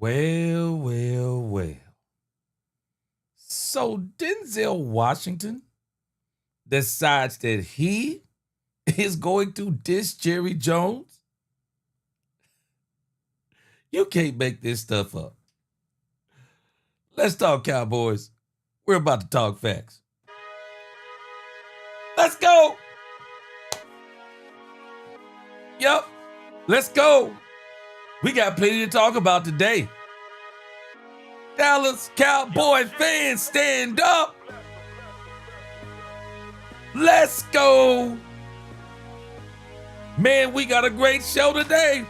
Well, well, well. So Denzel Washington decides that he is going to diss Jerry Jones? You can't make this stuff up. Let's talk Cowboys. We're about to talk facts. Let's go. Yep, let's go. We got plenty to talk about today. Dallas Cowboys fans, stand up. Let's go. Man, we got a great show today.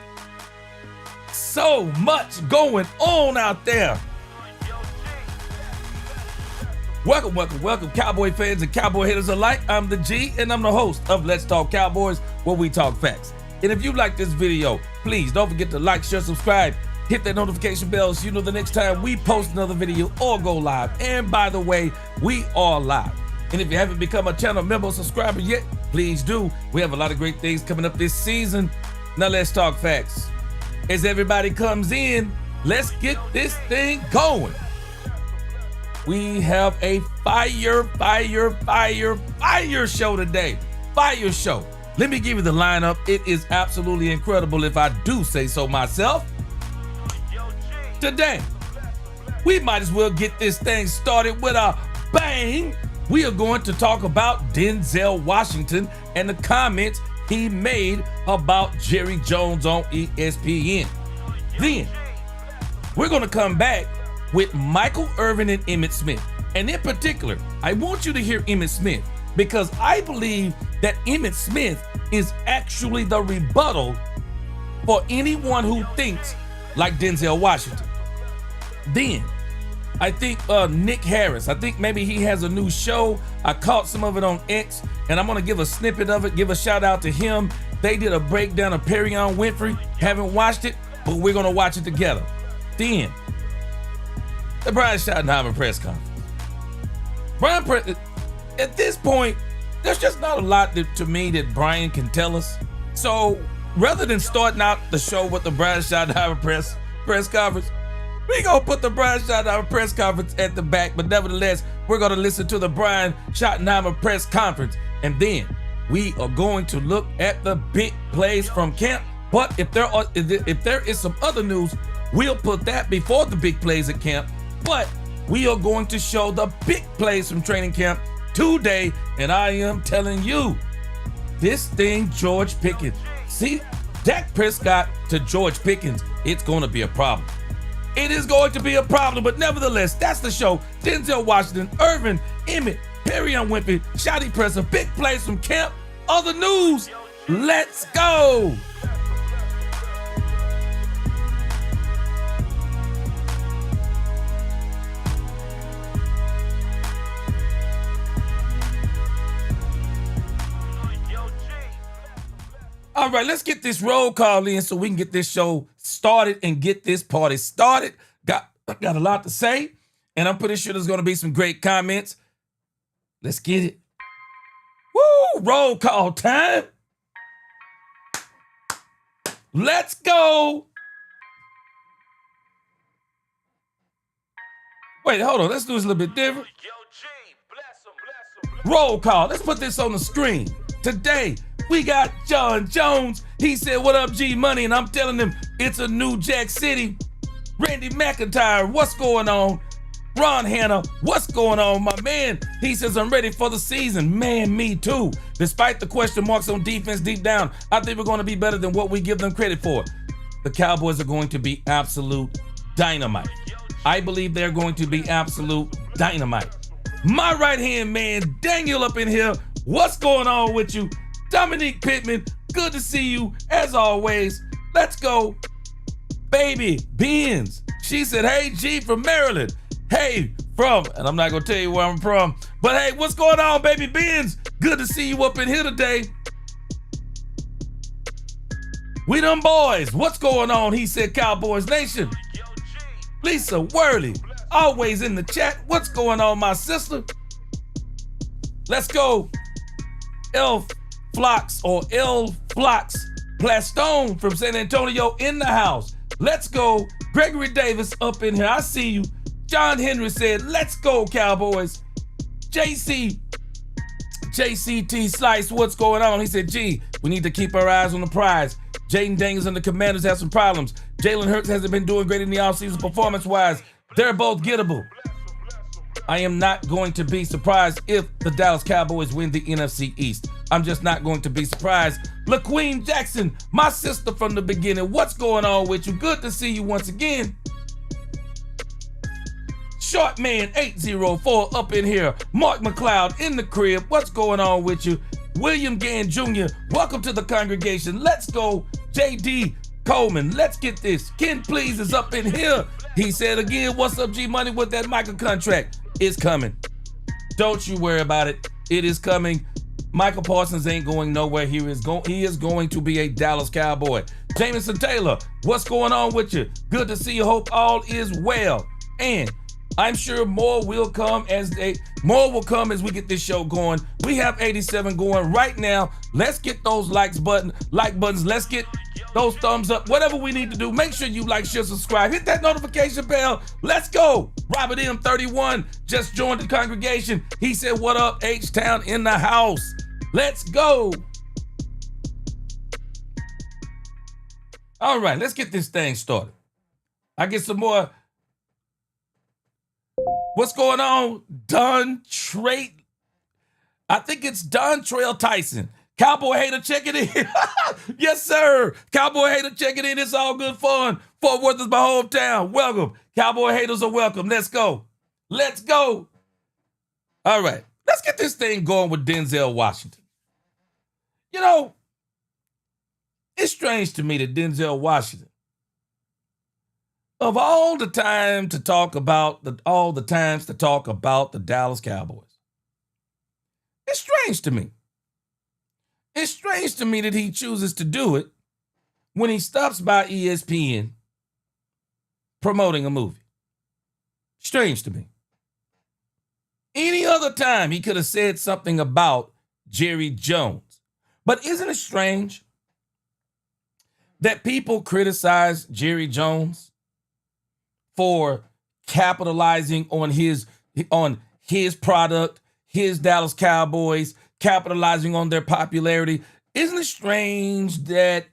So much going on out there. Welcome, welcome, welcome, Cowboy fans and Cowboy haters alike. I'm the G, and I'm the host of Let's Talk Cowboys, where we talk facts. And if you like this video, please don't forget to like, share, subscribe, hit that notification bell so you know the next time we post another video or go live. And by the way, we are live. And if you haven't become a channel member or subscriber yet, please do. We have a lot of great things coming up this season. Now let's talk facts. As everybody comes in, let's get this thing going. We have a fire show today. Fire show. Let me give you the lineup. It is absolutely incredible if I do say so myself. Today, we might as well get this thing started with a bang. We are going to talk about Denzel Washington and the comments he made about Jerry Jones on ESPN. Then, we're going to come back with Michael Irvin and Emmitt Smith. And in particular, I want you to hear Emmitt Smith because I believe that Emmitt Smith is actually the rebuttal for anyone who thinks like Denzel Washington. Then, I think Nick Harris, I think maybe he has a new show. I caught some of it on X, and I'm gonna give a snippet of it, give a shout out to him. They did a breakdown of Perry on Winfrey. Haven't watched it, but we're gonna watch it together. Then, the Brian Schottenheimer press conference. At this point, there's just not a lot to me that Brian can tell us. So rather than starting out the show with the Brian Schottenheimer press conference, we gonna put the Brian Schottenheimer press conference at the back, but nevertheless, we're gonna listen to the Brian Schottenheimer press conference, and then we are going to look at the big plays from camp. But if there is some other news, we'll put that before the big plays at camp. But we are going to show the big plays from training camp today, and I am telling you, this thing, George Pickens. See, Dak Prescott to George Pickens, it's going to be a problem. It is going to be a problem, but nevertheless, that's the show. Denzel Washington, Irvin, Emmitt, Perry on Winfrey, Shotty Presser, big plays from camp, other news. Let's go. All right, let's get this roll call in so we can get this show started and get this party started. Got a lot to say, and I'm pretty sure there's going to be some great comments. Let's get it. Woo! Roll call time. Let's go. Wait, hold on. Let's do this a little bit different. Roll call. Let's put this on the screen. Today, we got John Jones. He said, "What up, G Money?" And I'm telling him it's a new Jack City. Randy McIntyre, what's going on? Ron Hanna, what's going on, my man? He says, "I'm ready for the season." Man, me too. Despite the question marks on defense deep down, I think we're going to be better than what we give them credit for. The Cowboys are going to be absolute dynamite. I believe they're going to be absolute dynamite. My right-hand man, Daniel up in here. What's going on with you? Dominique Pittman, good to see you as always. Let's go. Baby Benz, she said, "Hey G from Maryland." Hey, and I'm not gonna tell you where I'm from, but hey, what's going on, Baby Benz? Good to see you up in here today. We them boys, what's going on? He said, Cowboys Nation. Lisa Worley, always in the chat. What's going on, my sister? Let's go. L Flocks Plastone from San Antonio in the house. Let's go. Gregory Davis up in here. I see you. John Henry said, let's go, Cowboys. JCT Slice, what's going on? He said, gee, we need to keep our eyes on the prize. Jaden Daniels and the Commanders have some problems. Jalen Hurts hasn't been doing great in the offseason performance-wise. They're both gettable. I am not going to be surprised if the Dallas Cowboys win the NFC East. I'm just not going to be surprised. LaQueen Jackson, my sister from the beginning, what's going on with you? Good to see you once again. Shortman 804 up in here. Mark McLeod in the crib. What's going on with you? William Gann Jr., welcome to the congregation. Let's go. JD Coleman, let's get this. Ken Please is up in here. He said again, what's up, G Money, with that Michael contract? It's coming. Don't you worry about it. It is coming. Michael Parsons ain't going nowhere. He is going to be a Dallas Cowboy. Jameson Taylor, what's going on with you? Good to see you. Hope all is well. And I'm sure more will come as we get this show going. We have 87 going right now. Let's get those like buttons. Let's get those thumbs up. Whatever we need to do, make sure you like, share, subscribe. Hit that notification bell. Let's go. Robert M31 just joined the congregation. He said, what up, H-Town in the house. Let's go. All right, let's get this thing started. I get some more. What's going on? Don Trey. I think it's Don Trail Tyson. Cowboy hater checking in. Yes, sir. Cowboy hater checking in. It's all good fun. Fort Worth is my hometown. Welcome. Cowboy haters are welcome. Let's go. Let's go. All right. Let's get this thing going with Denzel Washington. You know, it's strange to me that Denzel Washington, of all the time to talk about the Dallas Cowboys, it's strange to me. It's strange to me that he chooses to do it when he stops by ESPN promoting a movie. Strange to me. Any other time he could have said something about Jerry Jones. But isn't it strange that people criticize Jerry Jones for capitalizing on his product, his Dallas Cowboys, capitalizing on their popularity? Isn't it strange that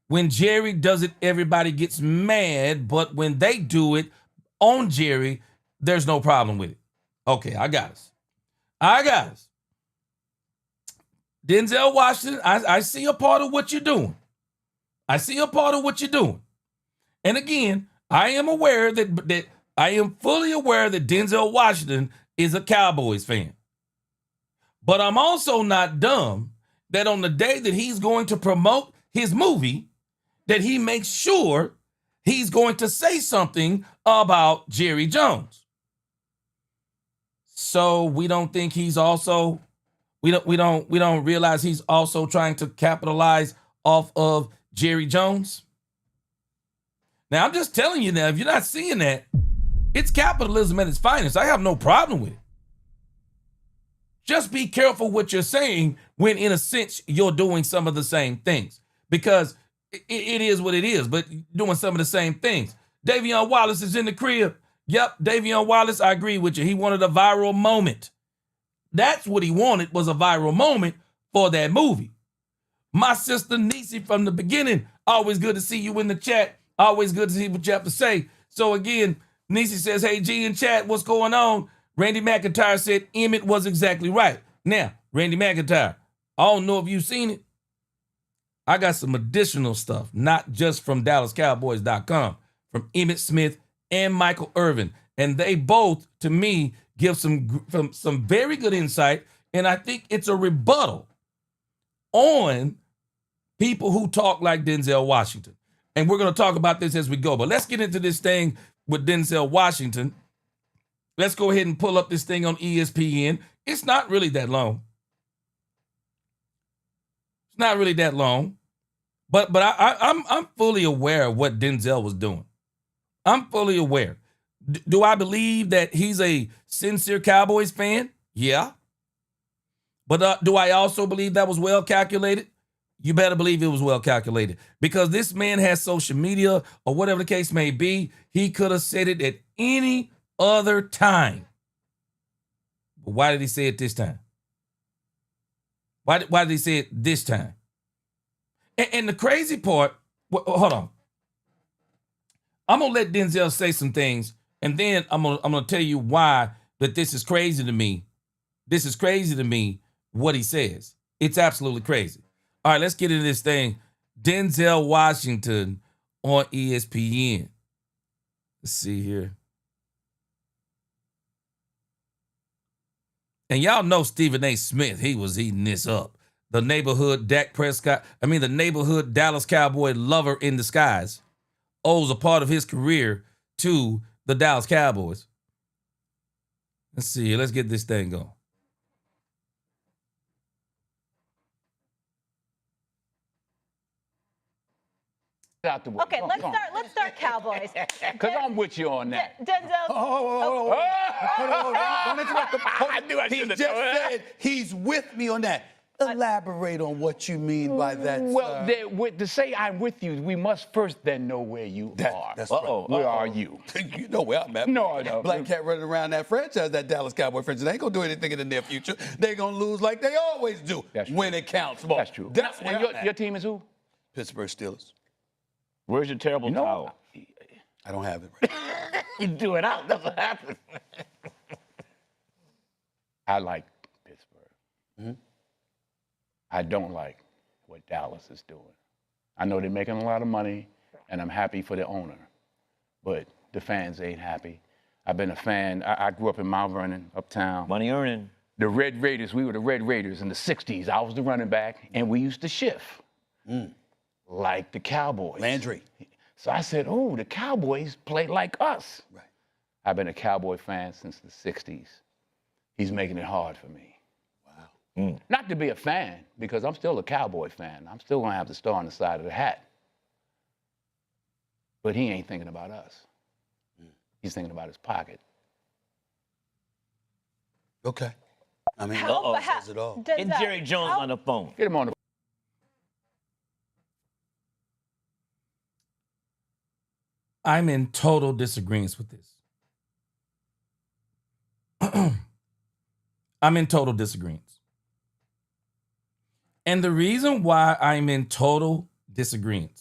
when Jerry does it, everybody gets mad, but when they do it on Jerry, there's no problem with it? Okay, I got us. Denzel Washington, I see a part of what you're doing. And again, I am aware that I am fully aware that Denzel Washington is a Cowboys fan. But I'm also not dumb that on the day that he's going to promote his movie, that he makes sure he's going to say something about Jerry Jones. So we don't think he's also, we don't realize he's also trying to capitalize off of Jerry Jones. Now, I'm just telling you now, if you're not seeing that, it's capitalism at its finest. I have no problem with it. Just be careful what you're saying when, in a sense, you're doing some of the same things. Because it is what it is, but doing some of the same things. Davion Wallace is in the crib. Yep, Davion Wallace, I agree with you. He wanted a viral moment. That's what he wanted, was a viral moment for that movie. My sister Niecy from the beginning, always good to see you in the chat. Always good to see what you have to say. So again, Niecy says, hey, G in chat, what's going on? Randy McIntyre said Emmett was exactly right. Now, Randy McIntyre, I don't know if you've seen it. I got some additional stuff, not just from DallasCowboys.com, from Emmett Smith and Michael Irvin. And they both, to me, give some very good insight. And I think it's a rebuttal on people who talk like Denzel Washington. And we're going to talk about this as we go. But let's get into this thing with Denzel Washington. Let's go ahead and pull up this thing on ESPN. It's not really that long. It's not really that long. But I'm fully aware of what Denzel was doing. I'm fully aware. Do I believe that he's a sincere Cowboys fan? Yeah. But do I also believe that was well calculated? you better believe it was well calculated, because this man has social media or whatever the case may be. He could have said it at any other time. But why did he say it this time? Why did he say it this time? And the crazy part, hold on. I'm going to let Denzel say some things, and then I'm gonna tell you why that this is crazy to me. This is crazy to me, what he says. It's absolutely crazy. All right, let's get into this thing. Denzel Washington on ESPN. Let's see here. And y'all know Stephen A. Smith, he was eating this up. The neighborhood the neighborhood Dallas Cowboy lover in disguise owes a part of his career to the Dallas Cowboys. Let's see, let's get this thing going. Out the way. Okay, let's start Cowboys. Because I'm with you on that. Denzel. Hold on. Don't interrupt the I knew I He shouldn't just have done that. said he's with me on that. Elaborate on what you mean by that, Well, sir. to say I'm with you, we must first then know where you are. That's right. Where are you? You know where I'm at. No, I don't. Black cat running around that franchise, that Dallas Cowboy franchise. They ain't going to do anything in the near future. They're going to lose like they always do when it counts. Boy. That's true. That's where And I'm at. your team is who? Pittsburgh Steelers. Where's your terrible towel? I don't have it right now. You do it out, doesn't happen. I like Pittsburgh. Mm-hmm. I don't like what Dallas is doing. I know they're making a lot of money, and I'm happy for the owner, but the fans ain't happy. I've been a fan. I grew up in Mount Vernon, uptown. Money earning. The Red Raiders, we were the Red Raiders in the 60s. I was the running back, and we used to shift like the Cowboys. Landry. So I said, oh, the Cowboys play like us. Right. I've been a Cowboy fan since the 60s. He's making it hard for me. Wow. Not to be a fan, because I'm still a Cowboy fan. I'm still going to have the star on the side of the hat. But he ain't thinking about us. He's thinking about his pocket. Okay. I mean, Uh-oh. says it all. Get Jerry Jones on the phone. Get him on the I'm in total disagreement with this. I'm in total disagreement. And the reason why I'm in total disagreement,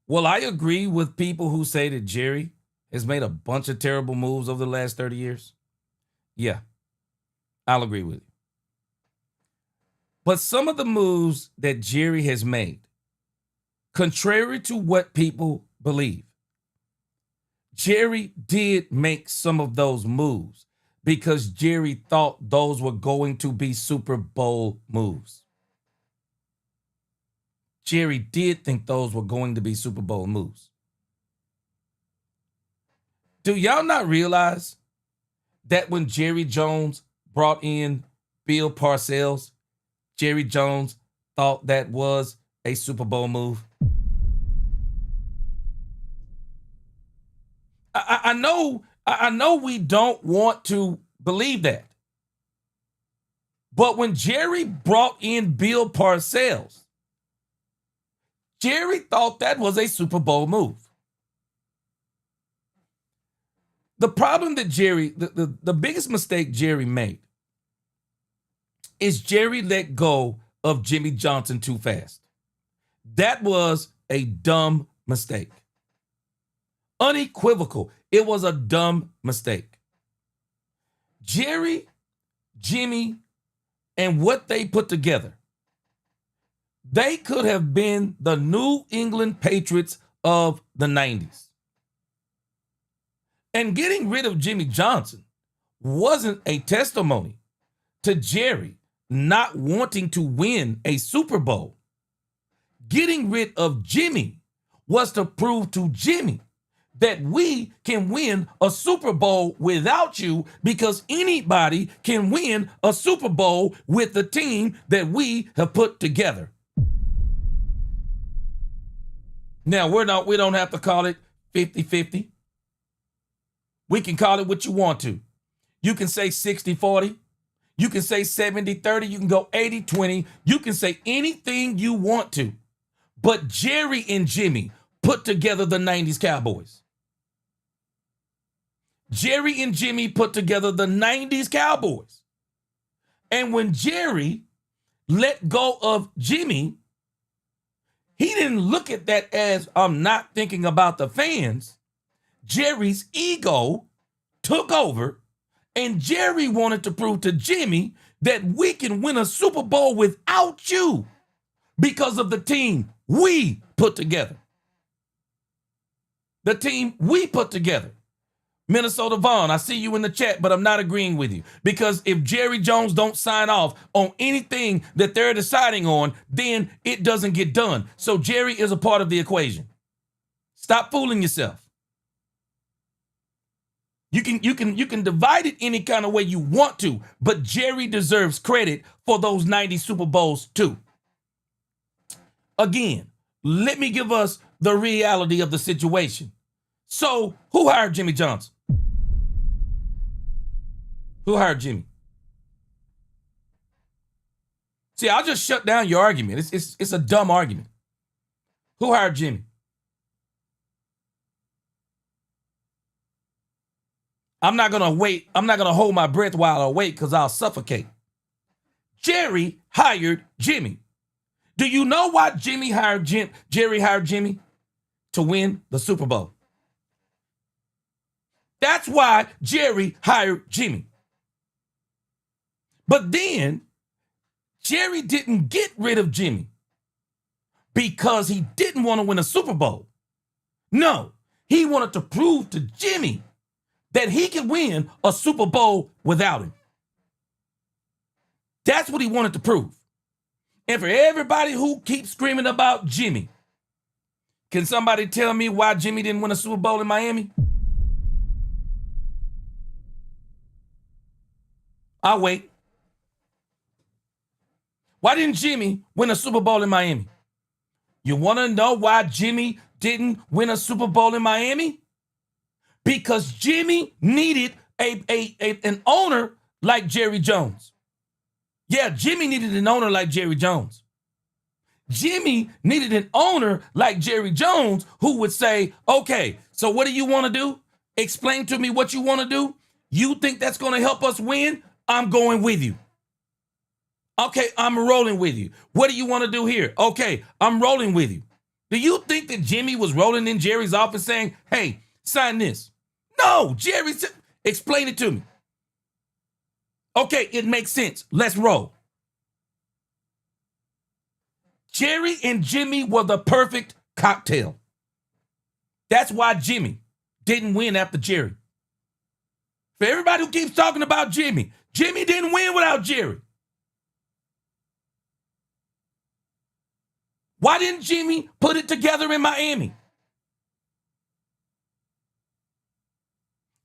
well, I agree with people who say that Jerry has made a bunch of terrible moves over the last 30 years. Yeah, I'll agree with you. But some of the moves that Jerry has made, contrary to what people believe, Jerry did make some of those moves because Jerry thought those were going to be Super Bowl moves. Jerry did think those were going to be Super Bowl moves. Do y'all not realize that when Jerry Jones brought in Bill Parcells, Jerry Jones thought that was a Super Bowl move? I know we don't want to believe that. But when Jerry brought in Bill Parcells, Jerry thought that was a Super Bowl move. The problem that the biggest mistake Jerry made is Jerry let go of Jimmy Johnson too fast. That was a dumb mistake. Unequivocal. It was a dumb mistake. Jerry, Jimmy, and what they put together, they could have been the New England Patriots of the 90s. And getting rid of Jimmy Johnson wasn't a testimony to Jerry not wanting to win a Super Bowl. Getting rid of Jimmy was to prove to Jimmy that we can win a Super Bowl without you, because anybody can win a Super Bowl with the team that we have put together. Now, we don't have to call it 50-50. We can call it what you want to. You can say 60-40. You can say 70-30. You can go 80-20. You can say anything you want to. But Jerry and Jimmy put together the 90s Cowboys. Jerry and Jimmy put together the 90s Cowboys. And when Jerry let go of Jimmy, he didn't look at that as, I'm not thinking about the fans. Jerry's ego took over, and Jerry wanted to prove to Jimmy that we can win a Super Bowl without you because of the team we put together. The team we put together. Minnesota Vaughn, I see you in the chat, but I'm not agreeing with you. Because if Jerry Jones don't sign off on anything that they're deciding on, then it doesn't get done. So Jerry is a part of the equation. Stop fooling yourself. You can divide it any kind of way you want to, but Jerry deserves credit for those 90 Super Bowls too. Again, let me give us the reality of the situation. So, who hired Jimmy Johnson? Who hired Jimmy? See, I'll just shut down your argument. It's a dumb argument. Who hired Jimmy? I'm not gonna wait. I'm not gonna hold my breath while I wait because I'll suffocate. Jerry hired Jimmy. Do you know why Jerry hired Jimmy? To win the Super Bowl. That's why Jerry hired Jimmy. But then Jerry didn't get rid of Jimmy because he didn't want to win a Super Bowl. No, he wanted to prove to Jimmy that he could win a Super Bowl without him. That's what he wanted to prove. And for everybody who keeps screaming about Jimmy, can somebody tell me why Jimmy didn't win a Super Bowl in Miami? I'll wait. Why didn't Jimmy win a Super Bowl in Miami? You want to know why Jimmy didn't win a Super Bowl in Miami? Because Jimmy needed an owner like Jerry Jones. Yeah, Jimmy needed an owner like Jerry Jones. Jimmy needed an owner like Jerry Jones who would say, okay, so what do you want to do? Explain to me what you want to do. You think that's going to help us win? I'm going with you. Okay, I'm rolling with you. What do you want to do here? Okay, I'm rolling with you. Do you think that Jimmy was rolling in Jerry's office saying, hey, sign this? No, Jerry said, explain it to me. Okay, it makes sense. Let's roll. Jerry and Jimmy were the perfect cocktail. That's why Jimmy didn't win after Jerry. For everybody who keeps talking about Jimmy, Jimmy didn't win without Jerry. Why didn't Jimmy put it together in Miami?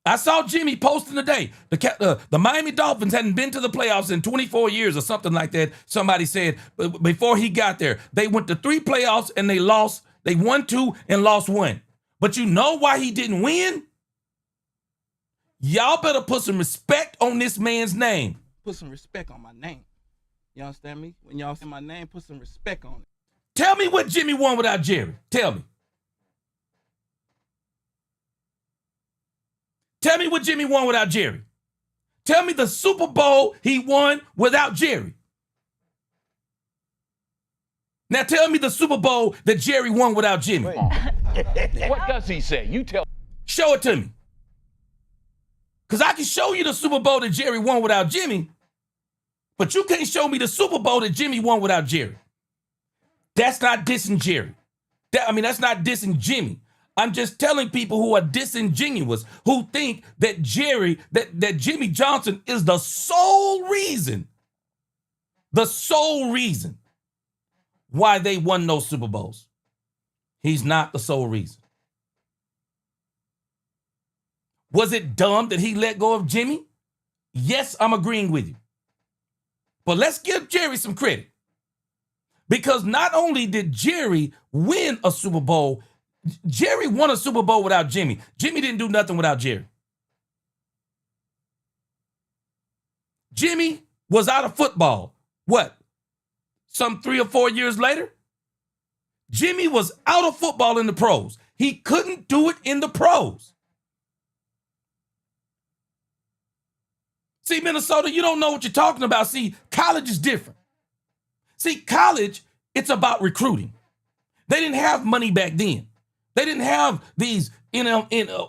I saw Jimmy posting today. The Miami Dolphins hadn't been to the playoffs in 24 years or something like that. Somebody said before he got there. They went to 3 playoffs and they lost. They won 2 and lost 1. But you know why he didn't win? Y'all better put some respect on this man's name. Put some respect on my name. You understand me? When y'all say my name, put some respect on it. Tell me what Jimmy won without Jerry. Tell me. Tell me what Jimmy won without Jerry. Tell me the Super Bowl he won without Jerry. Now tell me the Super Bowl that Jerry won without Jimmy. What does he say? You tell. Show it to me. Because I can show you the Super Bowl that Jerry won without Jimmy, but you can't show me the Super Bowl that Jimmy won without Jerry. That's not dissing Jerry. That's not dissing Jimmy. I'm just telling people who are disingenuous, who think that that Jimmy Johnson is the sole reason why they won those Super Bowls. He's not the sole reason. Was it dumb that he let go of Jimmy? Yes, I'm agreeing with you. But let's give Jerry some credit. Because not only did Jerry win a Super Bowl, Jerry won a Super Bowl without Jimmy. Jimmy didn't do nothing without Jerry. Jimmy was out of football, what, some 3 or 4 years later? Jimmy was out of football in the pros. He couldn't do it in the pros. See, Minnesota, you don't know what you're talking about. See, college is different. See, college, it's about recruiting. They didn't have money back then. They didn't have these NL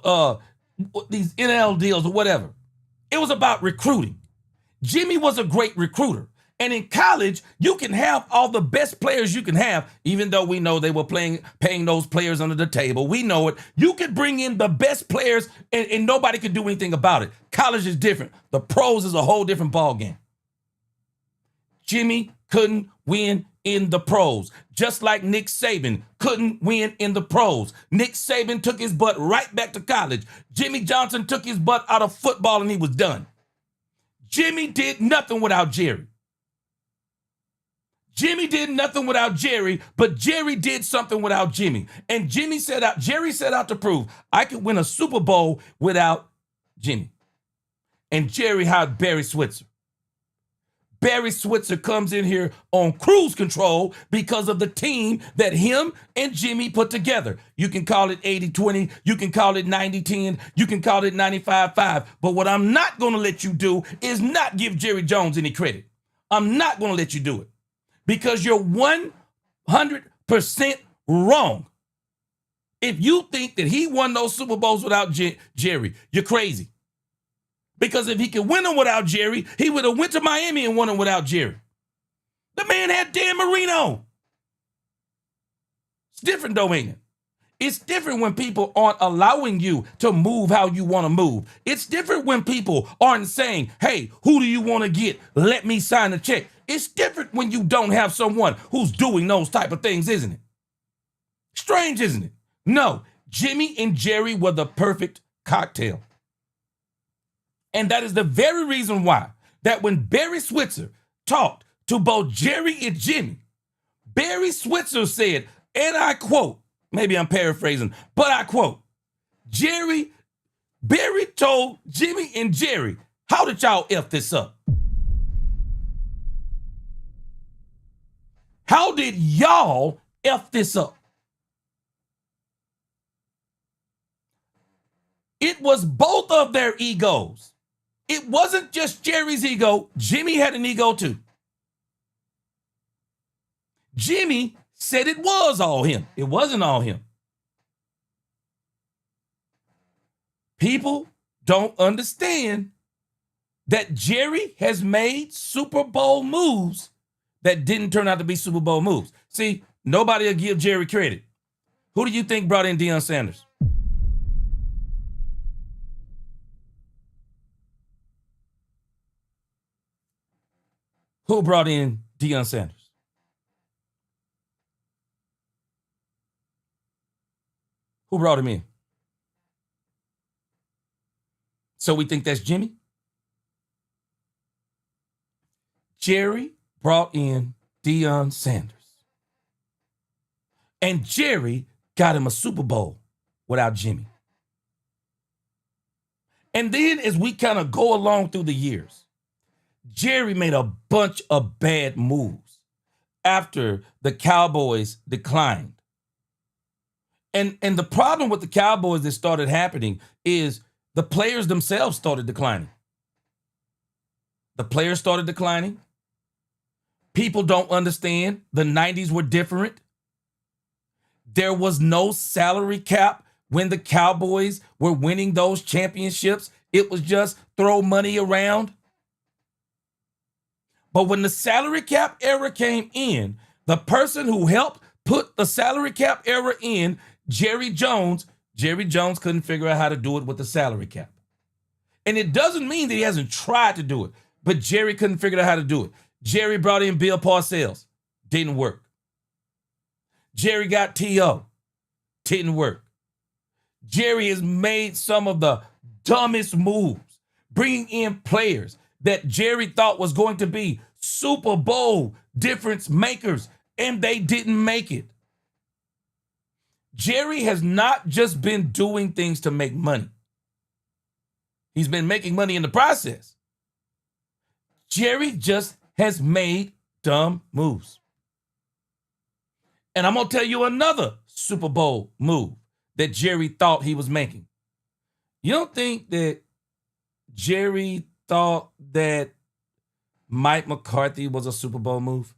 deals or whatever. It was about recruiting. Jimmy was a great recruiter. And in college, you can have all the best players you can have, even though we know they were paying those players under the table. We know it. You could bring in the best players and nobody could do anything about it. College is different. The pros is a whole different ballgame. Jimmy couldn't win in the pros, just like Nick Saban couldn't win in the pros. Nick Saban took his butt right back to college. Jimmy Johnson took his butt out of football and he was done. Jimmy did nothing without Jerry. Jimmy did nothing without Jerry, but Jerry did something without Jimmy. And Jerry set out to prove I could win a Super Bowl without Jimmy. And Jerry hired Barry Switzer. Barry Switzer comes in here on cruise control because of the team that him and Jimmy put together. You can call it 80-20, you can call it 90-10, you can call it 95-5. But what I'm not going to let you do is not give Jerry Jones any credit. I'm not going to let you do it. Because you're 100% wrong. If you think that he won those Super Bowls without Jerry, you're crazy. Because if he could win them without Jerry, he would have went to Miami and won them without Jerry. The man had Dan Marino. It's different though, ain't it? It's different when people aren't allowing you to move how you want to move. It's different when people aren't saying, hey, who do you want to get? Let me sign a check. It's different when you don't have someone who's doing those type of things, isn't it? Strange, isn't it? No, Jimmy and Jerry were the perfect cocktail. And that is the very reason why that when Barry Switzer talked to both Jerry and Jimmy, Barry Switzer said, and I quote, maybe I'm paraphrasing, but I quote, Barry told Jimmy and Jerry, how did y'all F this up? How did y'all F this up? It was both of their egos. It wasn't just Jerry's ego. Jimmy had an ego too. Jimmy said it was all him. It wasn't all him. People don't understand that Jerry has made Super Bowl moves that didn't turn out to be Super Bowl moves. See, nobody will give Jerry credit. Who do you think brought in Deion Sanders? Who brought in Deion Sanders? Who brought him in? So we think that's Jimmy? Jerry brought in Deion Sanders. And Jerry got him a Super Bowl without Jimmy. And then as we kind of go along through the years, Jerry made a bunch of bad moves after the Cowboys declined. And the problem with the Cowboys that started happening is the players themselves started declining. The players started declining. People don't understand. The 90s were different. There was no salary cap when the Cowboys were winning those championships. It was just throw money around. But when the salary cap era came in, the person who helped put the salary cap era in, Jerry Jones couldn't figure out how to do it with the salary cap. And it doesn't mean that he hasn't tried to do it, but Jerry couldn't figure out how to do it. Jerry brought in Bill Parcells. Didn't work. Jerry got T.O. Didn't work. Jerry has made some of the dumbest moves, bringing in players that Jerry thought was going to be Super Bowl difference makers, and they didn't make it. Jerry has not just been doing things to make money. He's been making money in the process. Jerry just has made dumb moves. And I'm going to tell you another Super Bowl move that Jerry thought he was making. You don't think that Jerry thought that Mike McCarthy was a Super Bowl move?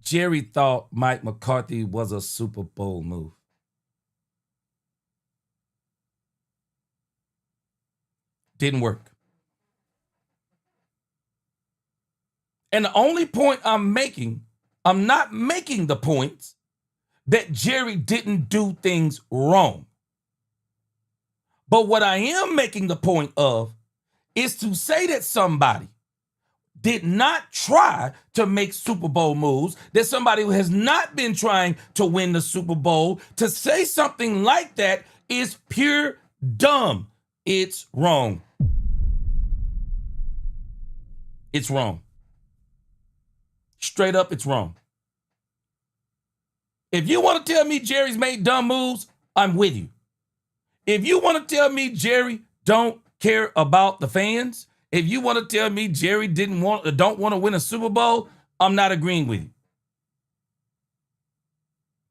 Jerry thought Mike McCarthy was a Super Bowl move. Didn't work. And the only point I'm making, I'm not making the points that Jerry didn't do things wrong. But what I am making the point of is to say that somebody did not try to make Super Bowl moves, that somebody who has not been trying to win the Super Bowl, to say something like that is pure dumb. It's wrong. It's wrong. Straight up, it's wrong. If you want to tell me Jerry's made dumb moves, I'm with you. If you want to tell me Jerry don't care about the fans, if you want to tell me Jerry don't want to win a Super Bowl, I'm not agreeing with you.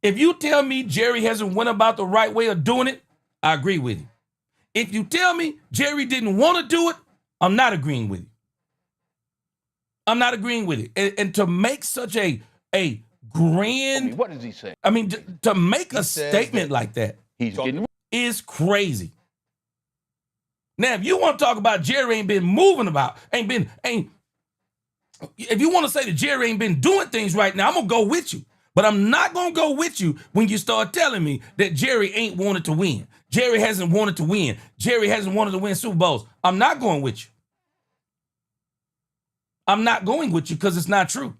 If you tell me Jerry hasn't went about the right way of doing it, I agree with you. If you tell me Jerry didn't want to do it, I'm not agreeing with you. I'm not agreeing with it. And to make such a grand... What does he say? I mean, to make a statement like that is crazy. Now, if you want to talk about Jerry ain't been moving about, if you want to say that Jerry ain't been doing things right now, I'm going to go with you. But I'm not going to go with you when you start telling me that Jerry ain't wanted to win. Jerry hasn't wanted to win. Jerry hasn't wanted to win Super Bowls. I'm not going with you. I'm not going with you because it's not true.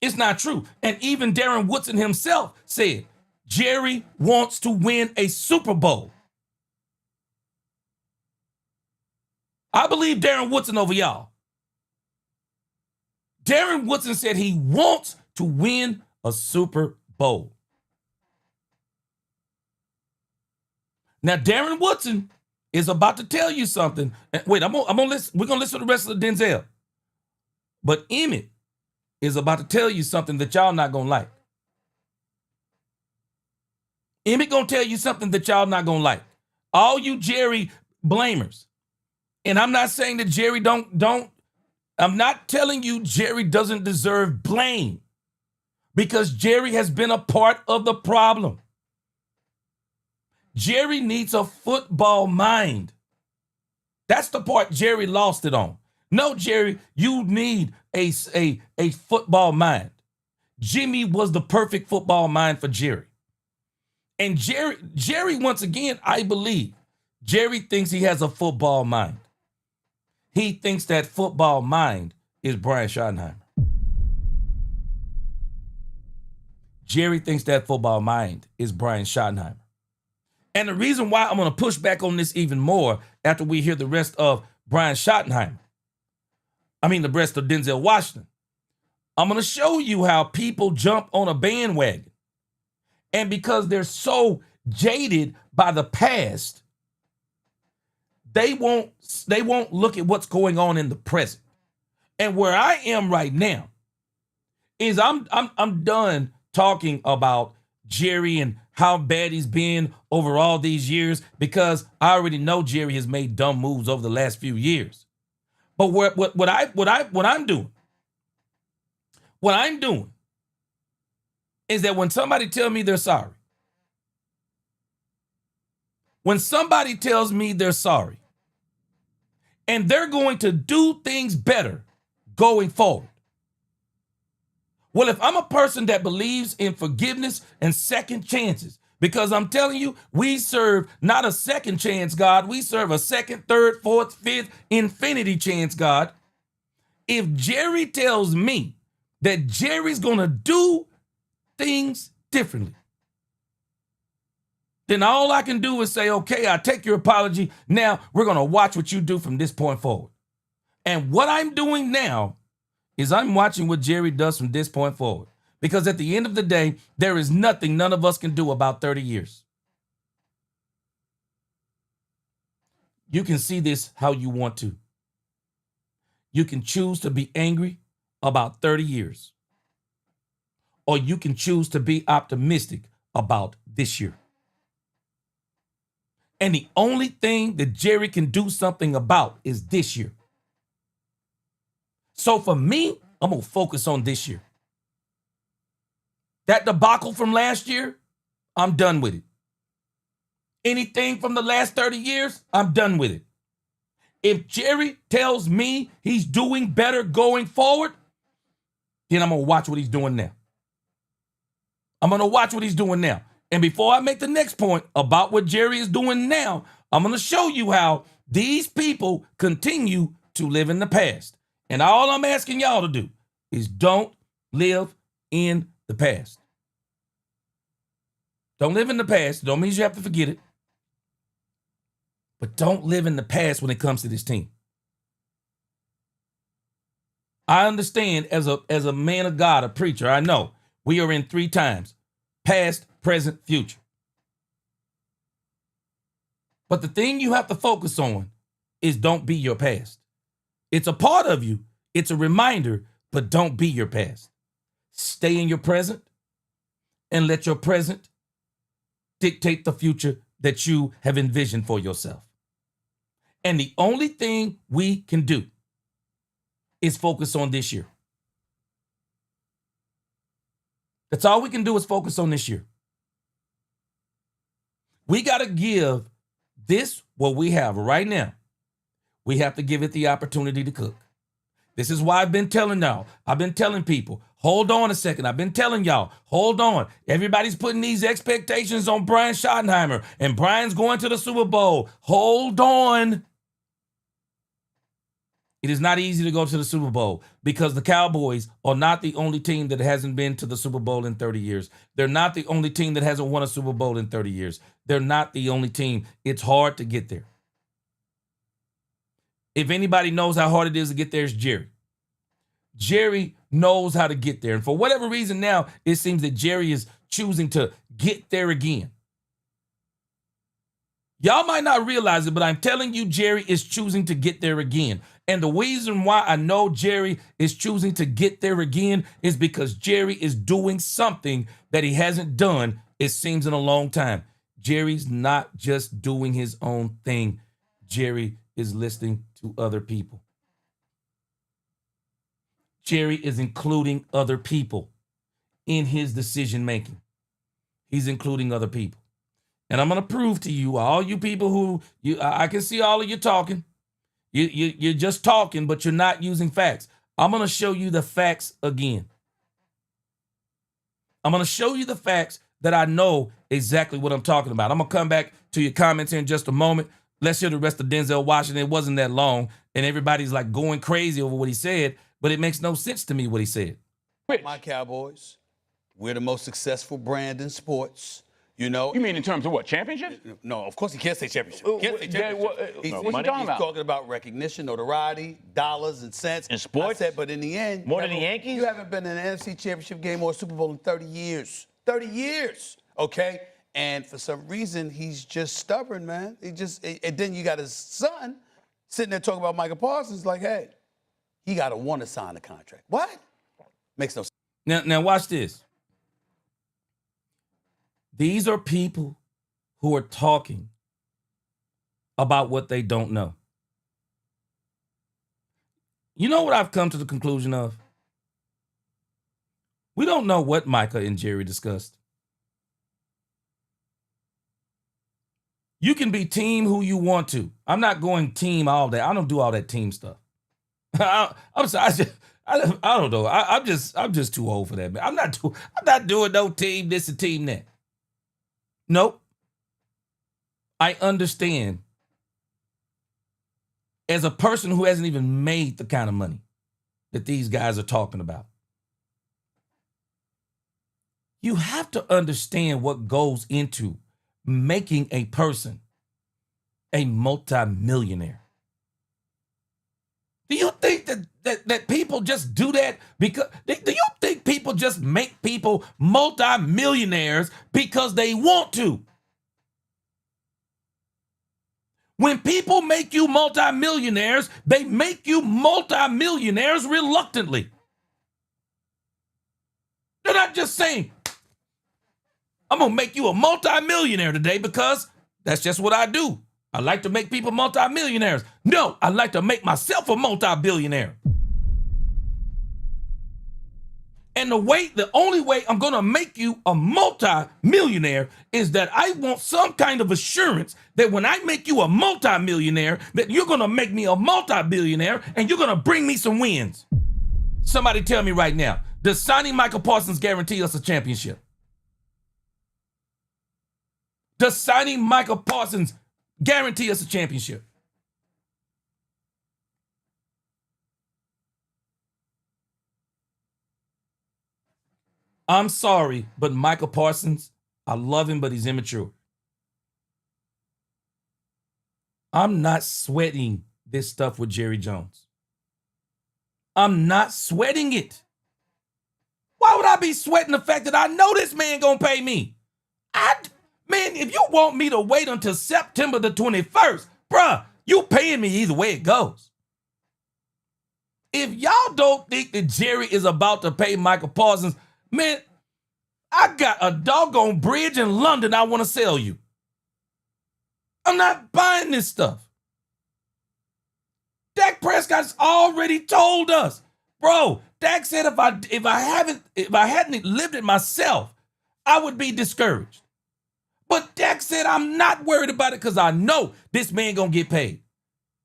It's not true. And even Darren Woodson himself said, Jerry wants to win a Super Bowl. I believe Darren Woodson over y'all. Darren Woodson said he wants to win a Super Bowl. Now, Darren Woodson is about to tell you something. Wait, I'm gonna listen. We're gonna listen to the rest of the Denzel. But Emmett is about to tell you something that y'all not gonna like. Emmett gonna tell you something that y'all not gonna like. All you Jerry blamers. And I'm not saying that Jerry I'm not telling you Jerry doesn't deserve blame, because Jerry has been a part of the problem. Jerry needs a football mind. That's the part Jerry lost it on. No, Jerry, you need a football mind. Jimmy was the perfect football mind for Jerry. And Jerry, once again, I believe, Jerry thinks he has a football mind. He thinks that football mind is Brian Schottenheimer. Jerry thinks that football mind is Brian Schottenheimer. And the reason why I'm going to push back on this even more after we hear the rest of Brian Schottenheimer, the rest of Denzel Washington, I'm going to show you how people jump on a bandwagon. And because they're so jaded by the past, they won't look at what's going on in the present. And where I am right now is I'm done talking about Jerry and how bad he's been over all these years, because I already know Jerry has made dumb moves over the last few years. But what I'm doing is that when somebody tells me they're sorry, when somebody tells me they're sorry and they're going to do things better going forward. Well, if I'm a person that believes in forgiveness and second chances, because I'm telling you, we serve not a second chance God, we serve a second, third, fourth, fifth, infinity chance God. If Jerry tells me that Jerry's going to do things differently, then all I can do is say, okay, I take your apology. Now we're going to watch what you do from this point forward. And what I'm doing now is I'm watching what Jerry does from this point forward. Because at the end of the day, there is nothing none of us can do about 30 years. You can see this how you want to. You can choose to be angry about 30 years. Or you can choose to be optimistic about this year. And the only thing that Jerry can do something about is this year. So for me, I'm going to focus on this year. That debacle from last year, I'm done with it. Anything from the last 30 years, I'm done with it. If Jerry tells me he's doing better going forward, then I'm going to watch what he's doing now. I'm going to watch what he's doing now. And before I make the next point about what Jerry is doing now, I'm going to show you how these people continue to live in the past. And all I'm asking y'all to do is don't live in the past. Don't live in the past. Don't mean you have to forget it. But don't live in the past when it comes to this team. I understand as a man of God, a preacher, I know we are in 3 times: past, present, future. But the thing you have to focus on is don't be your past. It's a part of you. It's a reminder, but don't be your past. Stay in your present and let your present dictate the future that you have envisioned for yourself. And the only thing we can do is focus on this year. That's all we can do is focus on this year. We got to give this what we have right now. We have to give it the opportunity to cook. This is why I've been telling y'all. I've been telling people, hold on a second. I've been telling y'all, hold on. Everybody's putting these expectations on Brian Schottenheimer, and Brian's going to the Super Bowl. Hold on. It is not easy to go to the Super Bowl because the Cowboys are not the only team that hasn't been to the Super Bowl in 30 years. They're not the only team that hasn't won a Super Bowl in 30 years. They're not the only team. It's hard to get there. If anybody knows how hard it is to get there, it's Jerry. Jerry knows how to get there. And for whatever reason now, it seems that Jerry is choosing to get there again. Y'all might not realize it, but I'm telling you, Jerry is choosing to get there again. And the reason why I know Jerry is choosing to get there again is because Jerry is doing something that he hasn't done, it seems, in a long time. Jerry's not just doing his own thing. Jerry is listening to other people. Jerry is including other people in his decision making. He's including other people. And I'm going to prove to you, all you people who, I can see all of you talking. You're just talking, but you're not using facts. I'm going to show you the facts again. I'm going to show you the facts that I know exactly what I'm talking about. I'm going to come back to your comments here in just a moment. Let's hear the rest of Denzel Washington. It wasn't that long, and everybody's like going crazy over what he said, but it makes no sense to me what he said. My Cowboys, we're the most successful brand in sports. You know, You mean in terms of what, championships? no, of course he can't say championship. He can't say championship. He's, what you talking about? talking about recognition, notoriety, dollars and cents. In sports? I said, but in the end, More than the Yankees? You haven't been in an NFC championship game or a Super Bowl in 30 years. 30 years, okay? And for some reason, he's just stubborn, man. And then you got his son sitting there talking about Michael Parsons like, hey, he got to want to sign a contract. What? Makes no sense. Now watch this. These are people who are talking about what they don't know. You know what I've come to the conclusion of? We don't know what Micah and Jerry discussed. You can be team who you want to. I'm not going team all day. I don't do all that team stuff. I'm sorry. I don't know. I'm just too old for that, man. I'm not doing no team this and team that. Nope. I understand. As a person who hasn't even made the kind of money that these guys are talking about, you have to understand what goes into making a person a multimillionaire. Do you think that people just do that because do you think people just make people multimillionaires because they want to? When people make you multimillionaires, they make you multimillionaires reluctantly. They're not just saying, I'm going to make you a multimillionaire today because that's just what I do. I like to make people multimillionaires. No, I like to make myself a multi-billionaire. And the only way I'm going to make you a multi-millionaire is that I want some kind of assurance that when I make you a multi-millionaire, that you're going to make me a multi-billionaire and you're going to bring me some wins. Somebody tell me right now, does signing Michael Parsons guarantee us a championship? Does signing Michael Parsons guarantee us a championship? I'm sorry, but Michael Parsons, I love him, but he's immature. I'm not sweating this stuff with Jerry Jones. I'm not sweating it. Why would I be sweating the fact that I know this man gonna pay me? Man, if you want me to wait until September the 21st, bruh, you paying me either way it goes. If y'all don't think that Jerry is about to pay Michael Parsons, man, I got a doggone bridge in London I want to sell you. I'm not buying this stuff. Dak Prescott's already told us, bro. Dak said if I hadn't lived it myself, I would be discouraged. But Dak said I'm not worried about it because I know this man gonna get paid.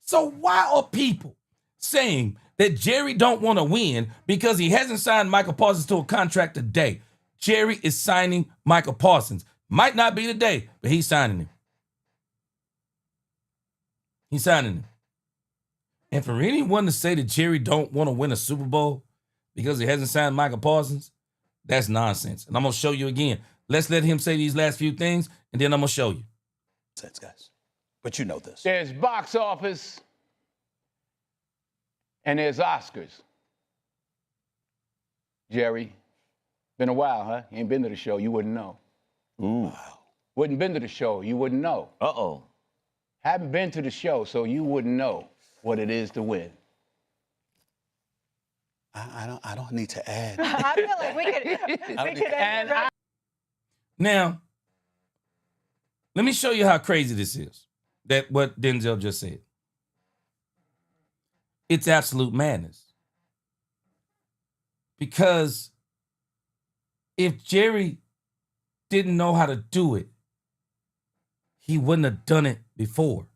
So why are people saying that Jerry don't want to win because he hasn't signed Michael Parsons to a contract today? Jerry is signing Michael Parsons. Might not be today, but he's signing him. He's signing him. And for anyone to say that Jerry don't want to win a Super Bowl because he hasn't signed Michael Parsons, that's nonsense. And I'm going to show you again. Let's let him say these last few things, and then I'm going to show you. Sense, guys. But you know this. There's box office and there's Oscars. Jerry, been a while, huh? You ain't been to the show, you wouldn't know. Ooh. Wow. Wouldn't been to the show, you wouldn't know. Uh-oh. Haven't been to the show, so you wouldn't know what it is to win. I don't need to add. I feel like we could end it right. Now, let me show you how crazy this is, that what Denzel just said. It's absolute madness. Because if Jerry didn't know how to do it, he wouldn't have done it before.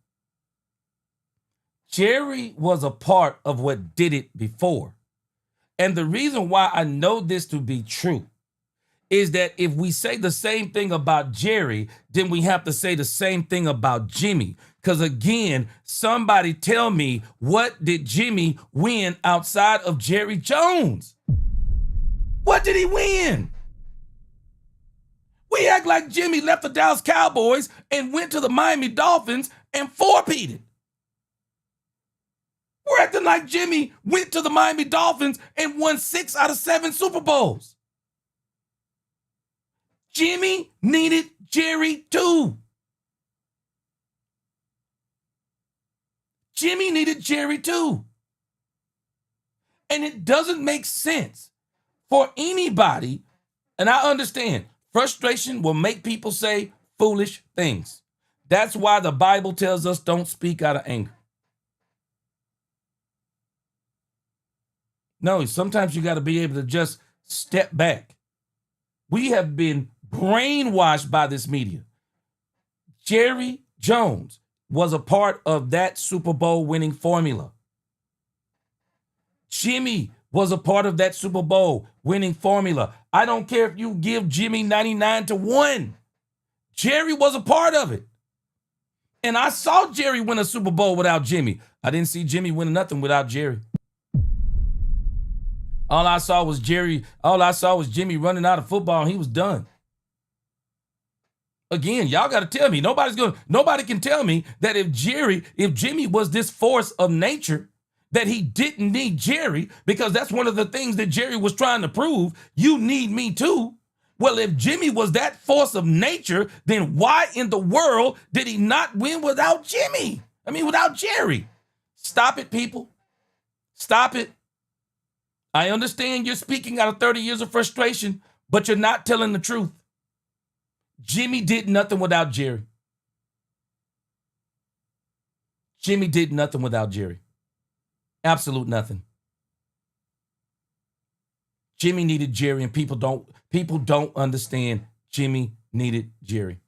Jerry was a part of what did it before. And the reason why I know this to be true is that if we say the same thing about Jerry, then we have to say the same thing about Jimmy. Because again, somebody tell me, what did Jimmy win outside of Jerry Jones? What did he win? We act like Jimmy left the Dallas Cowboys and went to the Miami Dolphins and four-peated. We're acting like Jimmy went to the Miami Dolphins and won 6 out of 7 Super Bowls. Jimmy needed Jerry too. Jimmy needed Jerry too. And it doesn't make sense for anybody, and I understand, frustration will make people say foolish things. That's why the Bible tells us don't speak out of anger. No, sometimes you got to be able to just step back. We have been brainwashed by this media. Jerry Jones was a part of that Super Bowl winning formula. Jimmy was a part of that Super Bowl winning formula. I don't care if you give Jimmy 99-1. Jerry was a part of it. And I saw Jerry win a Super Bowl without Jimmy. I didn't see Jimmy win nothing without Jerry. All I saw was Jimmy running out of football and he was done. Again, y'all got to tell me. Nobody can tell me that if Jimmy was this force of nature, that he didn't need Jerry, because that's one of the things that Jerry was trying to prove. You need me too. Well, if Jimmy was that force of nature, then why in the world did he not win without Jimmy? I mean, without Jerry. Stop it, people. Stop it. I understand you're speaking out of 30 years of frustration, but you're not telling the truth. Jimmy did nothing without Jerry. Jimmy did nothing without Jerry. Absolute nothing. Jimmy needed Jerry, and people don't understand Jimmy needed Jerry.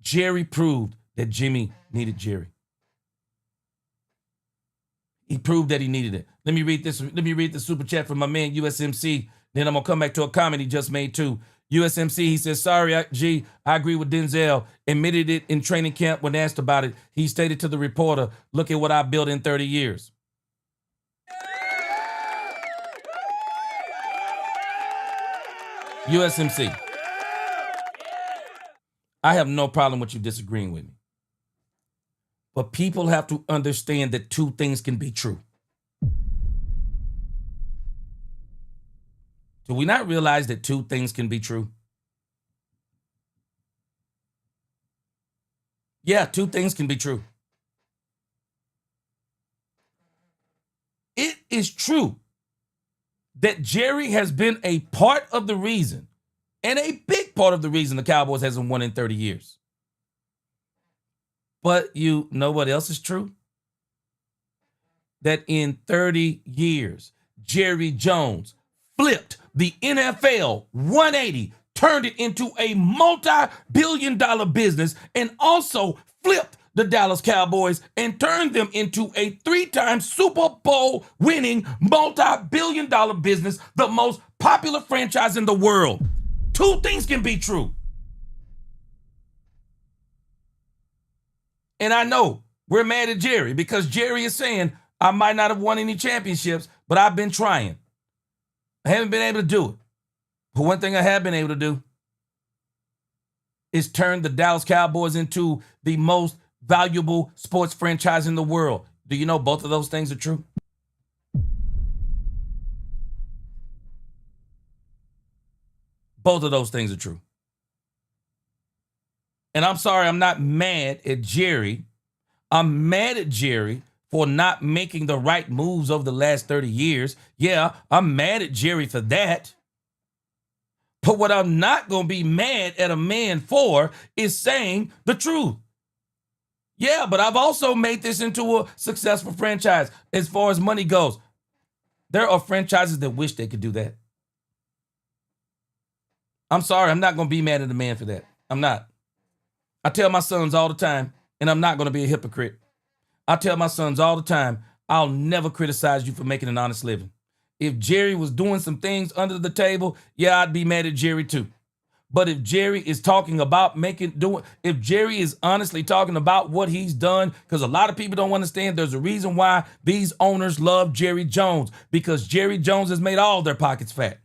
Jerry proved that Jimmy needed Jerry. He proved that he needed it. Let me read this. Let me read the super chat from my man USMC. Then I'm gonna come back to a comment he just made too. USMC, he says, sorry, I agree with Denzel. Admitted it in training camp when asked about it. He stated to the reporter, look at what I built in 30 years. USMC. I have no problem with you disagreeing with me. But people have to understand that two things can be true. Do we not realize that two things can be true? Yeah, two things can be true. It is true that Jerry has been a part of the reason, and a big part of the reason the Cowboys hasn't won in 30 years. But you know what else is true? That in 30 years, Jerry Jones flipped the NFL 180, turned it into a multi-billion-dollar business, and also flipped the Dallas Cowboys and turned them into a 3-time Super Bowl winning multi-billion-dollar business, the most popular franchise in the world. Two things can be true. And I know we're mad at Jerry because Jerry is saying, I might not have won any championships, but I've been trying. I haven't been able to do it. But one thing I have been able to do is turn the Dallas Cowboys into the most valuable sports franchise in the world. Do you know both of those things are true? Both of those things are true. And I'm sorry, I'm not mad at Jerry. I'm mad at Jerry for not making the right moves over the last 30 years. Yeah, I'm mad at Jerry for that. But what I'm not going to be mad at a man for is saying the truth. Yeah, but I've also made this into a successful franchise as far as money goes. There are franchises that wish they could do that. I'm sorry, I'm not going to be mad at a man for that. I'm not. I tell my sons all the time, and I'm not going to be a hypocrite. I tell my sons all the time, I'll never criticize you for making an honest living. If Jerry was doing some things under the table, yeah, I'd be mad at Jerry too. But if Jerry is talking about if Jerry is honestly talking about what he's done, because a lot of people don't understand, there's a reason why these owners love Jerry Jones, because Jerry Jones has made all their pockets fat.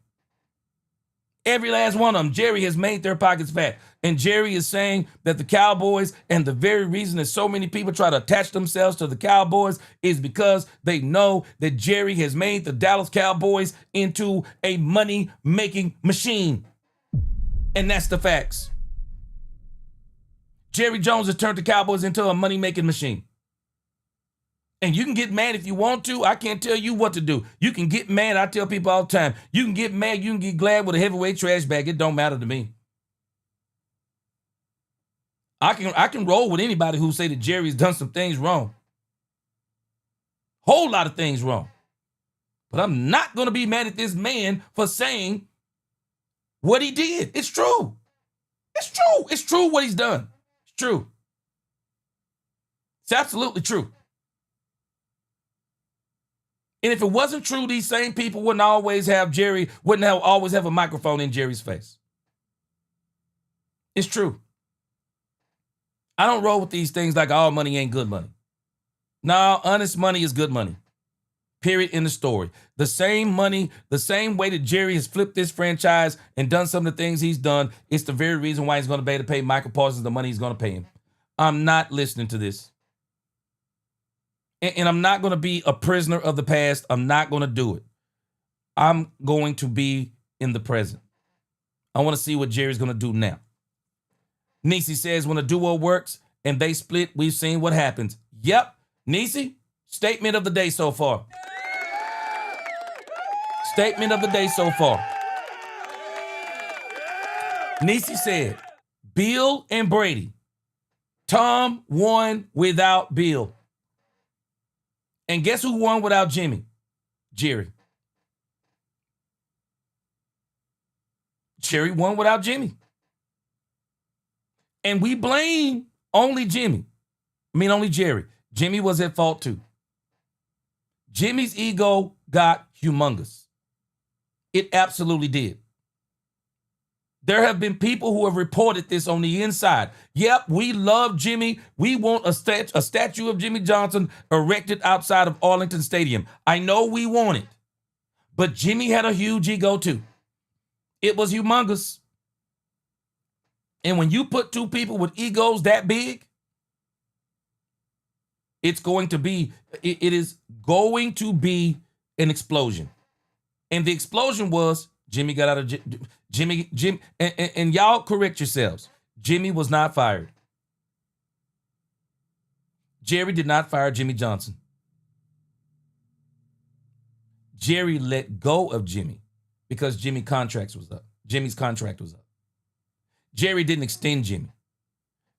Every last one of them, Jerry has made their pockets fat. And Jerry is saying that the Cowboys, and the very reason that so many people try to attach themselves to the Cowboys is because they know that Jerry has made the Dallas Cowboys into a money-making machine. And that's the facts. Jerry Jones has turned the Cowboys into a money-making machine. And you can get mad if you want to. I can't tell you what to do. You can get mad. I tell people all the time. You can get mad. You can get glad with a heavyweight trash bag. It don't matter to me. I can roll with anybody who say that Jerry's done some things wrong. Whole lot of things wrong. But I'm not going to be mad at this man for saying what he did. It's true. It's true. It's true what he's done. It's true. It's absolutely true. And if it wasn't true, these same people wouldn't always have a microphone in Jerry's face. It's true. I don't roll with these things like all money ain't good money. No, honest money is good money. Period. In the story. The same money, the same way that Jerry has flipped this franchise and done some of the things he's done, it's the very reason why he's going to be able to pay Michael Parsons the money he's going to pay him. I'm not listening to this. And I'm not going to be a prisoner of the past. I'm not going to do it. I'm going to be in the present. I want to see what Jerry's going to do now. Nisi says when a duo works and they split. We've seen what happens. Yep. Nisi, statement of the day so far. Statement of the day so far. Nisi said, Bill and Brady. Tom won without Bill. And guess who won without Jimmy? Jerry. Jerry won without Jimmy. And we blame only Jimmy. Only Jerry. Jimmy was at fault too. Jimmy's ego got humongous. It absolutely did. There have been people who have reported this on the inside. Yep, we love Jimmy. We want a statue of Jimmy Johnson erected outside of Arlington Stadium. I know we want it. But Jimmy had a huge ego too. It was humongous. And when you put two people with egos that big, it is going to be an explosion. And the explosion was Jimmy got out of Jimmy, and y'all correct yourselves. Jimmy was not fired. Jerry did not fire Jimmy Johnson. Jerry let go of Jimmy because Jimmy's contract was up. Jerry didn't extend Jimmy.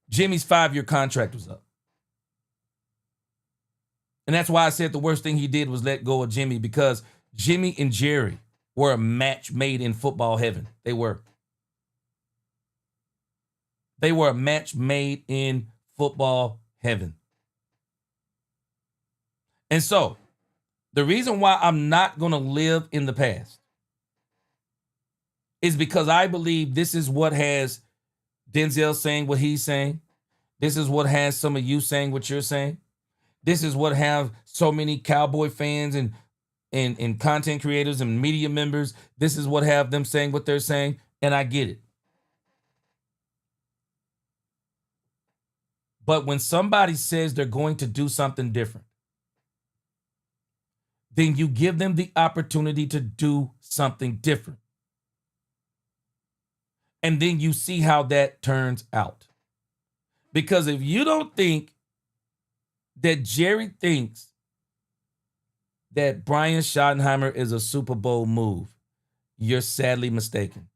Jimmy's 5-year contract was up. And that's why I said the worst thing he did was let go of Jimmy, because Jimmy and Jerry were a match made in football heaven. They were. They were a match made in football heaven. And so, the reason why I'm not going to live in the past is because I believe this is what has Denzel saying what he's saying. This is what has some of you saying what you're saying. This is what have so many Cowboy fans and content creators and media members. This is what have them saying what they're saying, and I get it. But when somebody says they're going to do something different, then you give them the opportunity to do something different. And then you see how that turns out. Because if you don't think that Jerry thinks that Brian Schottenheimer is a Super Bowl move, you're sadly mistaken.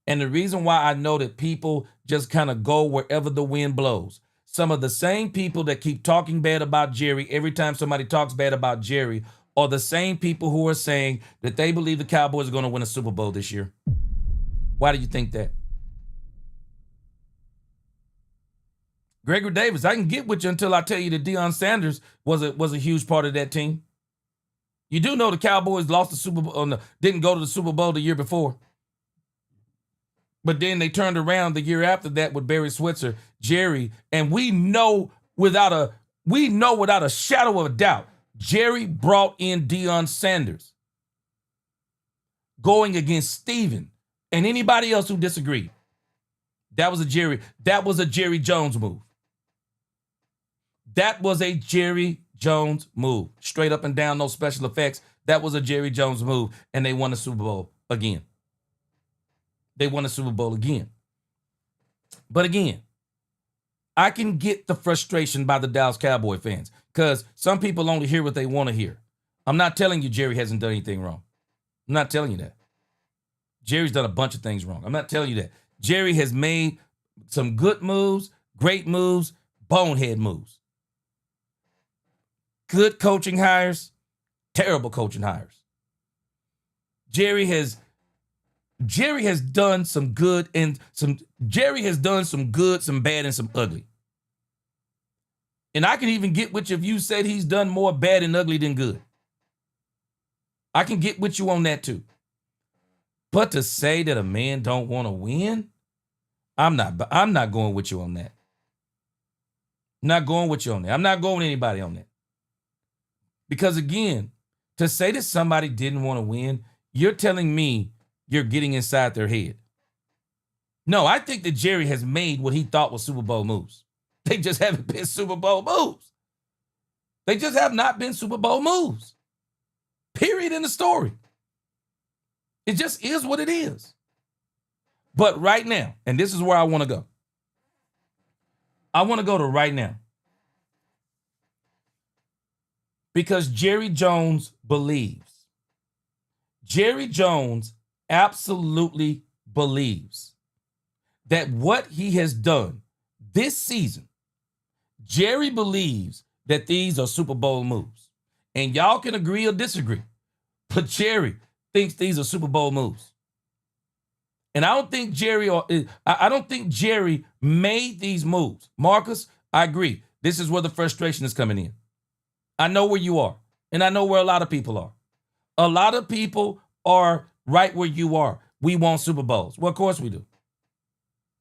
And the reason why I know that people just kind of go wherever the wind blows, some of the same people that keep talking bad about Jerry every time somebody talks bad about Jerry are the same people who are saying that they believe the Cowboys are going to win a Super Bowl this year. Why do you think that? Gregory Davis, I can get with you until I tell you that Deion Sanders was a huge part of that team. You do know the Cowboys lost the Super Bowl, didn't go to the Super Bowl the year before. But then they turned around the year after that with Barry Switzer, Jerry, and we know without a shadow of a doubt, Jerry brought in Deion Sanders going against Steven and anybody else who disagreed. That was a Jerry Jones move. That was a Jerry Jones move. Straight up and down, no special effects. That was a Jerry Jones move, and they won the Super Bowl again. But again, I can get the frustration by the Dallas Cowboy fans because some people only hear what they want to hear. I'm not telling you Jerry hasn't done anything wrong. I'm not telling you that. Jerry's done a bunch of things wrong. I'm not telling you that. Jerry has made some good moves, great moves, bonehead moves. Good coaching hires, terrible coaching hires. Jerry has done some good and some bad and some ugly. And I can even get with you if you said he's done more bad and ugly than good. I can get with you on that too. But to say that a man don't want to win, I'm not going with you on that. I'm not going with you on that. I'm not going with anybody on that. Because again, to say that somebody didn't want to win, you're telling me you're getting inside their head. No, I think that Jerry has made what he thought was Super Bowl moves. They just haven't been Super Bowl moves. They just have not been Super Bowl moves. Period in the story. It just is what it is. But right now, and this is where I want to go. I want to go to right now. Because Jerry Jones believes. Jerry Jones absolutely believes that what he has done this season, Jerry believes that these are Super Bowl moves. And y'all can agree or disagree, but Jerry thinks these are Super Bowl moves. And I don't think Jerry made these moves. Marcus, I agree. This is where the frustration is coming in. I know where you are, and I know where a lot of people are. A lot of people are right where you are. We want Super Bowls. Well, of course we do.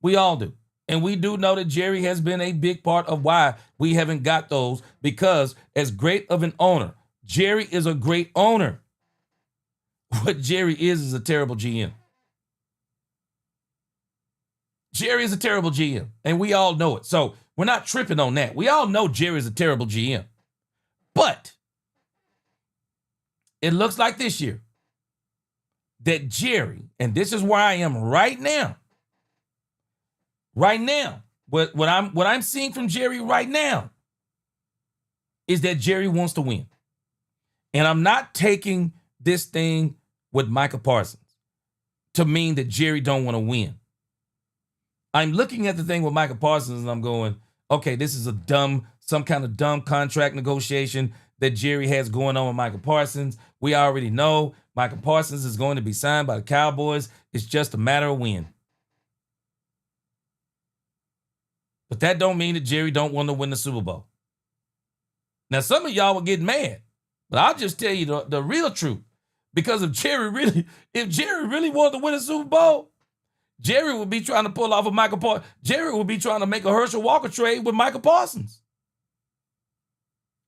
We all do. And we do know that Jerry has been a big part of why we haven't got those, because as great of an owner, Jerry is a great owner. What Jerry is a terrible GM. Jerry is a terrible GM, and we all know it. So we're not tripping on that. We all know Jerry is a terrible GM. But it looks like this year that Jerry, and this is where I am right now, what I'm seeing from Jerry right now is that Jerry wants to win. And I'm not taking this thing with Micah Parsons to mean that Jerry don't want to win. I'm looking at the thing with Micah Parsons and I'm going, okay, this is some kind of dumb contract negotiation that Jerry has going on with Micah Parsons. We already know Micah Parsons is going to be signed by the Cowboys. It's just a matter of when. But that don't mean that Jerry don't want to win the Super Bowl. Now, some of y'all will get mad, but I'll just tell you the real truth. Because if Jerry really wanted to win a Super Bowl, Jerry would be trying to pull off a Micah Parsons. Jerry would be trying to make a Herschel Walker trade with Micah Parsons.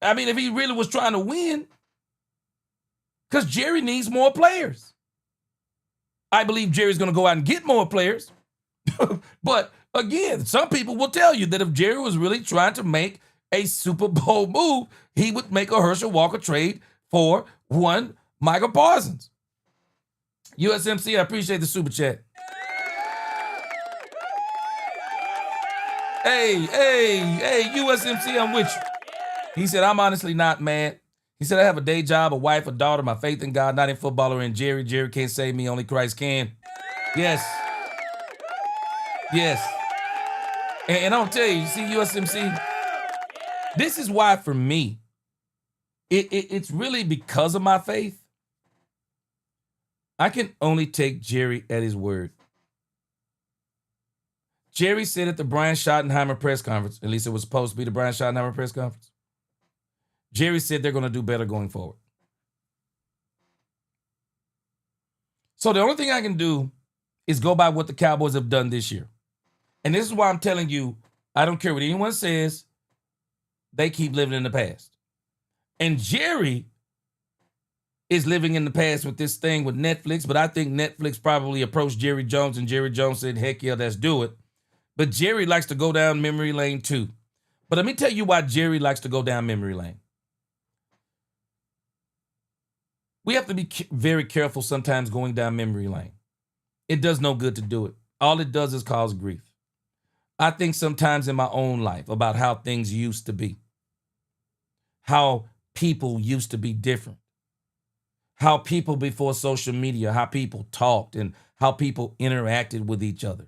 I mean, if he really was trying to win, because Jerry needs more players. I believe Jerry's going to go out and get more players. But again, some people will tell you that if Jerry was really trying to make a Super Bowl move, he would make a Herschel Walker trade for one Micah Parsons. USMC, I appreciate the super chat. Hey, USMC, I'm with you. He said, I'm honestly not mad. He said, I have a day job, a wife, a daughter, my faith in God, not in football or in Jerry. Jerry can't save me, only Christ can. Yes. And I'll tell you, see, USMC, this is why for me, it's really because of my faith. I can only take Jerry at his word. Jerry said at the Brian Schottenheimer press conference, at least it was supposed to be the Brian Schottenheimer press conference, Jerry said they're going to do better going forward. So the only thing I can do is go by what the Cowboys have done this year. And this is why I'm telling you, I don't care what anyone says, they keep living in the past. And Jerry is living in the past with this thing with Netflix, but I think Netflix probably approached Jerry Jones and Jerry Jones said, heck yeah, let's do it. But Jerry likes to go down memory lane too. But let me tell you why Jerry likes to go down memory lane. We have to be very careful sometimes going down memory lane. It does no good to do it. All it does is cause grief. I think sometimes in my own life about how things used to be, how people used to be different, how people before social media, how people talked and how people interacted with each other.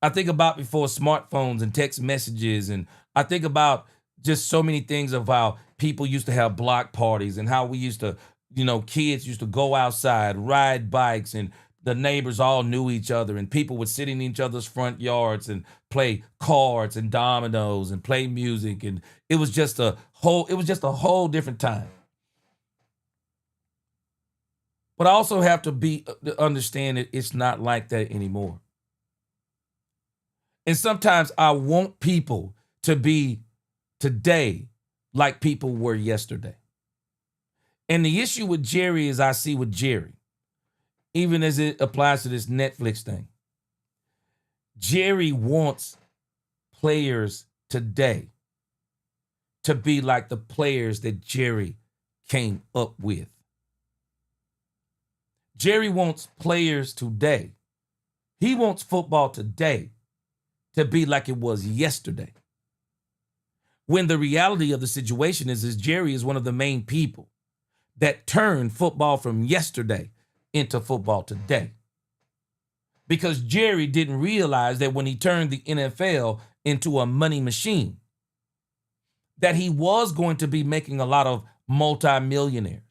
I think about before smartphones and text messages, and I think about just so many things of how people used to have block parties and how we used to, kids used to go outside, ride bikes, and the neighbors all knew each other, and people would sit in each other's front yards and play cards and dominoes and play music, and it was just a whole different time. But I also have to understand that it's not like that anymore. And sometimes I want people to be today like people were yesterday. And the issue with Jerry is I see with Jerry, even as it applies to this Netflix thing, Jerry wants players today to be like the players that Jerry came up with. Jerry wants players today. He wants football today to be like it was yesterday. When the reality of the situation is Jerry is one of the main people that turned football from yesterday into football today. Because Jerry didn't realize that when he turned the NFL into a money machine, that he was going to be making a lot of multimillionaires.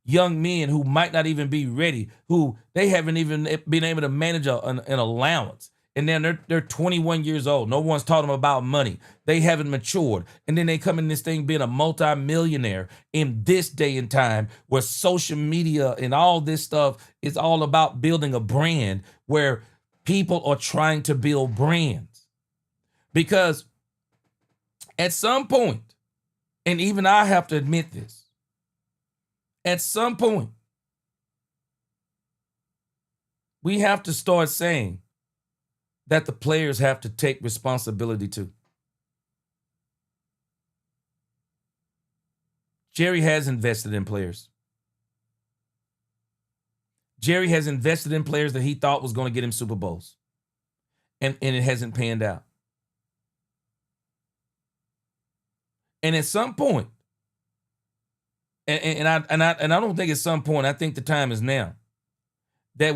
Young men who might not even be ready, who they haven't even been able to manage an allowance. And then they're 21 years old. No one's taught them about money. They haven't matured. And then they come in this thing being a multimillionaire in this day and time where social media and all this stuff is all about building a brand, where people are trying to build brands. Because at some point, and even I have to admit this, at some point, we have to start saying that the players have to take responsibility too. Jerry has invested in players. Jerry has invested in players that he thought was going to get him Super Bowls. And it hasn't panned out. And at some point, and I don't think at some point, I think the time is now, that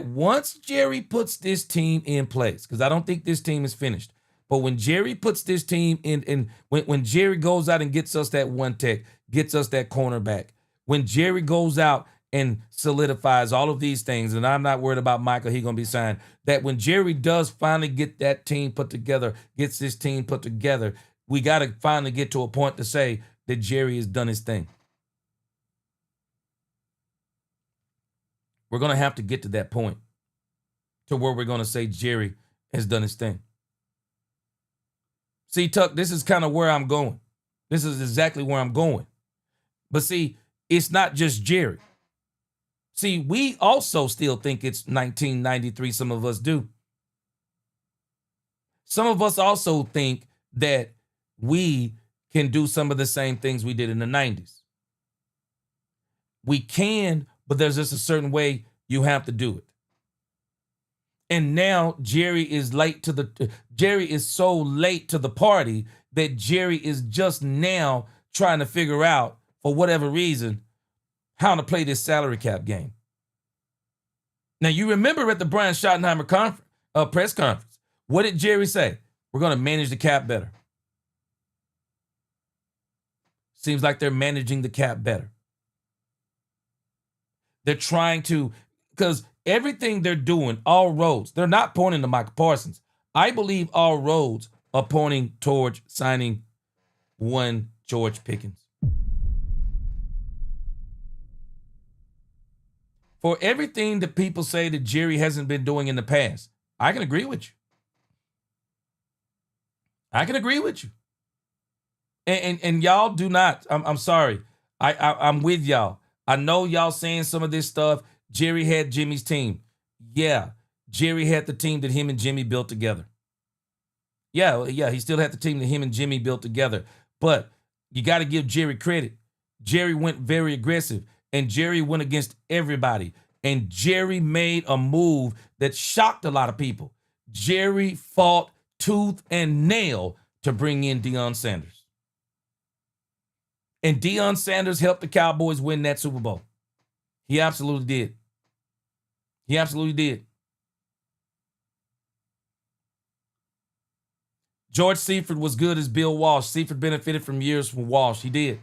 once Jerry puts this team in place, because I don't think this team is finished, but when Jerry puts this team in, and when Jerry goes out and gets us that one tech, gets us that cornerback, when Jerry goes out and solidifies all of these things, and I'm not worried about Michael, he's going to be signed, that when Jerry does finally get that team put together, gets this team put together, we got to finally get to a point to say that Jerry has done his thing. We're going to have to get to that point to where we're going to say Jerry has done his thing. See, Tuck, this is kind of where I'm going. This is exactly where I'm going. But see, it's not just Jerry. See, we also still think it's 1993. Some of us do. Some of us also think that we can do some of the same things we did in the 90s. We can, but there's just a certain way you have to do it. And now Jerry is so late to the party that Jerry is just now trying to figure out, for whatever reason, how to play this salary cap game. Now, you remember at the Brian Schottenheimer press conference, what did Jerry say? We're going to manage the cap better. Seems like they're managing the cap better. They're trying to, because everything they're doing, all roads, they're not pointing to Michael Parsons. I believe all roads are pointing towards signing one George Pickens. For everything that people say that Jerry hasn't been doing in the past, I can agree with you. I can agree with you. And y'all do not, I'm sorry. I'm with y'all. I know y'all saying some of this stuff. Jerry had Jimmy's team. Yeah, Jerry had the team that him and Jimmy built together. Yeah, he still had the team that him and Jimmy built together. But you got to give Jerry credit. Jerry went very aggressive, and Jerry went against everybody. And Jerry made a move that shocked a lot of people. Jerry fought tooth and nail to bring in Deion Sanders. And Deion Sanders helped the Cowboys win that Super Bowl. He absolutely did. He absolutely did. George Seifert was good as Bill Walsh. Seifert benefited from years from Walsh. He did.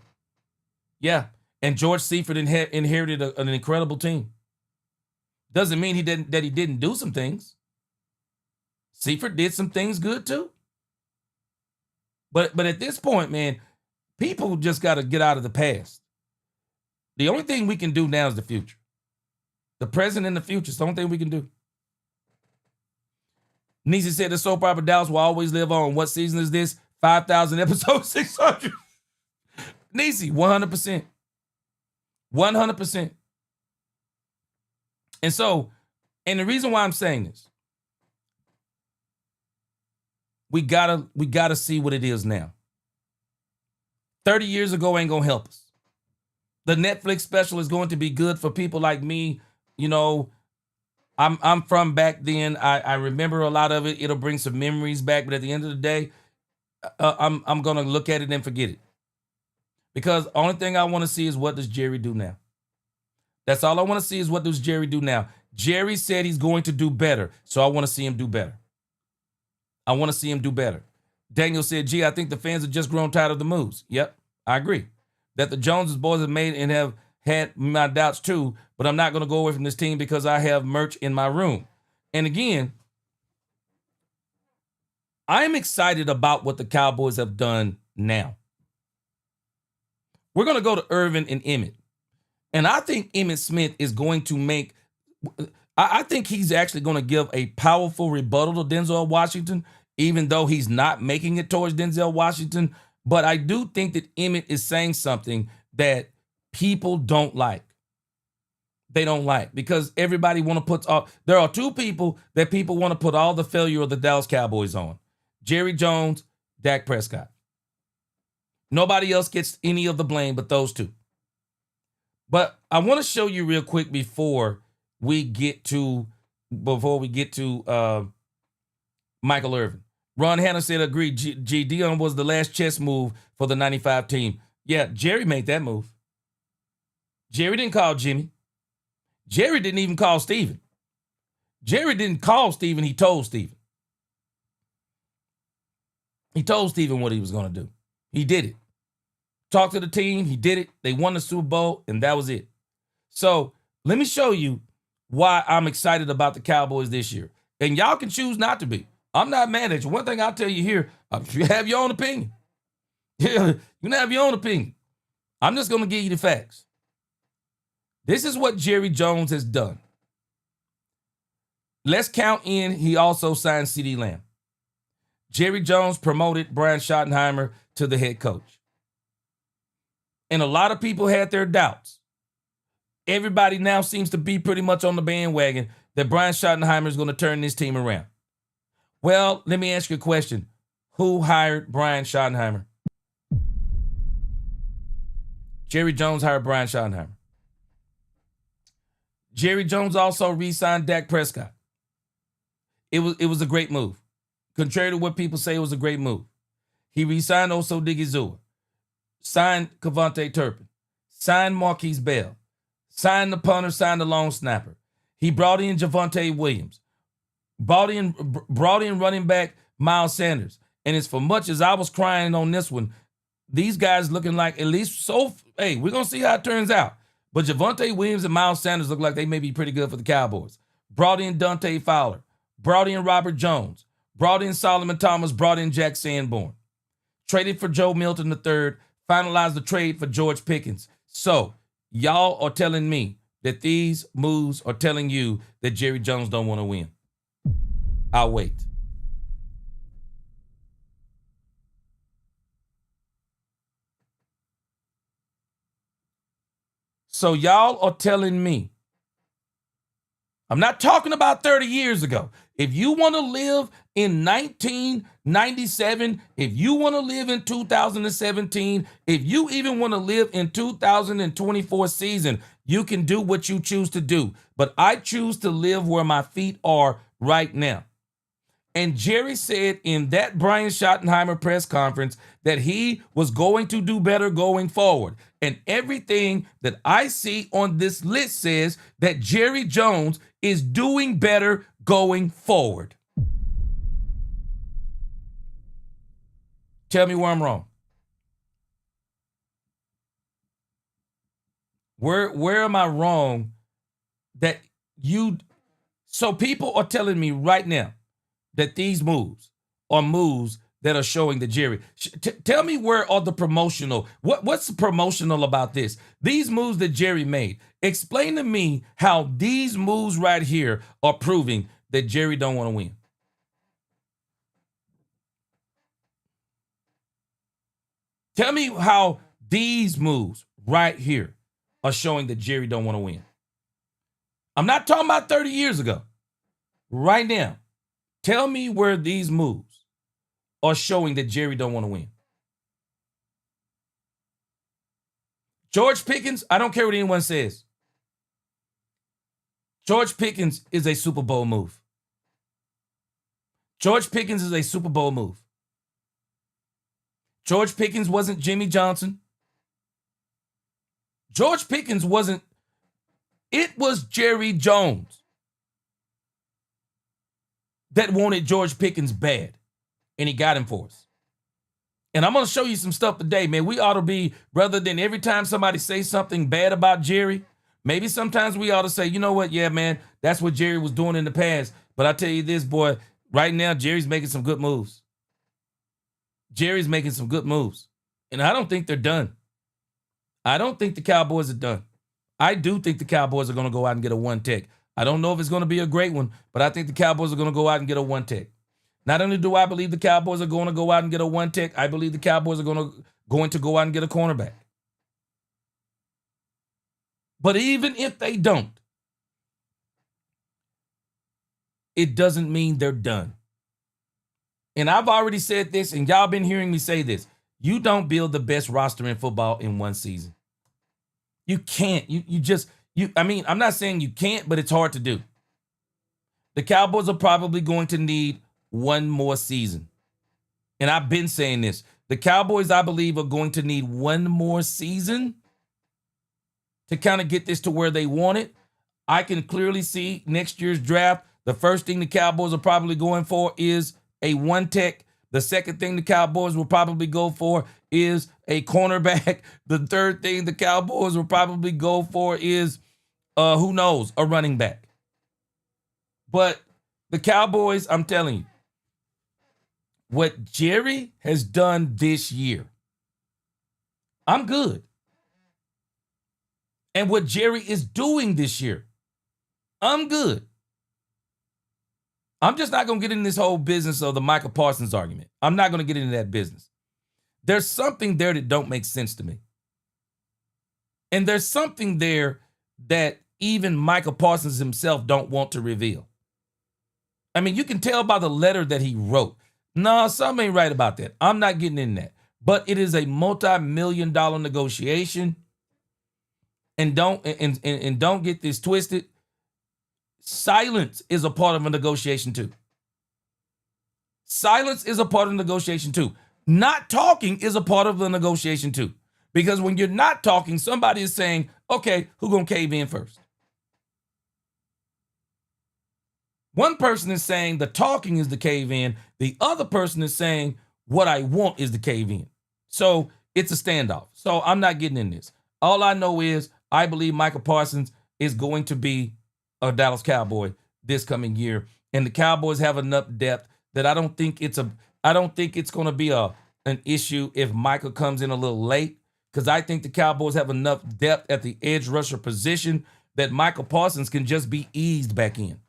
Yeah. And George Seifert inherited an incredible team. Doesn't mean that he didn't do some things. Seifert did some things good too. But at this point, man, people just got to get out of the past. The only thing we can do now is the future. The present and the future is the only thing we can do. Niecy said the soap opera Dallas will always live on. What season is this? 5,000 episodes, 600. Niecy, 100%. 100%. And so, and the reason why I'm saying this, we gotta see what it is now. 30 years ago ain't gonna help us. The Netflix special is going to be good for people like me, you know, I'm from back then. I remember a lot of it. It'll bring some memories back, but at the end of the day, I'm gonna look at it and forget it. Because only thing I want to see is what does Jerry do now. That's all I want to see is what does Jerry do now. Jerry said he's going to do better, so I want to see him do better. I want to see him do better. Daniel said, gee, I think the fans have just grown tired of the moves. Yep, I agree. That the Joneses boys have made and have had my doubts too, but I'm not going to go away from this team because I have merch in my room. And again, I'm excited about what the Cowboys have done now. We're going to go to Irvin and Emmett. And I think Emmitt Smith is going to make, I think he's actually going to give a powerful rebuttal to Denzel Washington, even though he's not making it towards Denzel Washington. But I do think that Emmett is saying something that people don't like. They don't like because everybody want to put, there are two people that people want to put all the failure of the Dallas Cowboys on. Jerry Jones, Dak Prescott. Nobody else gets any of the blame but those two. But I want to show you real quick before we get to Michael Irvin. Ron Hanna said, agreed. G. Dion was the last chess move for the 95 team. Yeah, Jerry made that move. Jerry didn't call Jimmy. Jerry didn't even call Steven. Jerry didn't call Steven. He told Steven. He told Steven what he was going to do. He did it. Talked to the team. He did it. They won the Super Bowl, and that was it. So let me show you why I'm excited about the Cowboys this year. And y'all can choose not to be. I'm not mad at you. One thing I'll tell you here, you have your own opinion. Yeah, you can have your own opinion. I'm just going to give you the facts. This is what Jerry Jones has done. Let's count in, he also signed CeeDee Lamb. Jerry Jones promoted Brian Schottenheimer to the head coach. And a lot of people had their doubts. Everybody now seems to be pretty much on the bandwagon that Brian Schottenheimer is going to turn this team around. Well, let me ask you a question. Who hired Brian Schottenheimer? Jerry Jones hired Brian Schottenheimer. Jerry Jones also re-signed Dak Prescott. It was a great move. Contrary to what people say, it was a great move. He re-signed Oso Digizua, signed Cavante Turpin, signed Marquise Bell, signed the punter, signed the long snapper. He brought in Javonte Williams, brought in running back Miles Sanders. And it's for much as I was crying on this one, these guys looking like at least so, hey, we're going to see how it turns out. But Javonte Williams and Miles Sanders look like they may be pretty good for the Cowboys. Brought in Dante Fowler, brought in Robert Jones, brought in Solomon Thomas, brought in Jack Sanborn. Traded for Joe Milton III, finalized the trade for George Pickens. So y'all are telling me that these moves are telling you that Jerry Jones don't want to win. I'll wait. So y'all are telling me, I'm not talking about 30 years ago. If you want to live in 1997, if you want to live in 2017, if you even want to live in 2024 season, you can do what you choose to do. But I choose to live where my feet are right now. And Jerry said in that Brian Schottenheimer press conference that he was going to do better going forward. And everything that I see on this list says that Jerry Jones is doing better going forward. Tell me where I'm wrong. Where am I wrong that you... So people are telling me right now that these moves are moves that are showing the Jerry. Tell me where are the promotional, what's promotional about this? These moves that Jerry made. Explain to me how these moves right here are proving that Jerry don't want to win. Tell me how these moves right here are showing that Jerry don't want to win. I'm not talking about 30 years ago. Right now. Tell me where these moves are showing that Jerry don't want to win. George Pickens, I don't care what anyone says. George Pickens is a Super Bowl move. George Pickens is a Super Bowl move. George Pickens wasn't Jimmy Johnson. George Pickens wasn't. It was Jerry Jones that wanted George Pickens bad, and he got him for us. And I'm going to show you some stuff today, man. We ought to be, rather than every time somebody says something bad about Jerry, maybe sometimes we ought to say, you know what, yeah, man, that's what Jerry was doing in the past. But I tell you this, boy, right now, Jerry's making some good moves. Jerry's making some good moves. And I don't think they're done. I don't think the Cowboys are done. I do think the Cowboys are going to go out and get a one tech. I don't know if it's going to be a great one, but I think the Cowboys are going to go out and get a one tech. Not only do I believe the Cowboys are going to go out and get a one tech, I believe the Cowboys are going to go out and get a cornerback. But even if they don't, it doesn't mean they're done. And I've already said this, and y'all been hearing me say this. You don't build the best roster in football in one season. You can't. I'm not saying you can't, but it's hard to do. The Cowboys are probably going to need one more season. And I've been saying this. The Cowboys, I believe, are going to need one more season to kind of get this to where they want it. I can clearly see next year's draft, the first thing the Cowboys are probably going for is a one tech. The second thing the Cowboys will probably go for is a cornerback. The third thing the Cowboys will probably go for is, who knows, a running back. But the Cowboys, I'm telling you, what Jerry has done this year, I'm good. And what Jerry is doing this year, I'm good. I'm just not going to get in this whole business of the Michael Parsons argument. I'm not going to get into that business. There's something there that don't make sense to me. And there's something there that even Michael Parsons himself don't want to reveal. I mean, you can tell by the letter that he wrote. No, something ain't right about that. I'm not getting in that. But it is a multi-million-dollar negotiation. And don't get this twisted. Silence is a part of a negotiation too. Silence is a part of the negotiation too. Not talking is a part of the negotiation too. Because when you're not talking, somebody is saying, okay, who's going to cave in first? One person is saying the talking is the cave in. The other person is saying what I want is the cave in. So it's a standoff. So I'm not getting in this. All I know is I believe Michael Parsons is going to be a Dallas Cowboy this coming year. And the Cowboys have enough depth that I don't think it's going to be an issue if Michael comes in a little late. Because I think the Cowboys have enough depth at the edge rusher position that Michael Parsons can just be eased back in.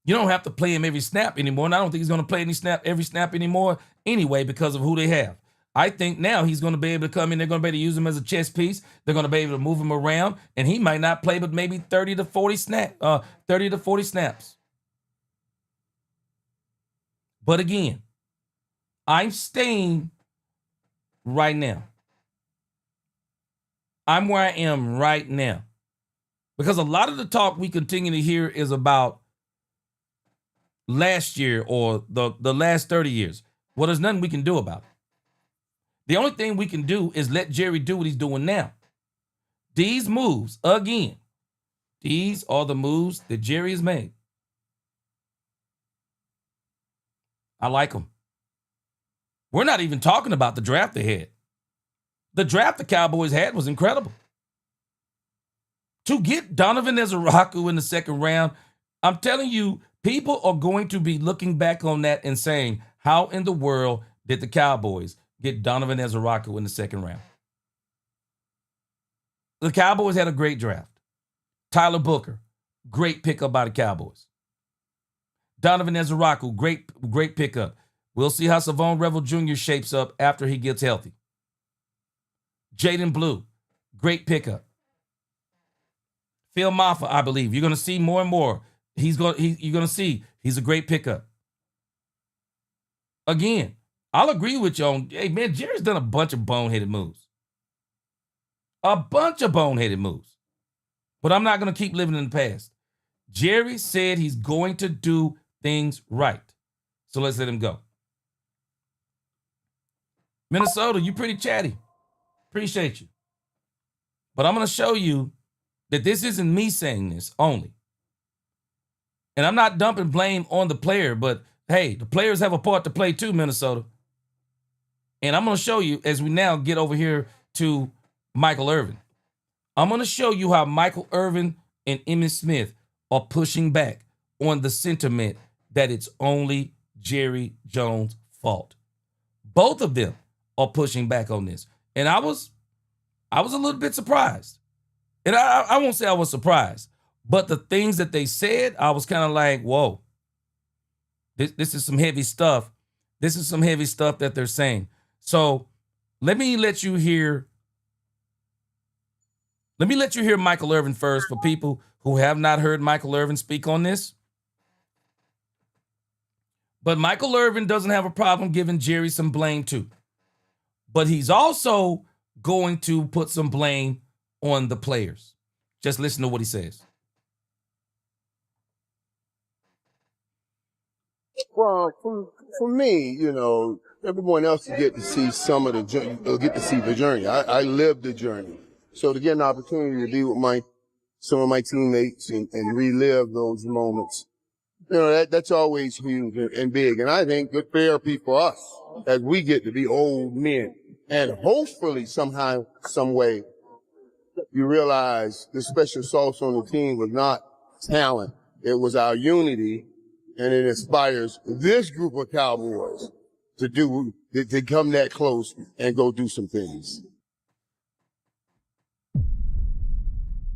You don't have to play him every snap anymore, and I don't think he's going to play every snap anymore anyway because of who they have. I think now he's going to be able to come in. They're going to be able to use him as a chess piece. They're going to be able to move him around, and he might not play but maybe 30 to 40 snaps. But again, I'm staying right now. I'm where I am right now. Because a lot of the talk we continue to hear is about last year or the last 30 years. Well, there's nothing we can do about it. The only thing we can do is let Jerry do what he's doing now. These moves, again, these are the moves that Jerry has made. I like them. We're not even talking about the draft they had. The draft the Cowboys had was incredible. To get Donovan Ezeraku in the second round, I'm telling you, people are going to be looking back on that and saying, how in the world did the Cowboys get Donovan Ezeraku in the second round? The Cowboys had a great draft. Tyler Booker, great pickup by the Cowboys. Donovan Ezeraku, great pickup. We'll see how Savon Revel Jr. shapes up after he gets healthy. Jaden Blue, great pickup. Phil Maffa, I believe. You're going to see more and more. You're going to see he's a great pickup. Again, I'll agree with you on, hey, man, Jerry's done a bunch of boneheaded moves. A bunch of boneheaded moves. But I'm not going to keep living in the past. Jerry said he's going to do things right. So let's let him go. Minnesota, you pretty chatty. Appreciate you. But I'm going to show you that this isn't me saying this only. And I'm not dumping blame on the player, but hey, the players have a part to play too, Minnesota. And I'm going to show you as we now get over here to Michael Irvin. I'm going to show you how Michael Irvin and Emmitt Smith are pushing back on the sentiment that it's only Jerry Jones' fault. Both of them are pushing back on this. And I was a little bit surprised. And I won't say I was surprised, but the things that they said, I was kind of like, whoa, this is some heavy stuff. This is some heavy stuff that they're saying. So let me let you hear Michael Irvin first for people who have not heard Michael Irvin speak on this. But Michael Irvin doesn't have a problem giving Jerry some blame too. But he's also going to put some blame on the players. Just listen to what he says. Well, for me, you know, everyone else get to see some of the journey. I lived the journey. So to get an opportunity to be with some of my teammates and relive those moments, you know, that's always huge and big. And I think good therapy for us as we get to be old men. And hopefully somehow, some way, you realize the special sauce on the team was not talent. It was our unity, and it inspires this group of Cowboys to come that close and go do some things.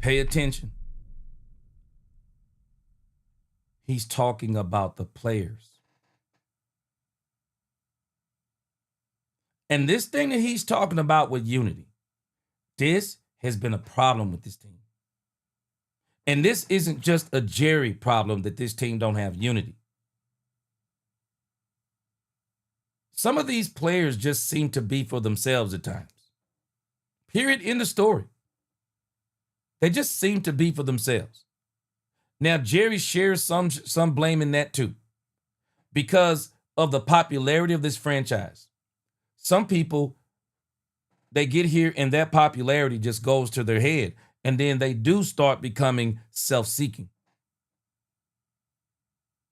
Pay attention. He's talking about the players. And this thing that he's talking about with unity, this has been a problem with this team. And this isn't just a Jerry problem that this team don't have unity. Some of these players just seem to be for themselves at times. Period. End of story. They just seem to be for themselves. Now, Jerry shares some blame in that too, because of the popularity of this franchise. Some people, they get here and that popularity just goes to their head, and then they do start becoming self-seeking.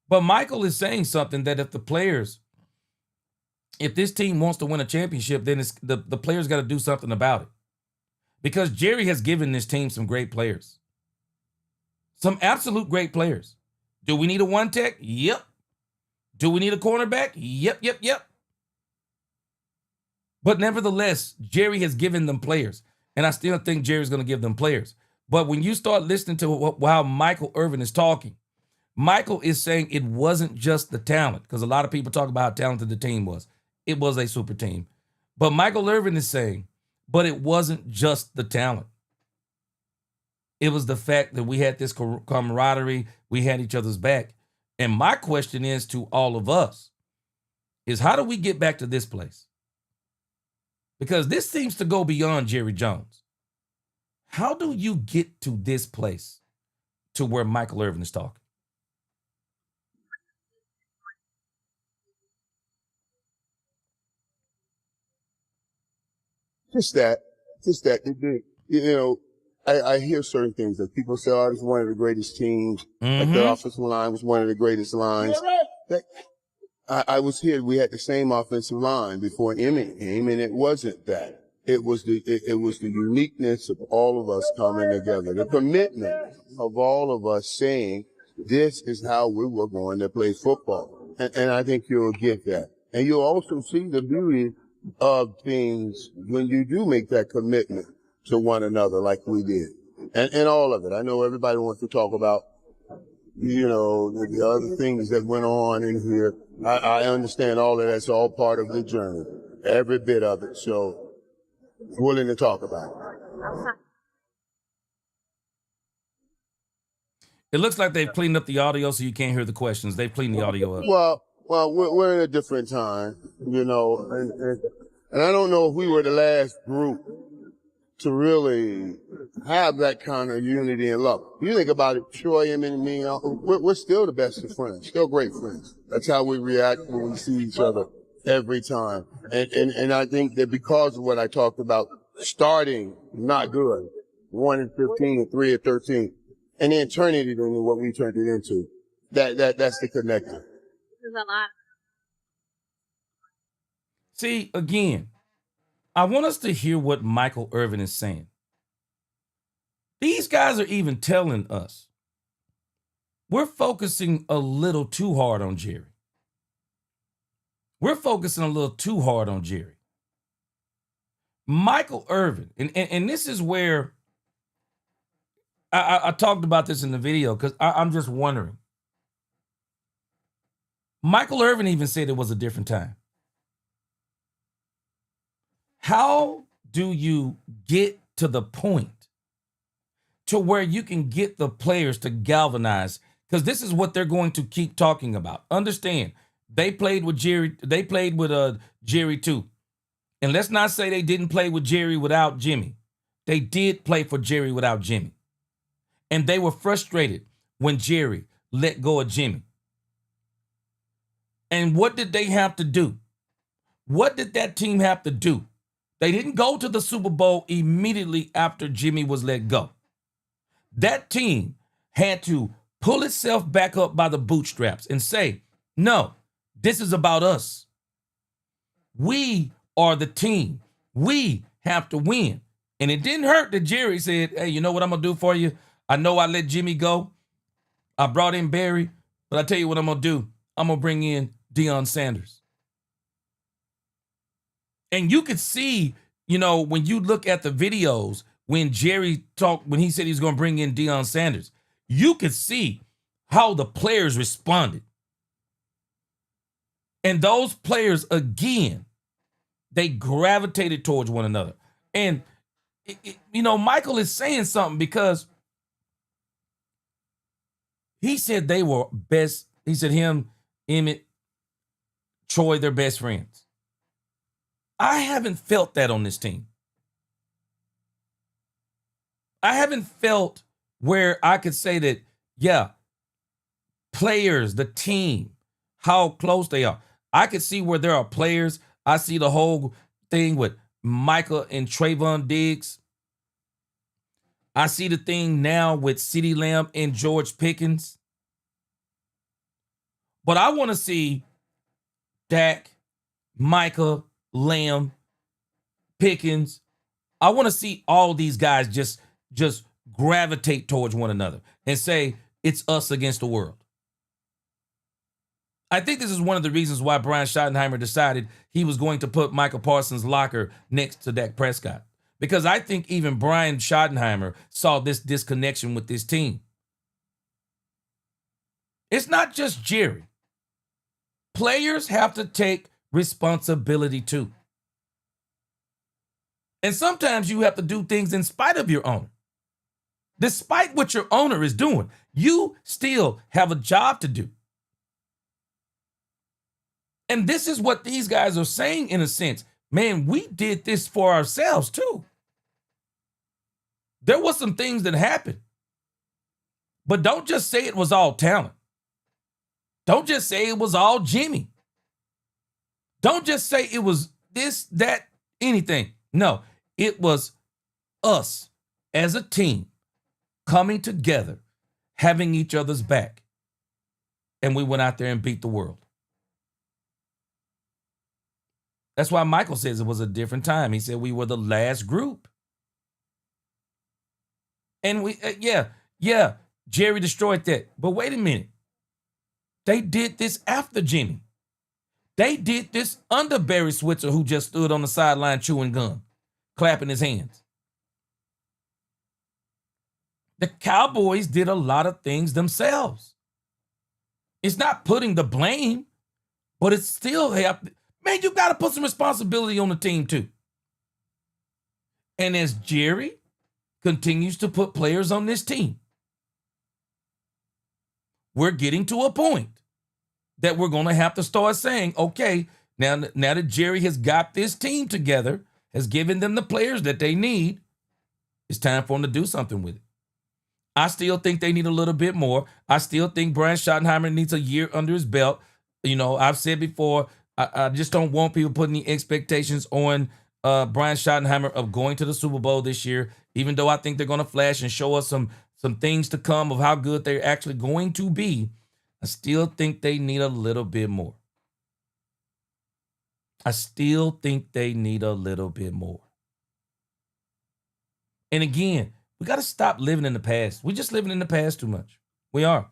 But Michael is saying something that if this team wants to win a championship, then the players got to do something about it. Because Jerry has given this team some great players. Some absolute great players. Do we need a one tech? Yep. Do we need a cornerback? Yep. But nevertheless, Jerry has given them players. And I still think Jerry's going to give them players. But when you start listening to how Michael Irvin is talking, Michael is saying it wasn't just the talent, because a lot of people talk about how talented the team was. It was a super team. But Michael Irvin is saying, but it wasn't just the talent. It was the fact that we had this camaraderie, we had each other's back. And my question is to all of us is, how do we get back to this place? Because this seems to go beyond Jerry Jones. How do you get to this place to where Michael Irvin is talking? Just that. You know, I hear certain things that people say, oh, this is one of the greatest teams. Like the offensive line was one of the greatest lines. I was here. We had the same offensive line before Emmitt came, and it wasn't that. It was the uniqueness of all of us coming together, the commitment of all of us saying, this is how we were going to play football. And I think you'll get that. And you'll also see the beauty of things when you do make that commitment to one another like we did. And all of it. I know everybody wants to talk about, you know, the other things that went on in here. I understand all of that's all part of the journey, every bit of it. So, willing to talk about it. It looks like they've cleaned up the audio so you can't hear the questions. They've cleaned the audio up. Well, we're in a different time, you know, and I don't know if we were the last group to really have that kind of unity and love. You think about it, Troy, him and me, we're still the best of friends, still great friends. That's how we react when we see each other every time. And I think that because of what I talked about, starting not good, 1-15 and 3-13, and then turning it into what we turned it into, that's the connector. See, again, I want us to hear what Michael Irvin is saying. These guys are even telling us we're focusing a little too hard on Jerry. We're focusing a little too hard on Jerry. Michael Irvin, and this is where I talked about this in the video because I'm just wondering. Michael Irvin even said it was a different time. How do you get to the point to where you can get the players to galvanize? Because this is what they're going to keep talking about. Understand, they played with Jerry. They played with Jerry too. And let's not say they didn't play with Jerry without Jimmy. They did play for Jerry without Jimmy. And they were frustrated when Jerry let go of Jimmy. And what did they have to do? What did that team have to do? They didn't go to the Super Bowl immediately after Jimmy was let go. That team had to pull itself back up by the bootstraps and say, no, this is about us. We are the team. We have to win. And it didn't hurt that Jerry said, hey, you know what I'm going to do for you? I know I let Jimmy go. I brought in Barry, but I tell you what I'm going to do. I'm going to bring in Deion Sanders. And you could see, you know, when you look at the videos, when Jerry talked, when he said he was going to bring in Deion Sanders, you could see how the players responded. And those players, again, they gravitated towards one another. And, you know, Michael is saying something because he said they were best. He said him, Emmett, Troy, they're best friends. I haven't felt that on this team. I haven't felt where I could say that, yeah, players, the team, how close they are. I could see where there are players. I see the whole thing with Micah and Trayvon Diggs. I see the thing now with CeeDee Lamb and George Pickens. But I want to see Dak, Micah, Lamb, Pickens. I want to see all these guys just gravitate towards one another and say, it's us against the world. I think this is one of the reasons why Brian Schottenheimer decided he was going to put Michael Parsons' locker next to Dak Prescott. Because I think even Brian Schottenheimer saw this disconnection with this team. It's not just Jerry. Players have to take responsibility too. And sometimes you have to do things in spite of your owner. Despite what your owner is doing, you still have a job to do. And this is what these guys are saying in a sense. Man, we did this for ourselves too. There was some things that happened. But don't just say it was all talent. Don't just say it was all Jimmy. Don't just say it was this, that, anything. No, it was us as a team coming together, having each other's back. And we went out there and beat the world. That's why Michael says it was a different time. He said we were the last group. And we, Jerry destroyed that. But wait a minute. They did this after Jimmy. They did this under Barry Switzer, who just stood on the sideline chewing gum, clapping his hands. The Cowboys did a lot of things themselves. It's not putting the blame, but it's still happening. Man, you got to put some responsibility on the team too. And as Jerry continues to put players on this team, we're getting to a point that we're going to have to start saying, okay, now that Jerry has got this team together, has given them the players that they need, It's time for them to do something with it. I still think they need a little bit more. I still think Brian Schottenheimer needs a year under his belt. You know, I've said before, I just don't want people putting the expectations on Brian Schottenheimer of going to the Super Bowl this year, even though I think they're going to flash and show us some things to come of how good they're actually going to be. I still think they need a little bit more. I still think they need a little bit more. And again, we got to stop living in the past. We're just living in the past too much. We are.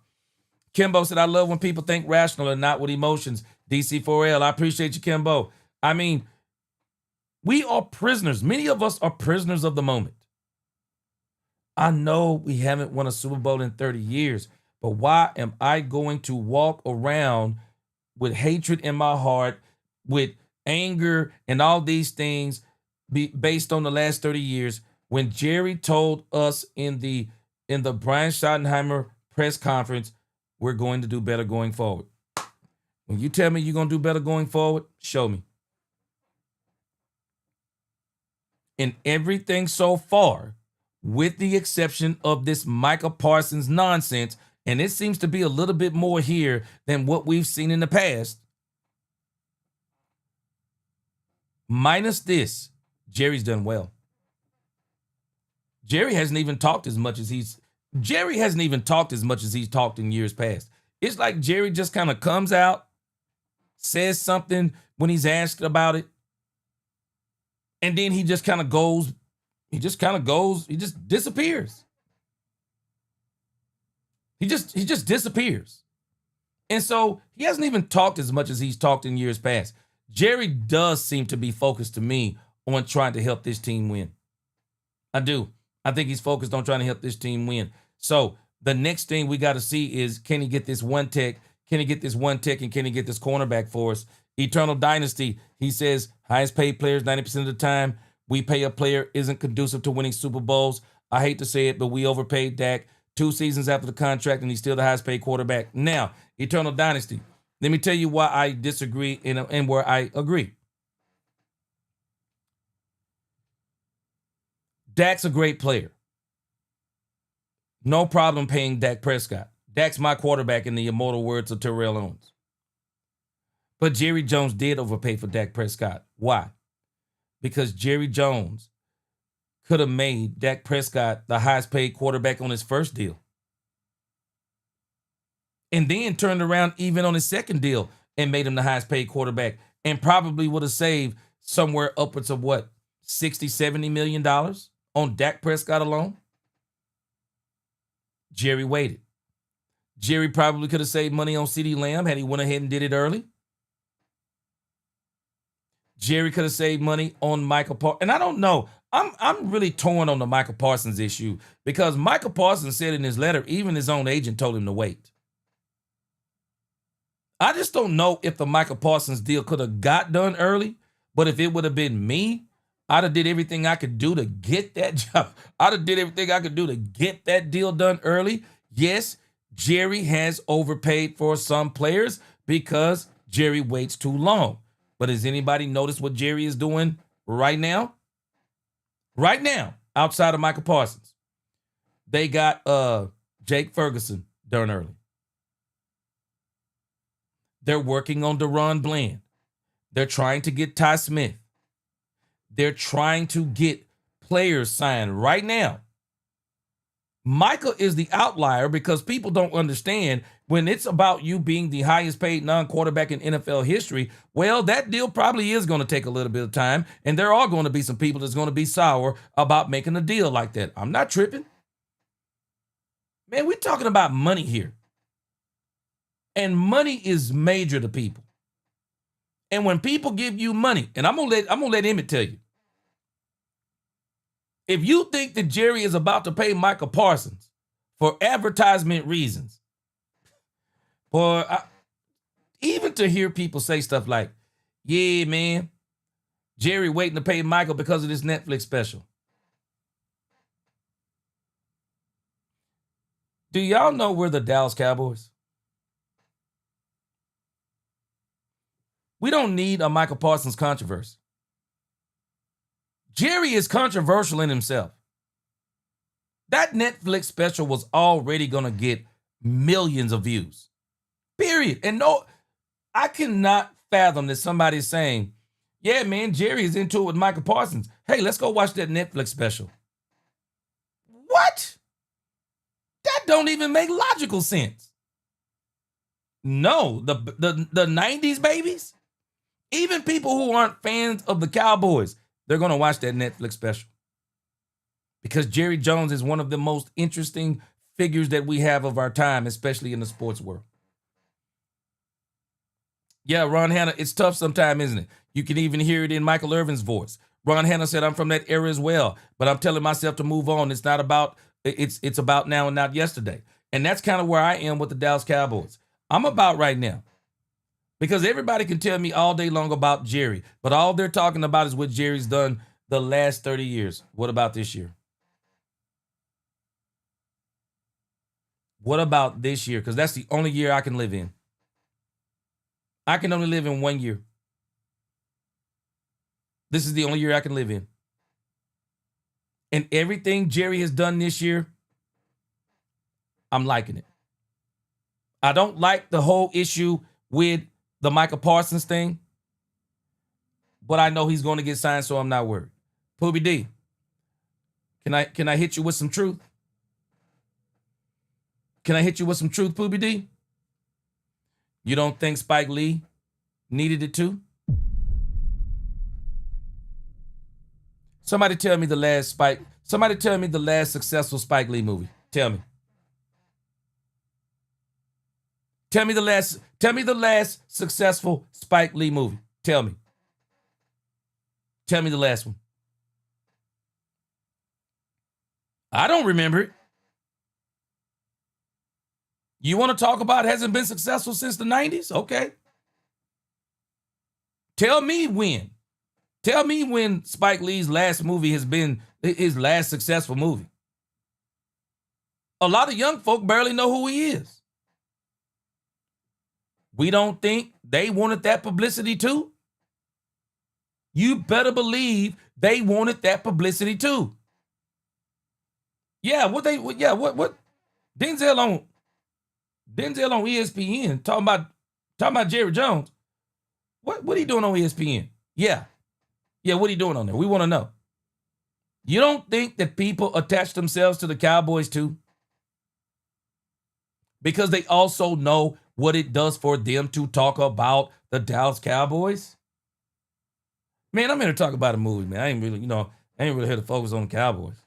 Kimbo said, I love when people think rational and not with emotions. DC4L, I appreciate you, Kimbo. I mean, we are prisoners. Many of us are prisoners of the moment. I know we haven't won a Super Bowl in 30 years, but why am I going to walk around with hatred in my heart, with anger and all these things based on the last 30 years when Jerry told us in the Brian Schottenheimer press conference, we're going to do better going forward. When you tell me you're going to do better going forward, show me. In everything so far, with the exception of this Micah Parsons nonsense, and it seems to be a little bit more here than what we've seen in the past, minus this, Jerry's done well. Jerry hasn't even talked as much as he's talked in years past. It's like Jerry just kind of comes out, says something when he's asked about it, and then he just kind of goes, he just disappears. He just disappears. And so he hasn't even talked as much as he's talked in years past. Jerry does seem to be focused to me on trying to help this team win. I do. I think he's focused on trying to help this team win. So the next thing we got to see is, can he get this one tech? Can he get this one tech and can he get this cornerback for us? Eternal Dynasty, he says, highest paid players 90% of the time. We pay a player isn't conducive to winning Super Bowls. I hate to say it, but we overpaid Dak 2 seasons after the contract, and he's still the highest paid quarterback. Now, Eternal Dynasty, let me tell you why I disagree and where I agree. Dak's a great player. No problem paying Dak Prescott. Dak's my quarterback in the immortal words of Terrell Owens. But Jerry Jones did overpay for Dak Prescott. Why? Because Jerry Jones could have made Dak Prescott the highest paid quarterback on his first deal. And then turned around even on his second deal and made him the highest paid quarterback and probably would have saved somewhere upwards of what, $60, $70 million on Dak Prescott alone? Jerry waited. Jerry probably could have saved money on CeeDee Lamb had he went ahead and did it early. Jerry could have saved money on Michael Parsons. And I don't know. I'm really torn on the Michael Parsons issue because Michael Parsons said in his letter, even his own agent told him to wait. I just don't know if the Michael Parsons deal could have got done early, but if it would have been me, I'd have did everything I could do to get that job. I'd have did everything I could do to get that deal done early. Yes, Jerry has overpaid for some players because Jerry waits too long. But has anybody noticed what Jerry is doing right now? Right now, outside of Michael Parsons. They got Jake Ferguson done early. They're working on Deron Bland. They're trying to get Ty Smith. They're trying to get players signed right now. Michael is the outlier because people don't understand when it's about you being the highest paid non-quarterback in NFL history. Well, that deal probably is going to take a little bit of time, and there are going to be some people that's going to be sour about making a deal like that. I'm not tripping. Man, we're talking about money here. And money is major to people. And when people give you money, and I'm gonna let Emmett tell you. If you think that Jerry is about to pay Michael Parsons for advertisement reasons, boy, even to hear people say stuff like, yeah, man, Jerry waiting to pay Michael because of this Netflix special. Do y'all know we're the Dallas Cowboys? We don't need a Michael Parsons controversy. Jerry is controversial in himself. That Netflix special was already going to get millions of views. Period. And no, I cannot fathom that somebody's saying, yeah, man, Jerry is into it with Michael Parsons. Hey, let's go watch that Netflix special. What? That don't even make logical sense. No, the 90s babies, even people who aren't fans of the Cowboys, they're going to watch that Netflix special. Because Jerry Jones is one of the most interesting figures that we have of our time, especially in the sports world. Yeah, Ron Hanna, it's tough sometimes, isn't it? You can even hear it in Michael Irvin's voice. Ron Hanna said, I'm from that era as well, but I'm telling myself to move on. It's not about, it's about now and not yesterday. And that's kind of where I am with the Dallas Cowboys. I'm about right now. Because everybody can tell me all day long about Jerry, but all they're talking about is what Jerry's done the last 30 years. What about this year? What about this year? Because that's the only year I can live in. I can only live in 1 year. This is the only year I can live in. And everything Jerry has done this year, I'm liking it. I don't like the whole issue with the Michael Parsons thing, but I know he's going to get signed, so I'm not worried. Poobie D, can I hit you with some truth? Can I hit you with some truth, Poobie D? You don't think Spike Lee needed it too? Somebody tell me the last successful Spike Lee movie. Tell me. Tell me the last successful Spike Lee movie. Tell me. Tell me the last one. I don't remember it. You want to talk about it hasn't been successful since the 90s? Okay. Tell me when. Tell me when Spike Lee's last movie has been his last successful movie. A lot of young folk barely know who he is. We don't think they wanted that publicity too? You better believe they wanted that publicity too. Yeah, what Denzel on ESPN talking about Jerry Jones. What he doing on ESPN? Yeah, what he doing on there? We want to know. You don't think that people attach themselves to the Cowboys too? Because they also know what it does for them to talk about the Dallas Cowboys? Man, I'm here to talk about a movie, man. I ain't really here to focus on the Cowboys.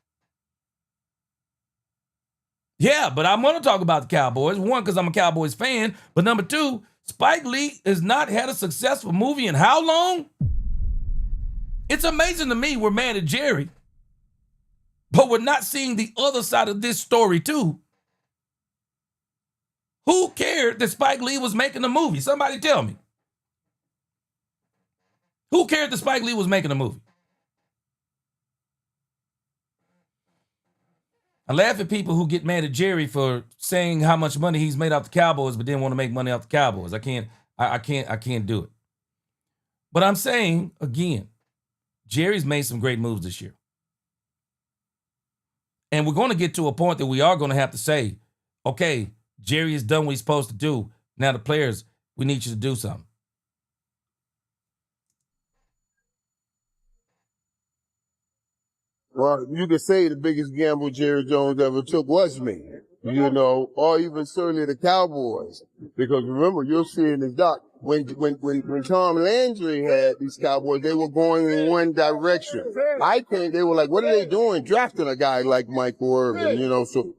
Yeah, but I'm going to talk about the Cowboys. One, because I'm a Cowboys fan. But number two, Spike Lee has not had a successful movie in how long? It's amazing to me we're mad at Jerry, but we're not seeing the other side of this story too. Who cared that Spike Lee was making a movie? Somebody tell me. Who cared that Spike Lee was making a movie? I laugh at people who get mad at Jerry for saying how much money he's made off the Cowboys, but didn't want to make money off the Cowboys. I can't do it. But I'm saying, again, Jerry's made some great moves this year. And we're going to get to a point that we are going to have to say, okay, Jerry has done what he's supposed to do. Now the players, we need you to do something. Well, you could say the biggest gamble Jerry Jones ever took was me, or even certainly the Cowboys. Because remember, you'll see in the doc, when Tom Landry had these Cowboys, they were going in one direction. I think they were like, what are they doing drafting a guy like Michael Irvin, so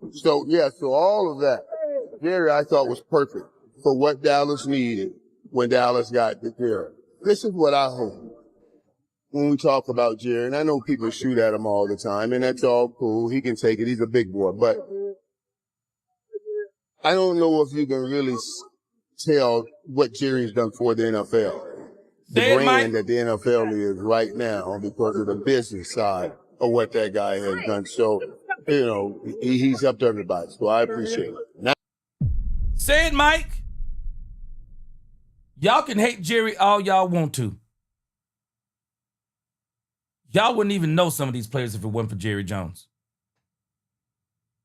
all of that. Jerry, I thought, was perfect for what Dallas needed when Dallas got there. This is what I hope when we talk about Jerry, and I know people shoot at him all the time, and that's all cool. He can take it. He's a big boy. But I don't know if you can really tell what Jerry's done for the NFL. The brand that the NFL is right now because of the business side of what that guy has done. So, he's up to everybody. So I appreciate it. Say it, Mike. Y'all can hate Jerry all y'all want to. Y'all wouldn't even know some of these players if it wasn't for Jerry Jones.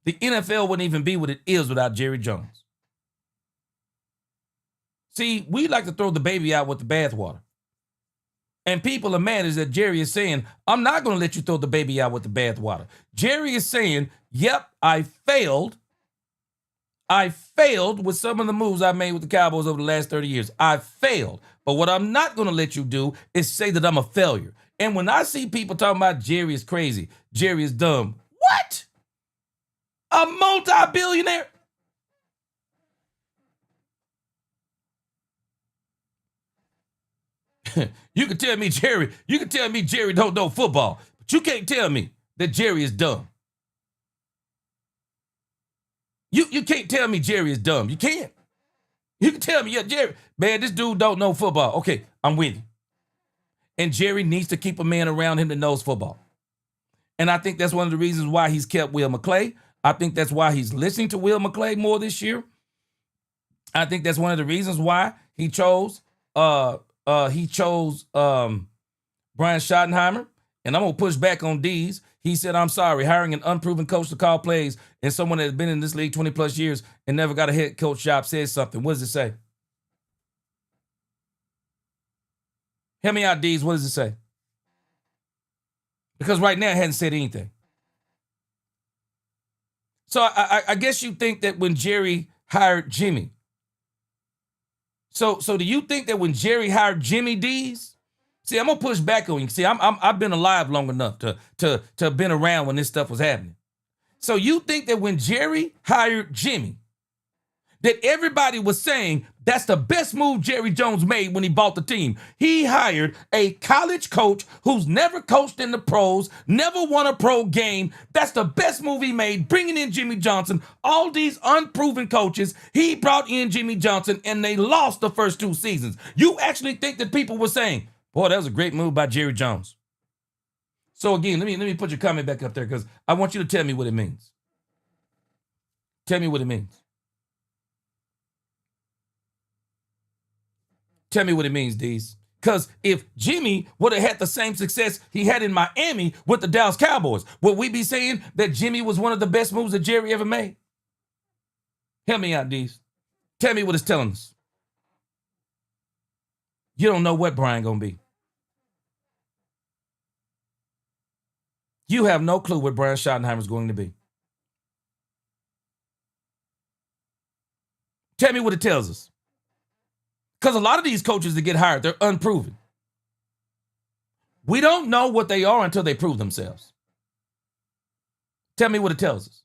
The NFL wouldn't even be what it is without Jerry Jones. See, we like to throw the baby out with the bathwater. And people are mad is that Jerry is saying, I'm not going to let you throw the baby out with the bathwater. Jerry is saying, yep, I failed. I failed with some of the moves I made with the Cowboys over the last 30 years. I failed. But what I'm not going to let you do is say that I'm a failure. And when I see people talking about Jerry is crazy, Jerry is dumb. What? A multi-billionaire? You can tell me Jerry don't know football, but you can't tell me that Jerry is dumb. You can't tell me Jerry is dumb. You can't. You can tell me, yeah, Jerry, man, this dude don't know football. Okay, I'm with you. And Jerry needs to keep a man around him that knows football. And I think that's one of the reasons why he's kept Will McClay. I think that's why he's listening to Will McClay more this year. I think that's one of the reasons why he chose Brian Schottenheimer. And I'm going to push back on D's. He said, I'm sorry, hiring an unproven coach to call plays and someone that has been in this league 20 plus years and never got a head coach job says something. What does it say? Help me out, D's. What does it say? Because right now it hasn't said anything. So I guess you think that when Jerry hired Jimmy. So do you think that when Jerry hired Jimmy D's? See, I'm gonna push back on you. See, I've been alive long enough to have been around when this stuff was happening. So you think that when Jerry hired Jimmy, that everybody was saying that's the best move Jerry Jones made when he bought the team. He hired a college coach who's never coached in the pros, never won a pro game. That's the best move he made, bringing in Jimmy Johnson. All these unproven coaches, he brought in Jimmy Johnson, and they lost the first 2 seasons. You actually think that people were saying, boy, that was a great move by Jerry Jones. So again, let me put your comment back up there because I want you to tell me what it means. Tell me what it means. Tell me what it means, D's. Because if Jimmy would have had the same success he had in Miami with the Dallas Cowboys, would we be saying that Jimmy was one of the best moves that Jerry ever made? Help me out, D's. Tell me what it's telling us. You don't know what Brian gonna be. You have no clue what Brian Schottenheimer is going to be. Tell me what it tells us. Because a lot of these coaches that get hired, they're unproven. We don't know what they are until they prove themselves. Tell me what it tells us.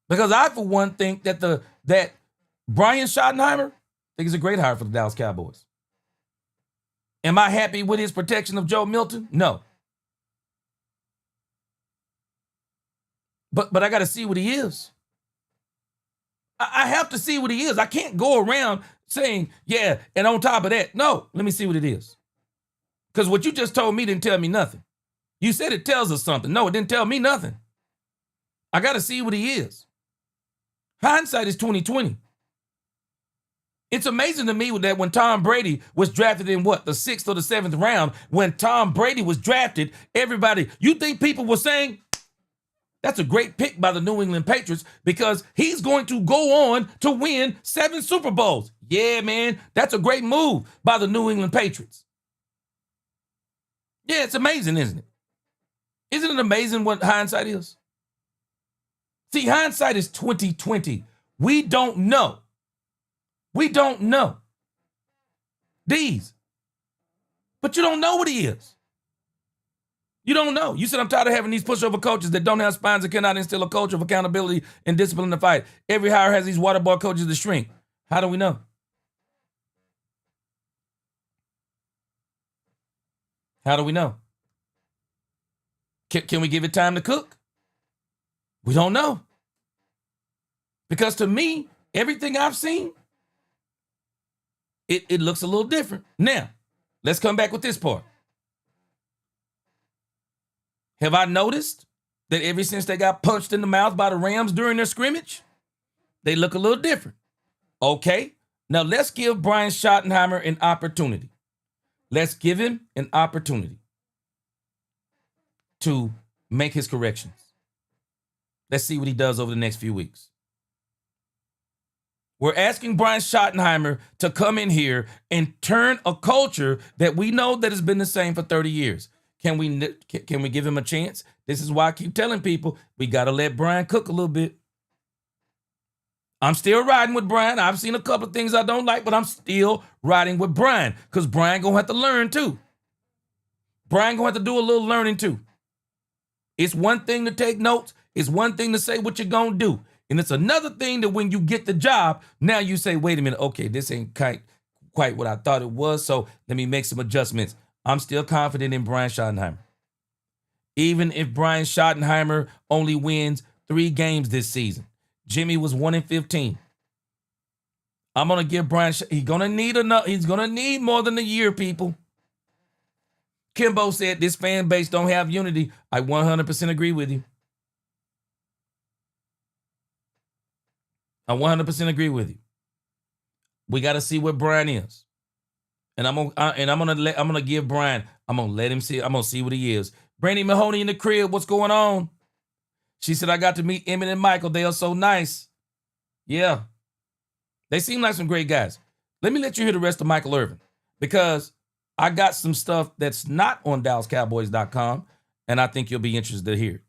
Because I, for one, think that that Brian Schottenheimer, I think he's a great hire for the Dallas Cowboys. Am I happy with his protection of Joe Milton? No. But I got to see what he is. I have to see what he is. I can't go around saying, yeah, and on top of that, no, let me see what it is. Because what you just told me didn't tell me nothing. You said it tells us something. No, it didn't tell me nothing. I got to see what he is. Hindsight is 20/20. It's amazing to me that when Tom Brady was drafted in the 6th or the 7th round, when Tom Brady was drafted, everybody, you think people were saying, that's a great pick by the New England Patriots because he's going to go on to win 7 Super Bowls. Yeah, man, that's a great move by the New England Patriots. Yeah, it's amazing, isn't it? Isn't it amazing what hindsight is? See, hindsight is 20/20. We don't know. We don't know. These. But you don't know what he is. You don't know. You said, I'm tired of having these pushover coaches that don't have spines and cannot instill a culture of accountability and discipline in the fight. Every hire has these water boy coaches that shrink. How do we know? How do we know? Can we give it time to cook? We don't know. Because to me, everything I've seen, it looks a little different. Now, let's come back with this part. Have I noticed that ever since they got punched in the mouth by the Rams during their scrimmage, they look a little different? Okay, now let's give Brian Schottenheimer an opportunity. Let's give him an opportunity to make his corrections. Let's see what he does over the next few weeks. We're asking Brian Schottenheimer to come in here and turn a culture that we know that has been the same for 30 years. Can we give him a chance? This is why I keep telling people we got to let Brian cook a little bit. I'm still riding with Brian. I've seen a couple of things I don't like, but I'm still riding with Brian because Brian going to have to learn too. Brian going to have to do a little learning too. It's one thing to take notes. It's one thing to say what you're going to do. And it's another thing that when you get the job, now you say, wait a minute, okay, this ain't quite what I thought it was, so let me make some adjustments. I'm still confident in Brian Schottenheimer. Even if Brian Schottenheimer only wins 3 games this season. Jimmy was 1-15. I'm going to give Brian, he's going to need more than a year, people. Kimbo said this fan base don't have unity. I 100% agree with you. I 100% agree with you. We got to see what Brian is. And I'm gonna give Brian, I'm gonna let him see, I'm gonna see what he is. Brandy Mahoney in the crib, what's going on? She said, I got to meet Emmett and Michael. They are so nice. Yeah. They seem like some great guys. Let me let you hear the rest of Michael Irvin because I got some stuff that's not on DallasCowboys.com, and I think you'll be interested to hear it.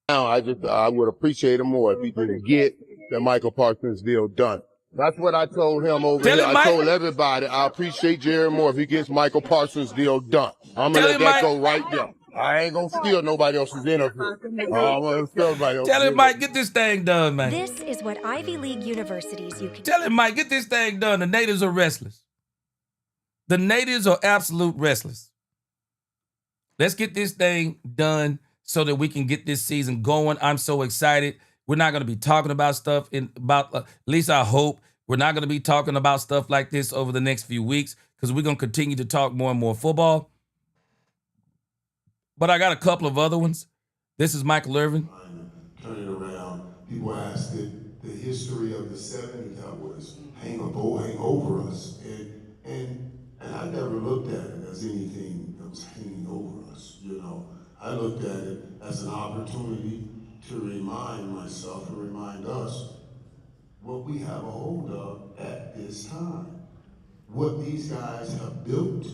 Now, I would appreciate it more if he could get the Michael Parsons deal done. That's what I told him over Tell here. him, I told everybody, I appreciate Jerry more if he gets Michael Parsons deal done. I'm going to let that go right there. I ain't going to steal nobody else's interview. I'm going to steal somebody else's Tell him, Mike, get this thing done, man. This is what Ivy League universities you can... Tell him, Mike, get this thing done. The natives are restless. The natives are absolute restless. Let's get this thing done so that we can get this season going. I'm so excited. We're not going to be talking about stuff at least I hope, we're not going to be talking about stuff like this over the next few weeks because we're going to continue to talk more and more football. But I got a couple of other ones. This is Michael Irvin. Turn it around. People ask that the history of the 70 Cowboys hang over us. And I never looked at it as anything that was hanging over us, you know. I looked at it as an opportunity to remind myself and remind us what we have a hold of at this time. What these guys have built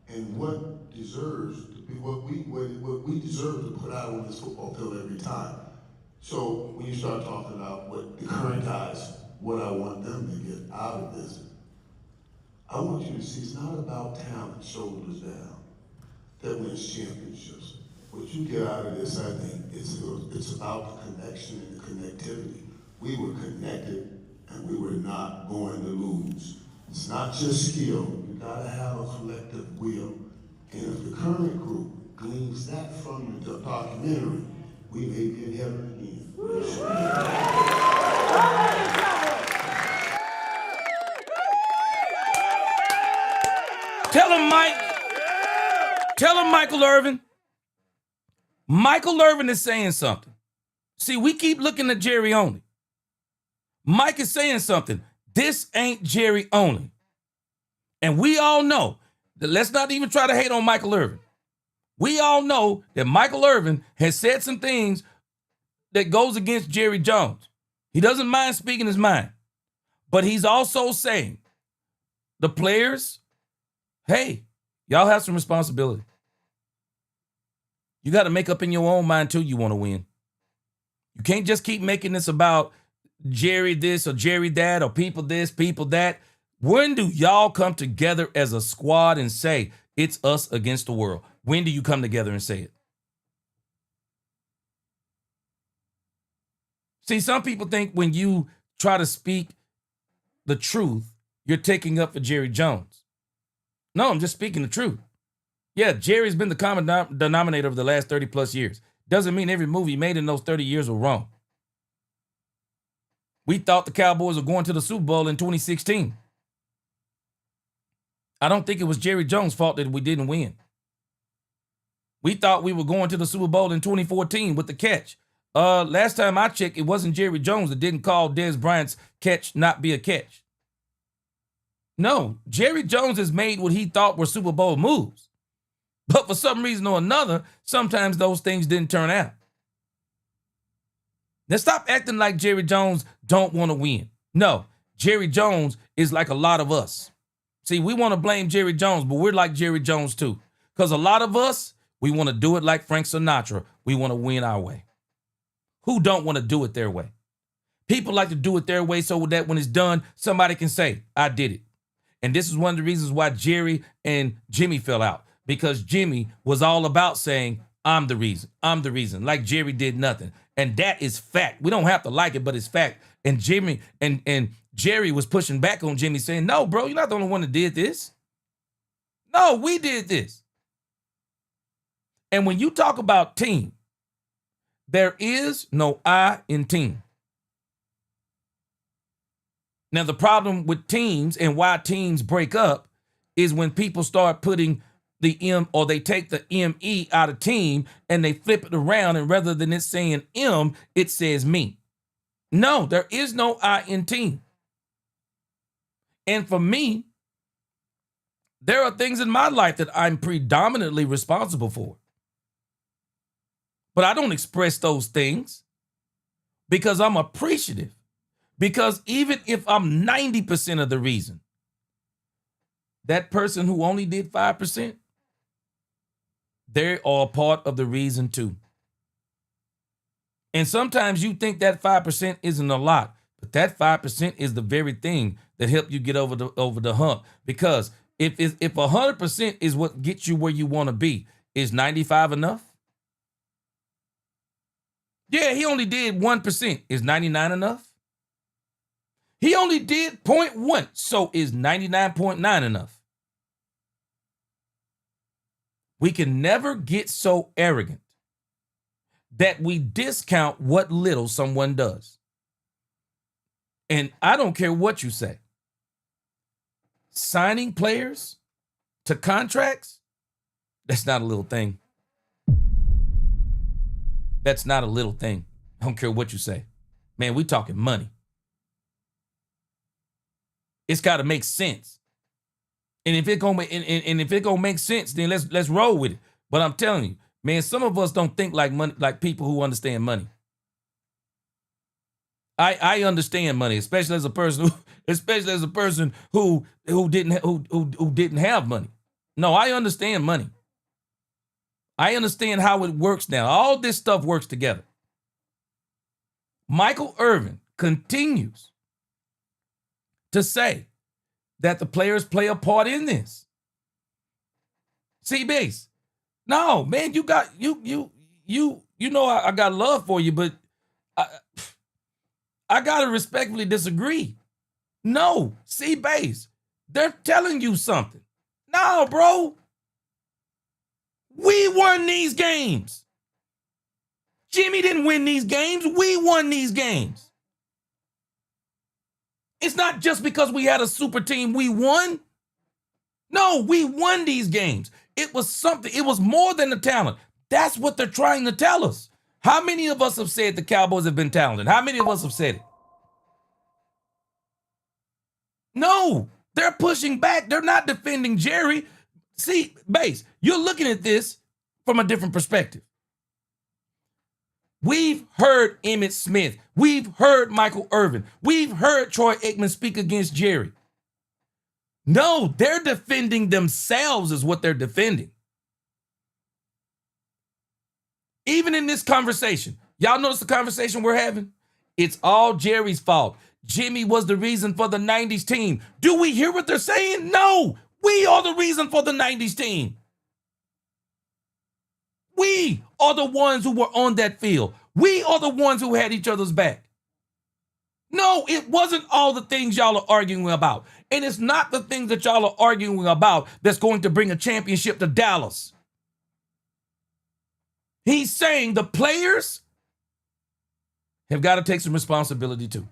and what deserves to be what we deserve to put out on this football field every time. So when you start talking about what the current guys, what I want them to get out of this, I want you to see it's not about talent, shoulders down, that wins championships. What you get out of this, I think, it's about the connection and the connectivity. We were connected and we were not going to lose. It's not just skill, you gotta have a collective will. And if the current group gleans that from the documentary, we may be in heaven again. Tell him, Mike. Tell him, Michael Irvin. Michael Irvin is saying something. See, we keep looking at Jerry only. Mike is saying something. This ain't Jerry only. And we all know that let's not even try to hate on Michael Irvin. We all know that Michael Irvin has said some things that goes against Jerry Jones. He doesn't mind speaking his mind. But he's also saying, the players, hey, y'all have some responsibility. You got to make up in your own mind, too, you want to win. You can't just keep making this about Jerry this or Jerry that or people this, people that. When do y'all come together as a squad and say, it's us against the world? When do you come together and say it? See, some people think when you try to speak the truth, you're taking up for Jerry Jones. No, I'm just speaking the truth. Yeah, Jerry's been the common denominator of the last 30 plus years. Doesn't mean every move he made in those 30 years were wrong. We thought the Cowboys were going to the Super Bowl in 2016. I don't think it was Jerry Jones' fault that we didn't win. We thought we were going to the Super Bowl in 2014 with the catch. Last time I checked, it wasn't Jerry Jones that didn't call Dez Bryant's catch not be a catch. No, Jerry Jones has made what he thought were Super Bowl moves. But for some reason or another, sometimes those things didn't turn out. Now stop acting like Jerry Jones don't want to win. No, Jerry Jones is like a lot of us. See, we want to blame Jerry Jones, but we're like Jerry Jones too. Because a lot of us, we want to do it like Frank Sinatra. We want to win our way. Who don't want to do it their way? People like to do it their way so that when it's done, somebody can say, I did it. And this is one of the reasons why Jerry and Jimmy fell out. Because Jimmy was all about saying, I'm the reason. I'm the reason. Like Jerry did nothing. And that is fact. We don't have to like it, but it's fact. And Jimmy and Jerry was pushing back on Jimmy saying, no, bro, you're not the only one that did this. No, we did this. And when you talk about team, there is no I in team. Now, the problem with teams and why teams break up is when people start putting the M, or they take the M-E out of team and they flip it around, and rather than it saying M, it says me. No, there is no I in team. And for me, there are things in my life that I'm predominantly responsible for. But I don't express those things because I'm appreciative. Because even if I'm 90% of the reason, that person who only did 5%, they are part of the reason too. And sometimes you think that 5% isn't a lot, but that 5% is the very thing that helped you get over the hump. Because if 100% is what gets you where you want to be, is 95 enough? Yeah, he only did 1%. Is 99 enough? He only did 0.1, so is 99.9 enough? We can never get so arrogant that we discount what little someone does. And I don't care what you say. Signing players to contracts, that's not a little thing. That's not a little thing. I don't care what you say. Man, we talking money. It's got to make sense. And if it gonna make sense, then let's roll with it. But I'm telling you, man, some of us don't think like money, like people who understand money. I understand money, especially as a person who didn't have money. No, I understand money. I understand how it works now. All this stuff works together. Michael Irvin continues to say that the players play a part in this. C-Base. No, man, you know I got love for you, but I gotta respectfully disagree. No, C-Base, they're telling you something. No, bro. We won these games. Jimmy didn't win these games. We won these games. It's not just because we had a super team we won. No, we won these games. It was something. It was more than the talent. That's what they're trying to tell us. How many of us have said the Cowboys have been talented? How many of us have said it? No, they're pushing back. They're not defending Jerry. See, Base, you're looking at this from a different perspective. We've heard Emmitt Smith. We've heard Michael Irvin. We've heard Troy Aikman speak against Jerry. No, they're defending themselves is what they're defending. Even in this conversation, y'all notice the conversation we're having? It's all Jerry's fault. Jimmy was the reason for the 90s team. Do we hear what they're saying? No, we are the reason for the 90s team. We are the ones who were on that field. We are the ones who had each other's back. No, it wasn't all the things y'all are arguing about. And it's not the things that y'all are arguing about that's going to bring a championship to Dallas. He's saying the players have got to take some responsibility too.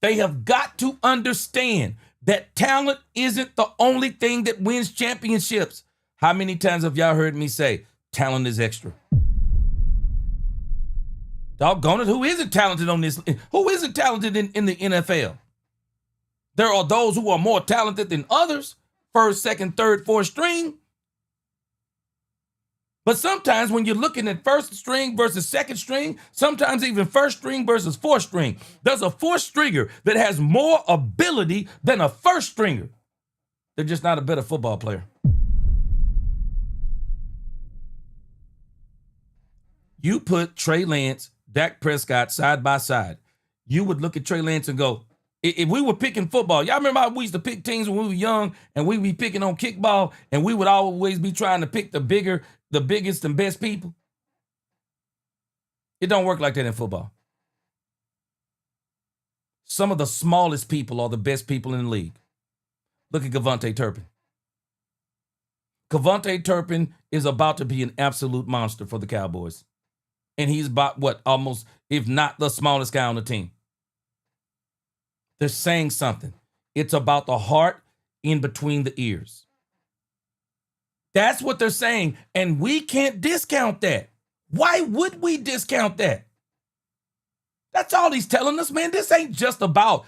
They have got to understand that talent isn't the only thing that wins championships. How many times have y'all heard me say, talent is extra? Doggone it, who isn't talented on this? Who isn't talented in the NFL? There are those who are more talented than others, first, second, third, fourth string. But sometimes when you're looking at first string versus second string, sometimes even first string versus fourth string, there's a fourth stringer that has more ability than a first stringer. They're just not a better football player. You put Trey Lance, Dak Prescott side by side, you would look at Trey Lance and go, if we were picking football, y'all remember how we used to pick teams when we were young and we'd be picking on kickball and we would always be trying to pick the biggest and best people? It don't work like that in football. Some of the smallest people are the best people in the league. Look at Kevontae Turpin. Kevontae Turpin is about to be an absolute monster for the Cowboys. And he's about almost, if not the smallest guy on the team. They're saying something. It's about the heart in between the ears. That's what they're saying. And we can't discount that. Why would we discount that? That's all he's telling us, man. This ain't just about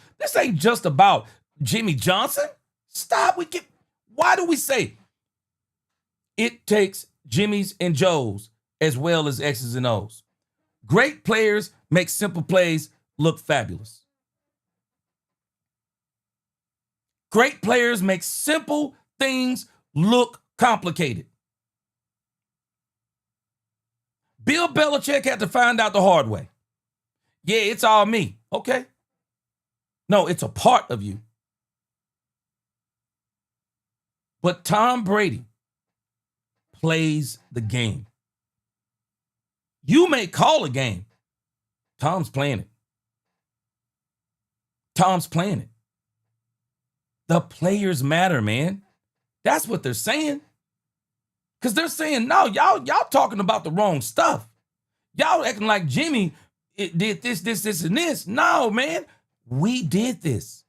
Jimmy Johnson. Stop. Why do we say it takes Jimmys and Joes as well as X's and O's? Great players make simple plays look fabulous. Great players make simple things look complicated. Bill Belichick had to find out the hard way. Yeah, it's all me. Okay. No, it's a part of you. But Tom Brady plays the game. You may call a game. Tom's playing it. Tom's playing it. The players matter, man. That's what they're saying. Because they're saying, no, y'all talking about the wrong stuff. Y'all acting like Jimmy did this, and this. No, man. We did this.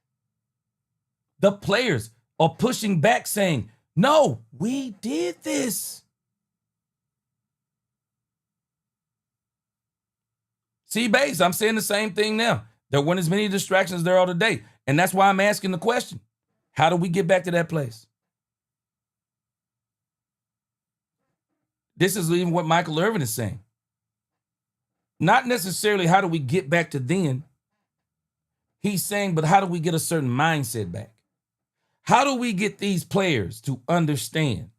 The players are pushing back saying, no, we did this. See, Bates, I'm saying the same thing now. There weren't as many distractions there are today. And that's why I'm asking the question. How do we get back to that place? This is even what Michael Irvin is saying. Not necessarily how do we get back to then. He's saying, but how do we get a certain mindset back? How do we get these players to understand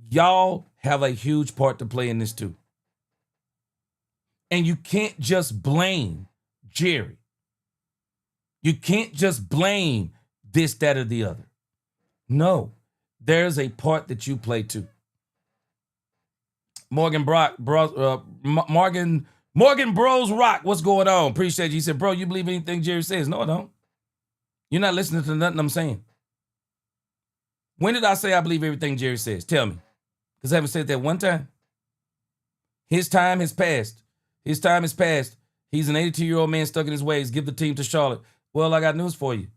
y'all have a huge part to play in this too? And you can't just blame Jerry. You can't just blame this, that, or the other. No, there's a part that you play too. Morgan Bros Rock, what's going on? Appreciate you. He said, bro, you believe anything Jerry says? No, I don't. You're not listening to nothing I'm saying. When did I say I believe everything Jerry says? Tell me. Because I haven't said that one time. His time has passed. His time has passed. He's an 82-year-old man stuck in his ways. Give the team to Charlotte. Well, I got news for you.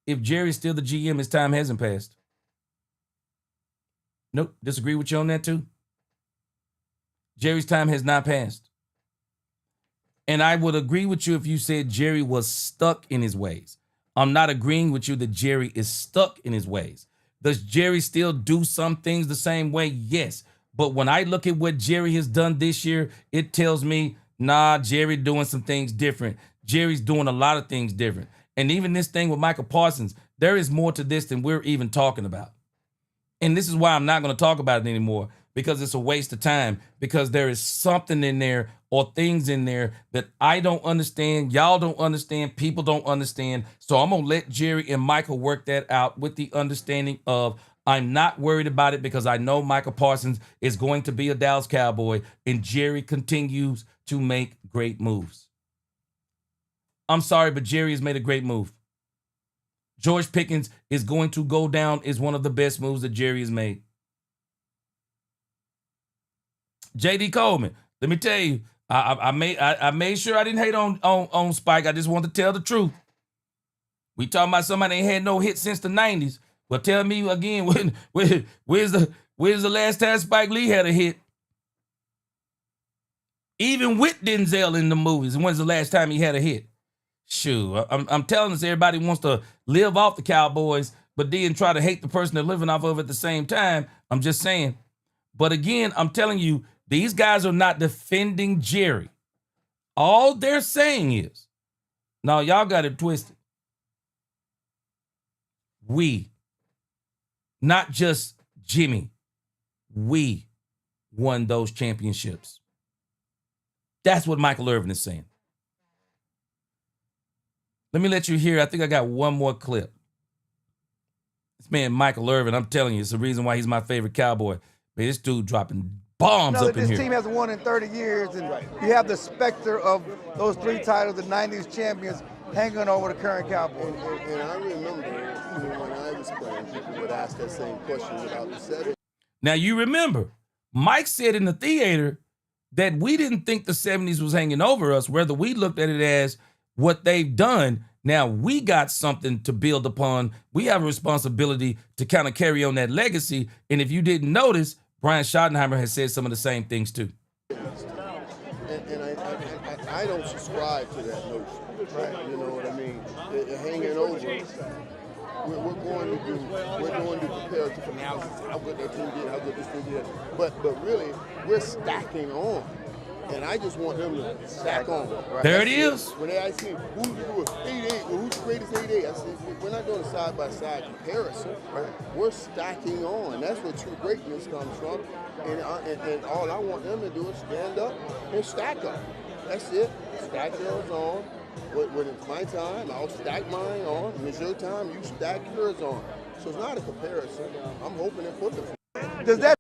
If Jerry's still the GM, his time hasn't passed. Nope, disagree with you on that too. Jerry's time has not passed. And I would agree with you if you said Jerry was stuck in his ways. I'm not agreeing with you that Jerry is stuck in his ways. Does Jerry still do some things the same way? Yes. But when I look at what Jerry has done this year, it tells me, nah, Jerry doing some things different. Jerry's doing a lot of things different. And even this thing with Michael Parsons, there is more to this than we're even talking about. And this is why I'm not going to talk about it anymore, because it's a waste of time, because there is something in there or things in there that I don't understand, y'all don't understand, people don't understand. So I'm going to let Jerry and Michael work that out with the understanding of I'm not worried about it because I know Michael Parsons is going to be a Dallas Cowboy and Jerry continues to make great moves. I'm sorry, but Jerry has made a great move. George Pickens is going to go down as one of the best moves that Jerry has made. J.D. Coleman, let me tell you, I made sure I didn't hate on Spike. I just want to tell the truth. We talking about somebody ain't had no hit since the 90s. Well, tell me again, where's the last time Spike Lee had a hit? Even with Denzel in the movies, when's the last time he had a hit? Shoot, I'm telling us everybody wants to live off the Cowboys, but then try to hate the person they're living off of at the same time. I'm just saying. But again, I'm telling you, these guys are not defending Jerry. All they're saying is, now y'all got it twisted. We, not just Jimmy, we won those championships. That's what Michael Irvin is saying. Let me let you hear. I think I got one more clip. This man, Michael Irvin, I'm telling you, it's the reason why he's my favorite Cowboy. Man, this dude dropping bombs up in this here. team hasn't won in 30 years, and you have the specter of those 3 titles, the 90s champions, hanging over the current Cowboys. And I remember, even when I was playing, people would ask that same question about the 70s. Now, you remember, Mike said in the theater that we didn't think the 70s was hanging over us, whether we looked at it as what they've done. Now, we got something to build upon. We have a responsibility to kind of carry on that legacy. And if you didn't notice, Brian Schottenheimer has said some of the same things too. And I don't subscribe to that notion. Right. You know what I mean? Hanging over. We're going to prepare to analysis how good that team did, how good this team did. But really, we're stacking on. And I just want them to stack on. Right? There it is. When they ask me, who's the greatest 88? I said, we're not doing a side-by-side comparison. Right? We're stacking on. That's where true greatness comes from. And all I want them to do is stand up and stack up. That's it. Stack yours on. When it's my time, I'll stack mine on. When it's your time, you stack yours on. So it's not a comparison. I'm hoping to put the... Does that...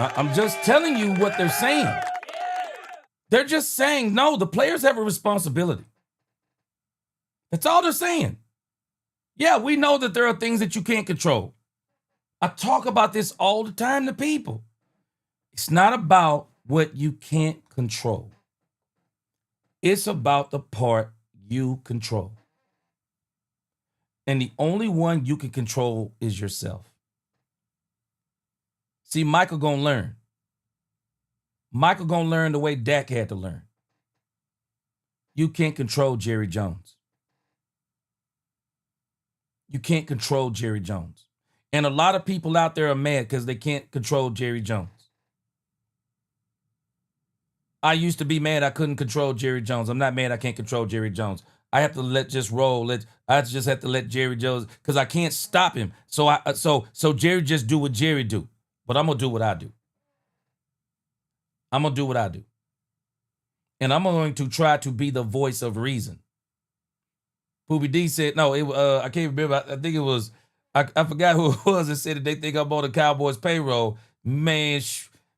I'm just telling you what they're saying. They're just saying, no, the players have a responsibility. That's all they're saying. Yeah, we know that there are things that you can't control. I talk about this all the time to people. It's not about what you can't control. It's about the part you control. And the only one you can control is yourself. See, Michael gonna learn. Michael gonna learn the way Dak had to learn. You can't control Jerry Jones. You can't control Jerry Jones. And a lot of people out there are mad because they can't control Jerry Jones. I used to be mad I couldn't control Jerry Jones. I'm not mad I can't control Jerry Jones. I have to let just roll. I just have to let Jerry Jones, because I can't stop him. So Jerry just do what Jerry do. But I'm going to do what I do. I'm going to do what I do. And I'm going to try to be the voice of reason. Poopy D said, no, I can't remember. I think it was, I forgot who it was that said that they think I'm on the Cowboys payroll. Man,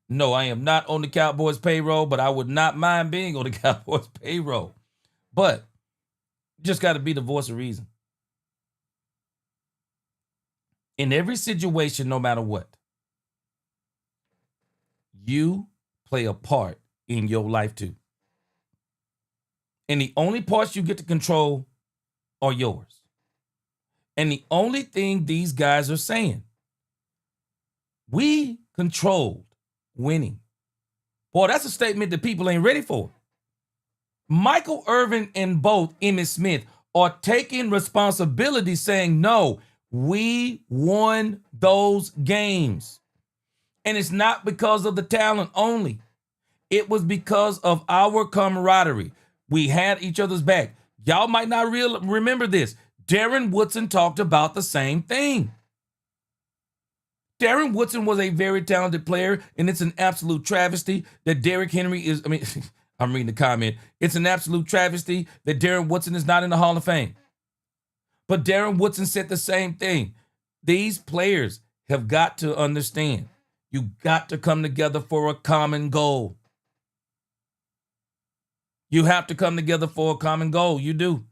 no, I am not on the Cowboys payroll, but I would not mind being on the Cowboys payroll. But you just got to be the voice of reason. In every situation, no matter what, you play a part in your life too. And the only parts you get to control are yours. And the only thing these guys are saying, we controlled winning. Boy, that's a statement that people ain't ready for. Michael Irvin and both Emmitt Smith are taking responsibility, saying, no, we won those games. And it's not because of the talent only. It was because of our camaraderie. We had each other's back. Y'all might not remember this. Darren Woodson talked about the same thing. Darren Woodson was a very talented player, and it's an absolute travesty that Derrick Henry is, I'm reading the comment. It's an absolute travesty that Darren Woodson is not in the Hall of Fame. But Darren Woodson said the same thing. These players have got to understand. You got to come together for a common goal. You have to come together for a common goal. You do.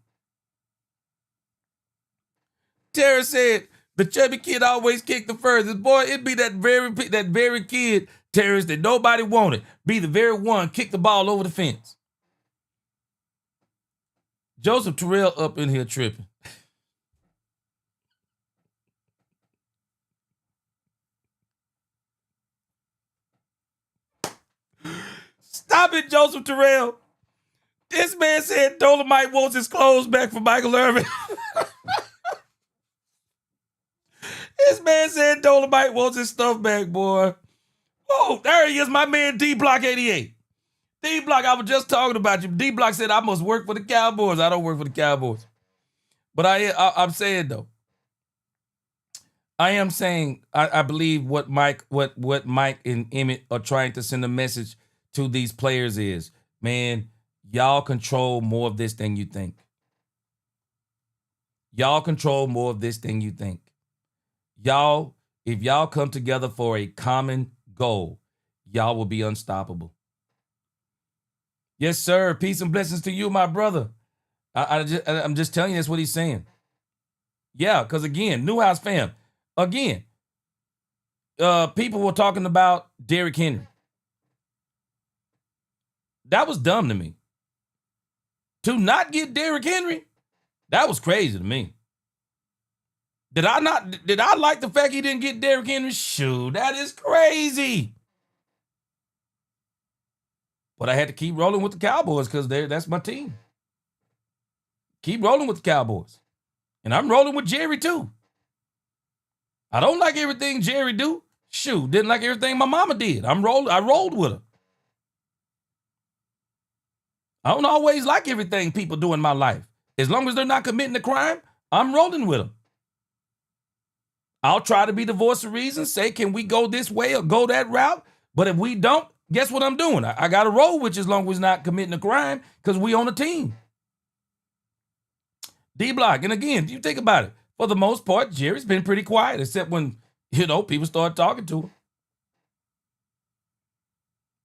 Terry said, the chubby kid always kicked the furthest. Boy, it'd be that very kid, Terrence, that nobody wanted. Be the very one, kick the ball over the fence. Joseph Terrell up in here tripping. Stop it, Joseph Terrell. This man said Dolomite wants his clothes back for Michael Irvin. This man said Dolomite wants his stuff back, boy. Oh, there he is, my man D-Block 88. D-Block, I was just talking about you. D-Block said, I must work for the Cowboys. I don't work for the Cowboys. But I'm saying, though, I am saying I believe what Mike and Emmett are trying to send a message to these players is, man, y'all control more of this than you think. Y'all control more of this than you think. Y'all, if y'all come together for a common goal, y'all will be unstoppable. Yes, sir. Peace and blessings to you, my brother. I'm just telling you that's what he's saying. Yeah, because again, Newhouse fam, again, people were talking about Derrick Henry. That was dumb to me. To not get Derrick Henry, that was crazy to me. Did I like the fact he didn't get Derrick Henry? Shoot, that is crazy. But I had to keep rolling with the Cowboys because that's my team. Keep rolling with the Cowboys. And I'm rolling with Jerry too. I don't like everything Jerry do. Shoot, didn't like everything my mama did. I rolled with her. I don't always like everything people do in my life. As long as they're not committing a crime, I'm rolling with them. I'll try to be the voice of reason, say, can we go this way or go that route? But if we don't, guess what I'm doing? I got to roll with you as long as not committing a crime because we on a team. D-Block, and again, you think about it. For the most part, Jerry's been pretty quiet, except when, people start talking to him.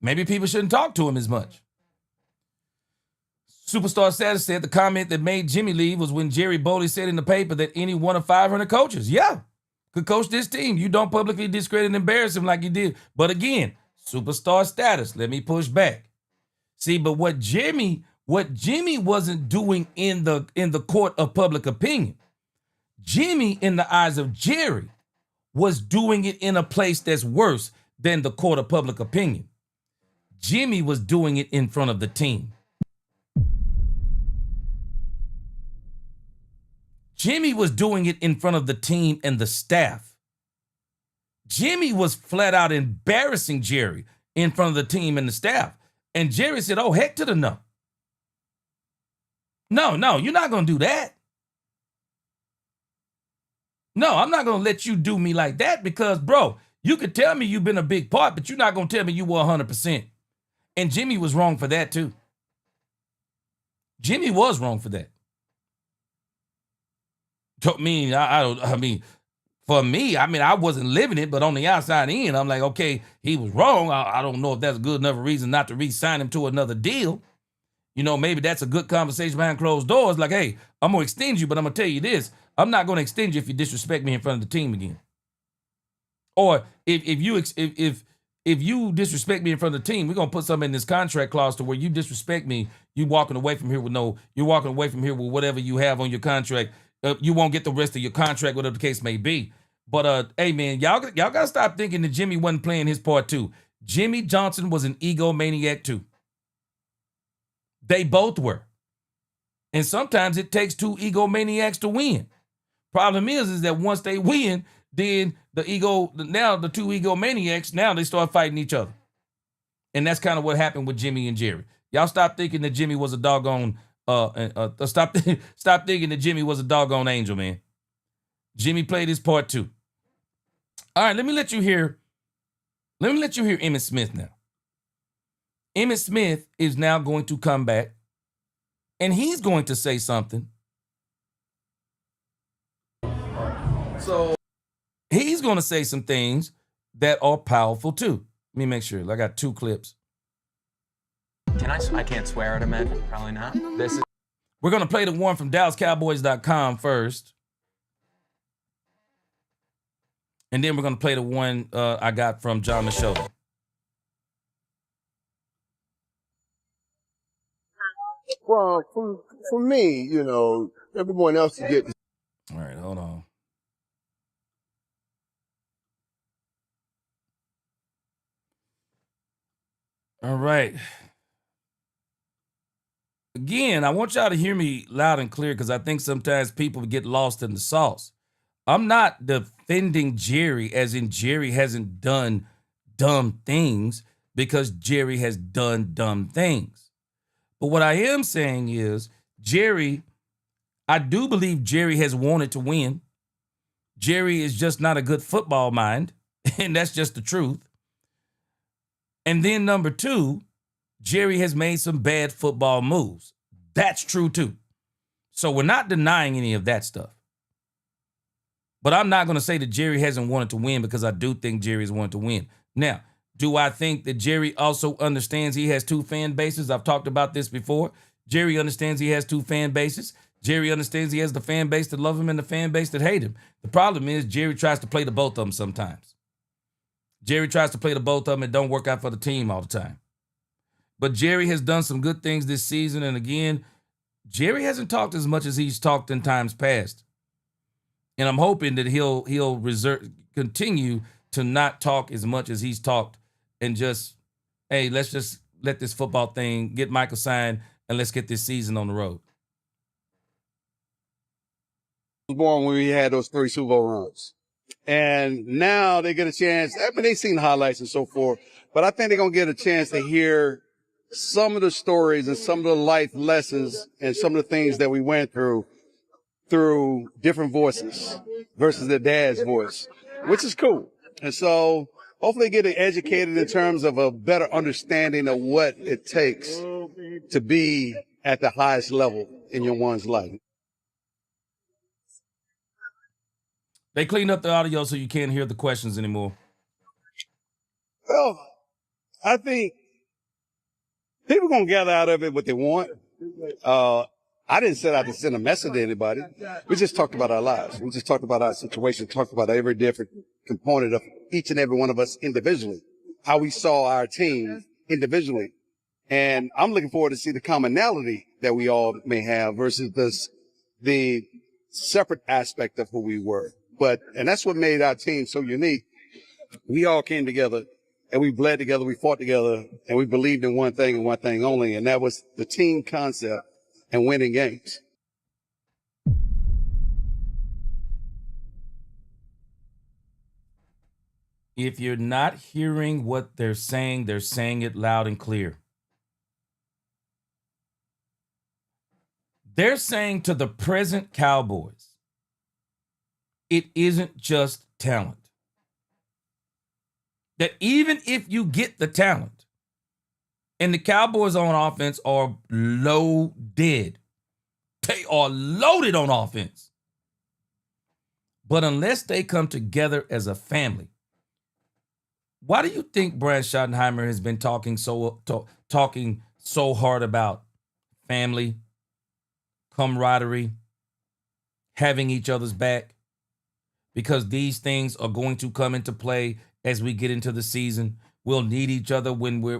Maybe people shouldn't talk to him as much. Superstar Status said the comment that made Jimmy leave was when Jerry Boley said in the paper that any one of 500 coaches, could coach this team. You don't publicly discredit and embarrass him like you did. But again, Superstar Status, let me push back. See, but what Jimmy wasn't doing in the court of public opinion, Jimmy, in the eyes of Jerry, was doing it in a place that's worse than the court of public opinion. Jimmy was doing it in front of the team. Jimmy was doing it in front of the team and the staff. Jimmy was flat out embarrassing Jerry in front of the team and the staff. And Jerry said, oh, heck to the no. No, you're not going to do that. No, I'm not going to let you do me like that because, bro, you could tell me you've been a big part, but you're not going to tell me you were 100%. And Jimmy was wrong for that, too. Jimmy was wrong for that. For me, I wasn't living it, but on the outside in, I'm like, okay, he was wrong. I don't know if that's a good enough reason not to re-sign him to another deal. Maybe that's a good conversation behind closed doors. Like, hey, I'm going to extend you, but I'm going to tell you this. I'm not going to extend you if you disrespect me in front of the team again. Or if you disrespect me in front of the team, we're going to put something in this contract clause to where you disrespect me, you're walking away from here with whatever you have on your contract. You won't get the rest of your contract, whatever the case may be. But, hey, man, y'all got to stop thinking that Jimmy wasn't playing his part, too. Jimmy Johnson was an egomaniac, too. They both were. And sometimes it takes two egomaniacs to win. Problem is that once they win, then the two egomaniacs, now they start fighting each other. And that's kind of what happened with Jimmy and Jerry. Y'all stop thinking that Jimmy was a doggone stop thinking that Jimmy was a doggone angel, man. Jimmy played his part too. All right, let me let you hear Emmitt Smith now. Emmitt Smith is now going to come back and he's going to say something. So he's going to say some things that are powerful too. Let me make sure. I got two clips. I can't swear at him, man. Probably not. We're going to play the one from DallasCowboys.com first. And then we're going to play the one I got from John Machota. Well, for me, everyone else is getting. All right, hold on. All right. Again, I want y'all to hear me loud and clear because I think sometimes people get lost in the sauce. I'm not defending Jerry as in Jerry hasn't done dumb things, because Jerry has done dumb things. But what I am saying is I do believe Jerry has wanted to win. Jerry is just not a good football mind, and that's just the truth. And then number two, Jerry has made some bad football moves. That's true too. So we're not denying any of that stuff. But I'm not going to say that Jerry hasn't wanted to win, because I do think Jerry's wanted to win. Now, do I think that Jerry also understands he has two fan bases? I've talked about this before. Jerry understands he has two fan bases. Jerry understands he has the fan base that love him and the fan base that hate him. The problem is Jerry tries to play the both of them sometimes. Jerry tries to play the both of them and don't work out for the team all the time. But Jerry has done some good things this season. And again, Jerry hasn't talked as much as he's talked in times past. And I'm hoping that he'll continue to not talk as much as he's talked, and just, hey, let's just let this football thing get Michael signed, and let's get this season on the road. Was born when we had those 3 Super Bowl runs. And now they get a chance. I mean, they've seen highlights and so forth, but I think they're going to get a chance to hear some of the stories and some of the life lessons and some of the things that we went through different voices versus their dad's voice, which is cool. And so hopefully get educated in terms of a better understanding of what it takes to be at the highest level in your one's life. They cleaned up the audio so you can't hear the questions anymore. Well, I think people going to gather out of it what they want. I didn't set out to send a message to anybody. We just talked about our lives. We just talked about our situation, talked about every different component of each and every one of us individually, how we saw our team individually. And I'm looking forward to see the commonality that we all may have versus the separate aspect of who we were. And that's what made our team so unique. We all came together and we bled together, we fought together, and we believed in one thing and one thing only, and that was the team concept and winning games. If you're not hearing what they're saying it loud and clear. They're saying to the present Cowboys, it isn't just talent. That even if you get the talent, and the Cowboys on offense are loaded, they are loaded on offense. But unless they come together as a family, why do you think Brian Schottenheimer has been talking so hard about family, camaraderie, having each other's back? Because these things are going to come into play as we get into the season. We'll need each other when we're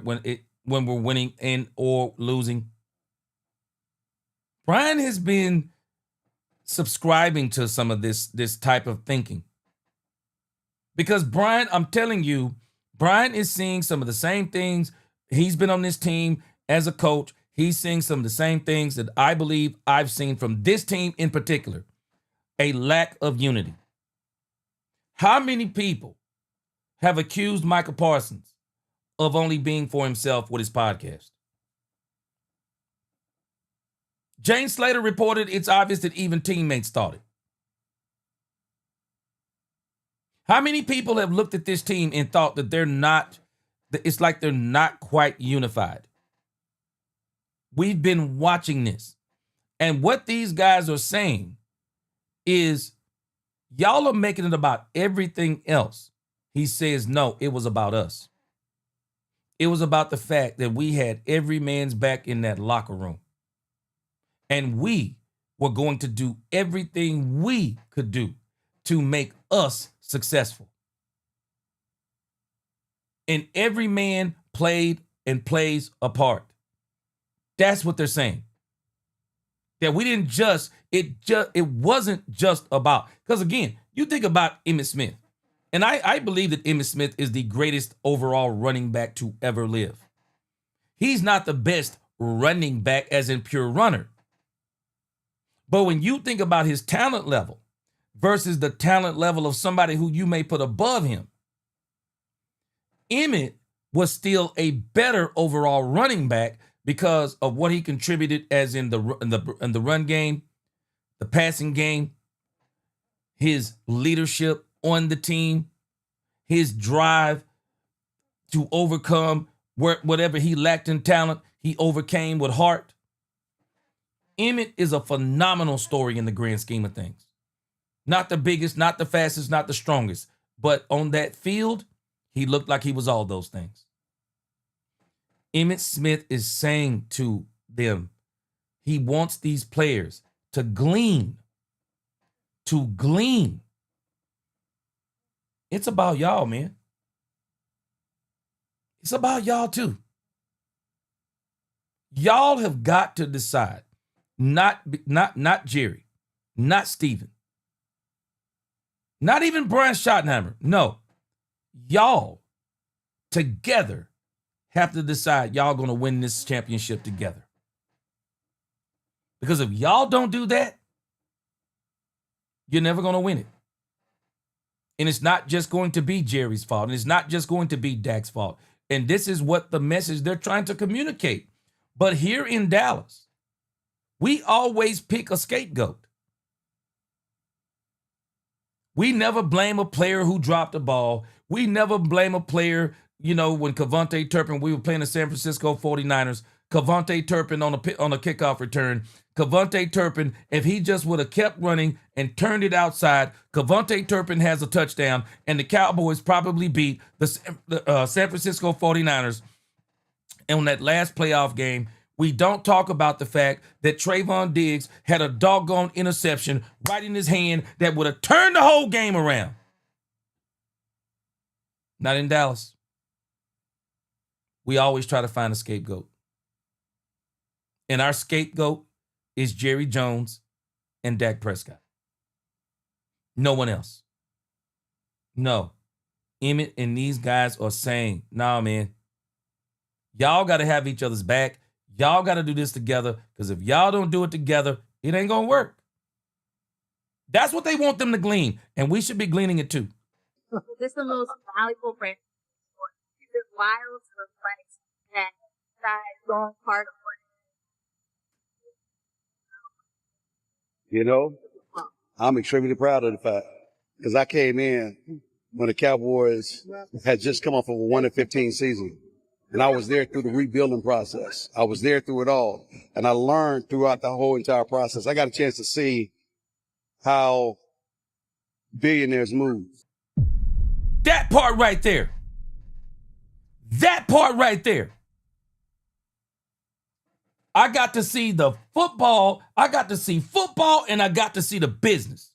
winning and or losing. Brian has been subscribing to some of this type of thinking. Because Brian, I'm telling you, Brian is seeing some of the same things. He's been on this team as a coach. He's seeing some of the same things that I believe I've seen from this team in particular. A lack of unity. How many people have accused Michael Parsons of only being for himself with his podcast? Jane Slater reported it's obvious that even teammates thought it. How many people have looked at this team and thought that it's like they're not quite unified? We've been watching this. And what these guys are saying is, y'all are making it about everything else. He says, no, it was about us. It was about the fact that we had every man's back in that locker room. And we were going to do everything we could do to make us successful. And every man played and plays a part. That's what they're saying. That we didn't it wasn't just about, because again, you think about Emmitt Smith, and I believe that Emmitt Smith is the greatest overall running back to ever live. He's not the best running back as in pure runner. But when you think about his talent level, versus the talent level of somebody who you may put above him. Emmett was still a better overall running back because of what he contributed as in the run game, the passing game, his leadership on the team, his drive to overcome whatever he lacked in talent, he overcame with heart. Emmett is a phenomenal story in the grand scheme of things. Not the biggest, not the fastest, not the strongest, but on that field, he looked like he was all those things. Emmitt Smith is saying to them, he wants these players to glean. It's about y'all, man. It's about y'all too. Y'all have got to decide. Not Jerry, not Steven, not even Brian Schottenheimer. No, y'all together have to decide y'all going to win this championship together. Because if y'all don't do that, you're never going to win it. And it's not just going to be Jerry's fault. And it's not just going to be Dak's fault. And this is what the message they're trying to communicate. But here in Dallas, we always pick a scapegoat. We never blame a player who dropped the ball. We never blame a player, when Cavonte Turpin, we were playing the San Francisco 49ers, Cavonte Turpin on a kickoff return. Cavonte Turpin, if he just would have kept running and turned it outside, Cavonte Turpin has a touchdown, and the Cowboys probably beat the San Francisco 49ers on that last playoff game. We don't talk about the fact that Trayvon Diggs had a doggone interception right in his hand that would have turned the whole game around. Not in Dallas. We always try to find a scapegoat. And our scapegoat is Jerry Jones and Dak Prescott. No one else. No. Emmett and these guys are saying, nah, man, y'all got to have each other's back. Y'all got to do this together, because if y'all don't do it together, it ain't going to work. That's what they want them to glean, and we should be gleaning it too. This is the most valuable brand sport. Is it wild to reflect that side wrong part of what? I'm extremely proud of the fact, because I came in when the Cowboys had just come off of a 1-15 season. And I was there through the rebuilding process. I was there through it all. And I learned throughout the whole entire process. I got a chance to see how billionaires move. That part right there. That part right there. I got to see the football. I got to see football, and I got to see the business.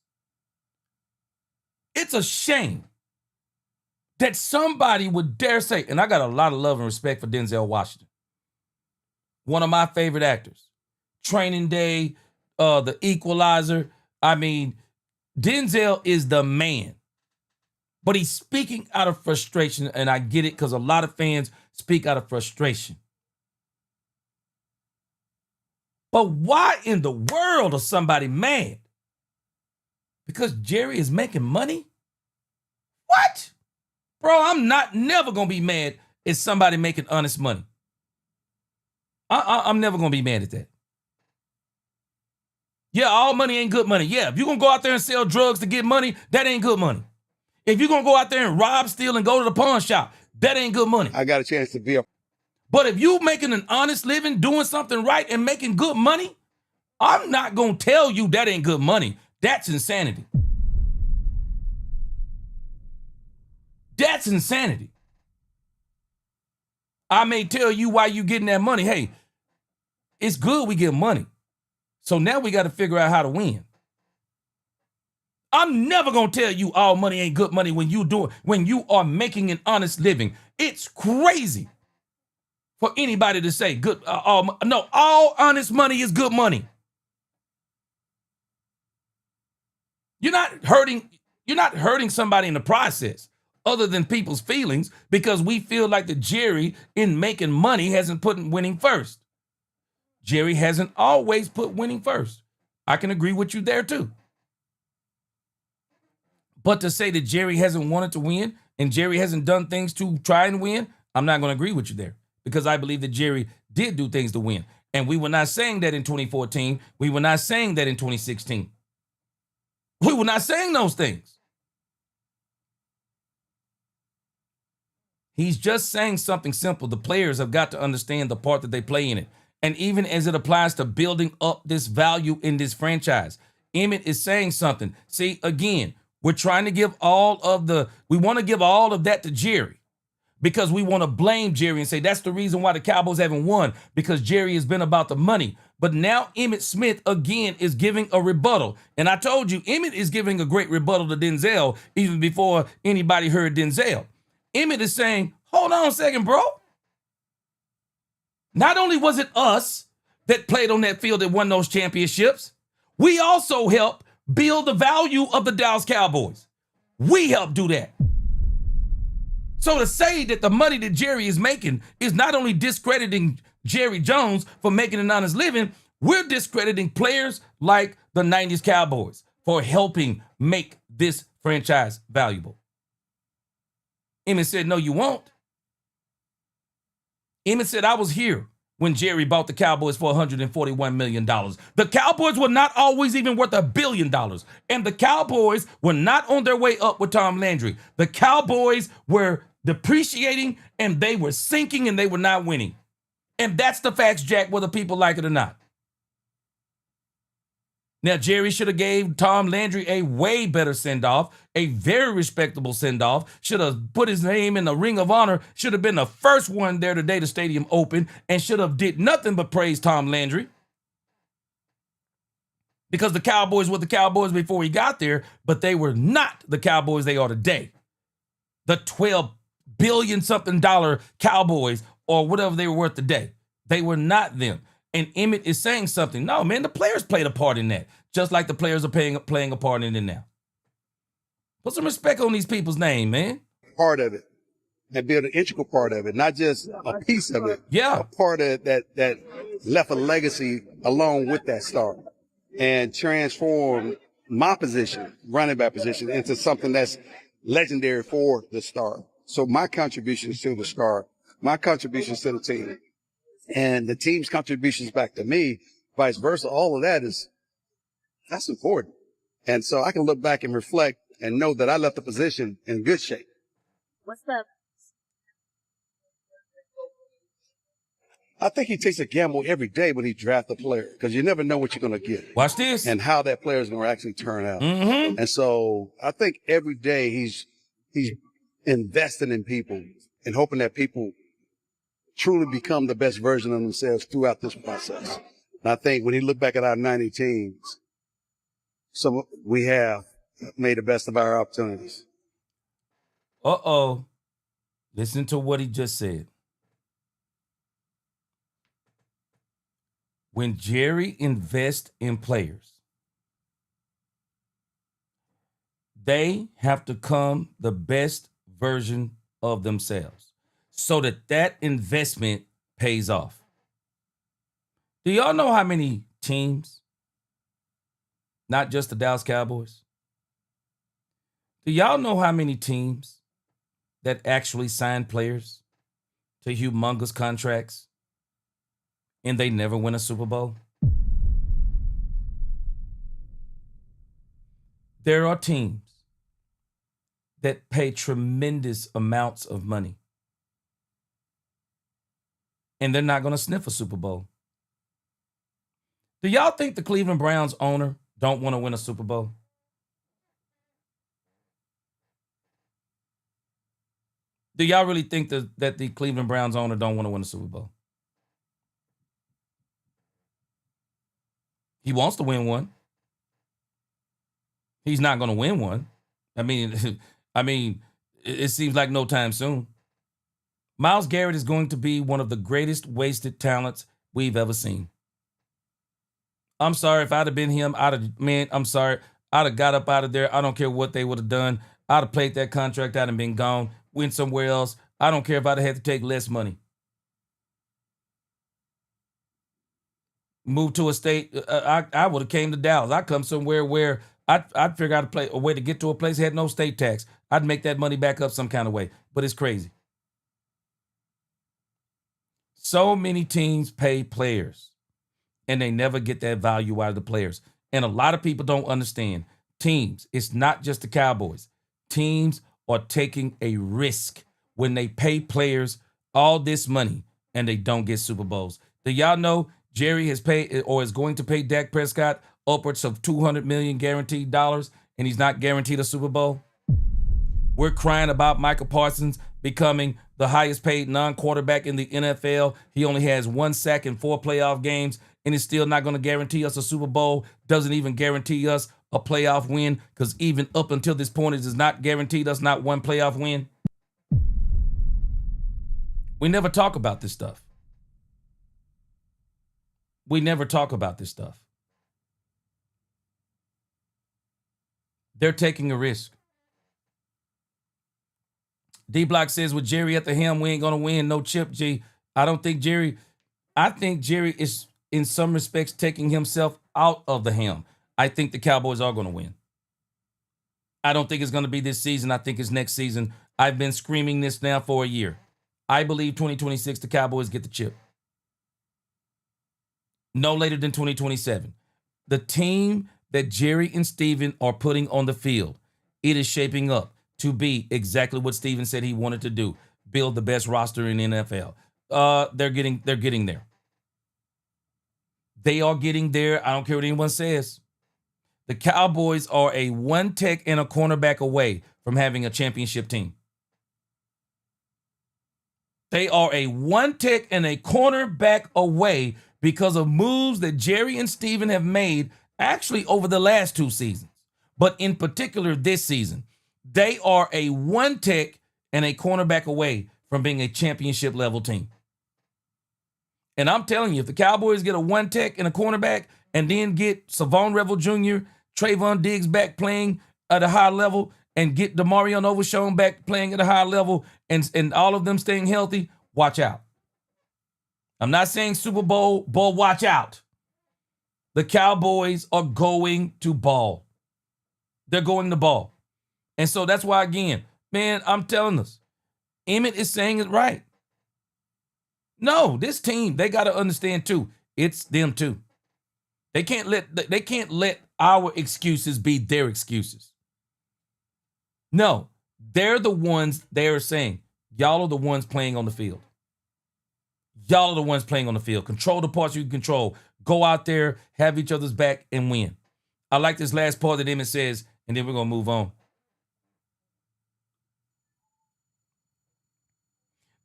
It's a shame that somebody would dare say, and I got a lot of love and respect for Denzel Washington. One of my favorite actors. Training Day, The Equalizer. I mean, Denzel is the man. But he's speaking out of frustration, and I get it because a lot of fans speak out of frustration. But why in the world is somebody mad? Because Jerry is making money? What? Bro, I'm never going to be mad at somebody making honest money. I'm never going to be mad at that. Yeah, all money ain't good money. Yeah, if you're going to go out there and sell drugs to get money, that ain't good money. If you're going to go out there and rob, steal, and go to the pawn shop, that ain't good money. I got a chance to be a... But if you making an honest living, doing something right, and making good money, I'm not going to tell you that ain't good money. That's insanity. That's insanity. I may tell you why you getting that money. Hey, it's good we get money. So now we got to figure out how to win. I'm never going to tell you all money ain't good money when you are making an honest living. It's crazy for anybody to say good. No, all honest money is good money. You're not hurting somebody in the process, other than people's feelings, because we feel like the Jerry in making money hasn't put winning first. Jerry hasn't always put winning first. I can agree with you there too. But to say that Jerry hasn't wanted to win and Jerry hasn't done things to try and win, I'm not going to agree with you there, because I believe that Jerry did do things to win. And we were not saying that in 2014. We were not saying that in 2016. We were not saying those things. He's just saying something simple. The players have got to understand the part that they play in it. And even as it applies to building up this value in this franchise, Emmett is saying something. See, again, we're trying to give we want to give all of that to Jerry, because we want to blame Jerry and say that's the reason why the Cowboys haven't won, because Jerry has been about the money. But now Emmitt Smith, again, is giving a rebuttal. And I told you, Emmitt is giving a great rebuttal to Denzel even before anybody heard Denzel. Emmitt is saying, hold on a second, bro. Not only was it us that played on that field that won those championships, we also helped build the value of the Dallas Cowboys. We helped do that. So to say that the money that Jerry is making is not only discrediting Jerry Jones for making an honest living, we're discrediting players like the 90s Cowboys for helping make this franchise valuable. Emmett said, no, you won't. Emmett said, I was here when Jerry bought the Cowboys for $141 million. The Cowboys were not always even worth $1 billion. And the Cowboys were not on their way up with Tom Landry. The Cowboys were depreciating, and they were sinking, and they were not winning. And that's the facts, Jack, whether people like it or not. Now, Jerry should have gave Tom Landry a way better send-off, a very respectable send-off, should have put his name in the Ring of Honor, should have been the first one there the day the stadium opened, and should have did nothing but praise Tom Landry. Because the Cowboys were the Cowboys before he got there, but they were not the Cowboys they are today. The $12 billion something Cowboys, or whatever they were worth today. They were not them. And Emmett is saying something. No, man, the players played a part in that, just like the players are playing a part in it now. Put some respect on these people's name, man. Part of it, and be an integral part of it, not just a piece of it. Yeah. A part of it that left a legacy along with that star and transformed my position, running back position, into something that's legendary for the star. So my contributions to the star, my contributions to the team, and the team's contributions back to me, vice versa, all of that's important. And so I can look back and reflect and know that I left the position in good shape. What's up? I think he takes a gamble every day when he drafts a player, because you never know what you're going to get. Watch this. And how that player is going to actually turn out. Mm-hmm. And so I think every day he's investing in people and hoping that people truly become the best version of themselves throughout this process. And I think when he looked back at our 90 teams, we have made the best of our opportunities. Uh-oh. Listen to what he just said. When Jerry invests in players, they have to come the best version of themselves so that investment pays off. Do y'all know how many teams, not just the Dallas Cowboys, do y'all know how many teams that actually sign players to humongous contracts and they never win a Super Bowl? There are teams that pay tremendous amounts of money, and they're not going to sniff a Super Bowl. Do y'all think the Cleveland Browns owner don't want to win a Super Bowl? Do y'all really think that the Cleveland Browns owner don't want to win a Super Bowl? He wants to win one. He's not going to win one. I mean, it seems like no time soon. Myles Garrett is going to be one of the greatest wasted talents we've ever seen. I'm sorry, if I'd have been him, I'm sorry. I'd have got up out of there. I don't care what they would have done. I'd have played that contract out and been gone, went somewhere else. I don't care if I'd have had to take less money. Move to a state, I would have came to Dallas. I come somewhere where I'd figure out a way to get to a place that had no state tax. I'd make that money back up some kind of way. But it's crazy. So many teams pay players, and they never get that value out of the players. And a lot of people don't understand. Teams, it's not just the Cowboys. Teams are taking a risk when they pay players all this money and they don't get Super Bowls. Do y'all know Jerry has paid or is going to pay Dak Prescott upwards of $200 million guaranteed dollars, and he's not guaranteed a Super Bowl? We're crying about Michael Parsons becoming the highest paid non-quarterback in the NFL. He only has 1 sack in 4 playoff games, and it's still not going to guarantee us a Super Bowl. Doesn't even guarantee us a playoff win, because even up until this point, it has not guaranteed us not one playoff win. We never talk about this stuff. We never talk about this stuff. They're taking a risk. D-Block says, with Jerry at the helm, we ain't going to win. No chip, G. I think Jerry is, in some respects, taking himself out of the helm. I think the Cowboys are going to win. I don't think it's going to be this season. I think it's next season. I've been screaming this now for a year. I believe 2026, the Cowboys get the chip. No later than 2027. The team that Jerry and Steven are putting on the field, it is shaping up to be exactly what Steven said he wanted to do. Build the best roster in the NFL. They're getting there. They are getting there. I don't care what anyone says. The Cowboys are a 1 tech and a cornerback away from having a championship team. They are a 1 tech and a cornerback away because of moves that Jerry and Steven have made actually over the last 2 seasons. But in particular this season, they are a 1 tech and a cornerback away from being a championship level team. And I'm telling you, if the Cowboys get a 1 tech and a cornerback and then get Savon Revel Jr., Trayvon Diggs back playing at a high level, and get DeMario Overshown back playing at a high level, and all of them staying healthy, watch out. I'm not saying Super Bowl, but watch out. The Cowboys are going to ball. They're going to ball. And so that's why, again, man, I'm telling us, Emmett is saying it right. No, this team, they got to understand too, it's them too. They can't let our excuses be their excuses. No, they're the ones they're saying, y'all are the ones playing on the field. Y'all are the ones playing on the field. Control the parts you can control. Go out there, have each other's back, and win. I like this last part that Emmett says, and then we're going to move on.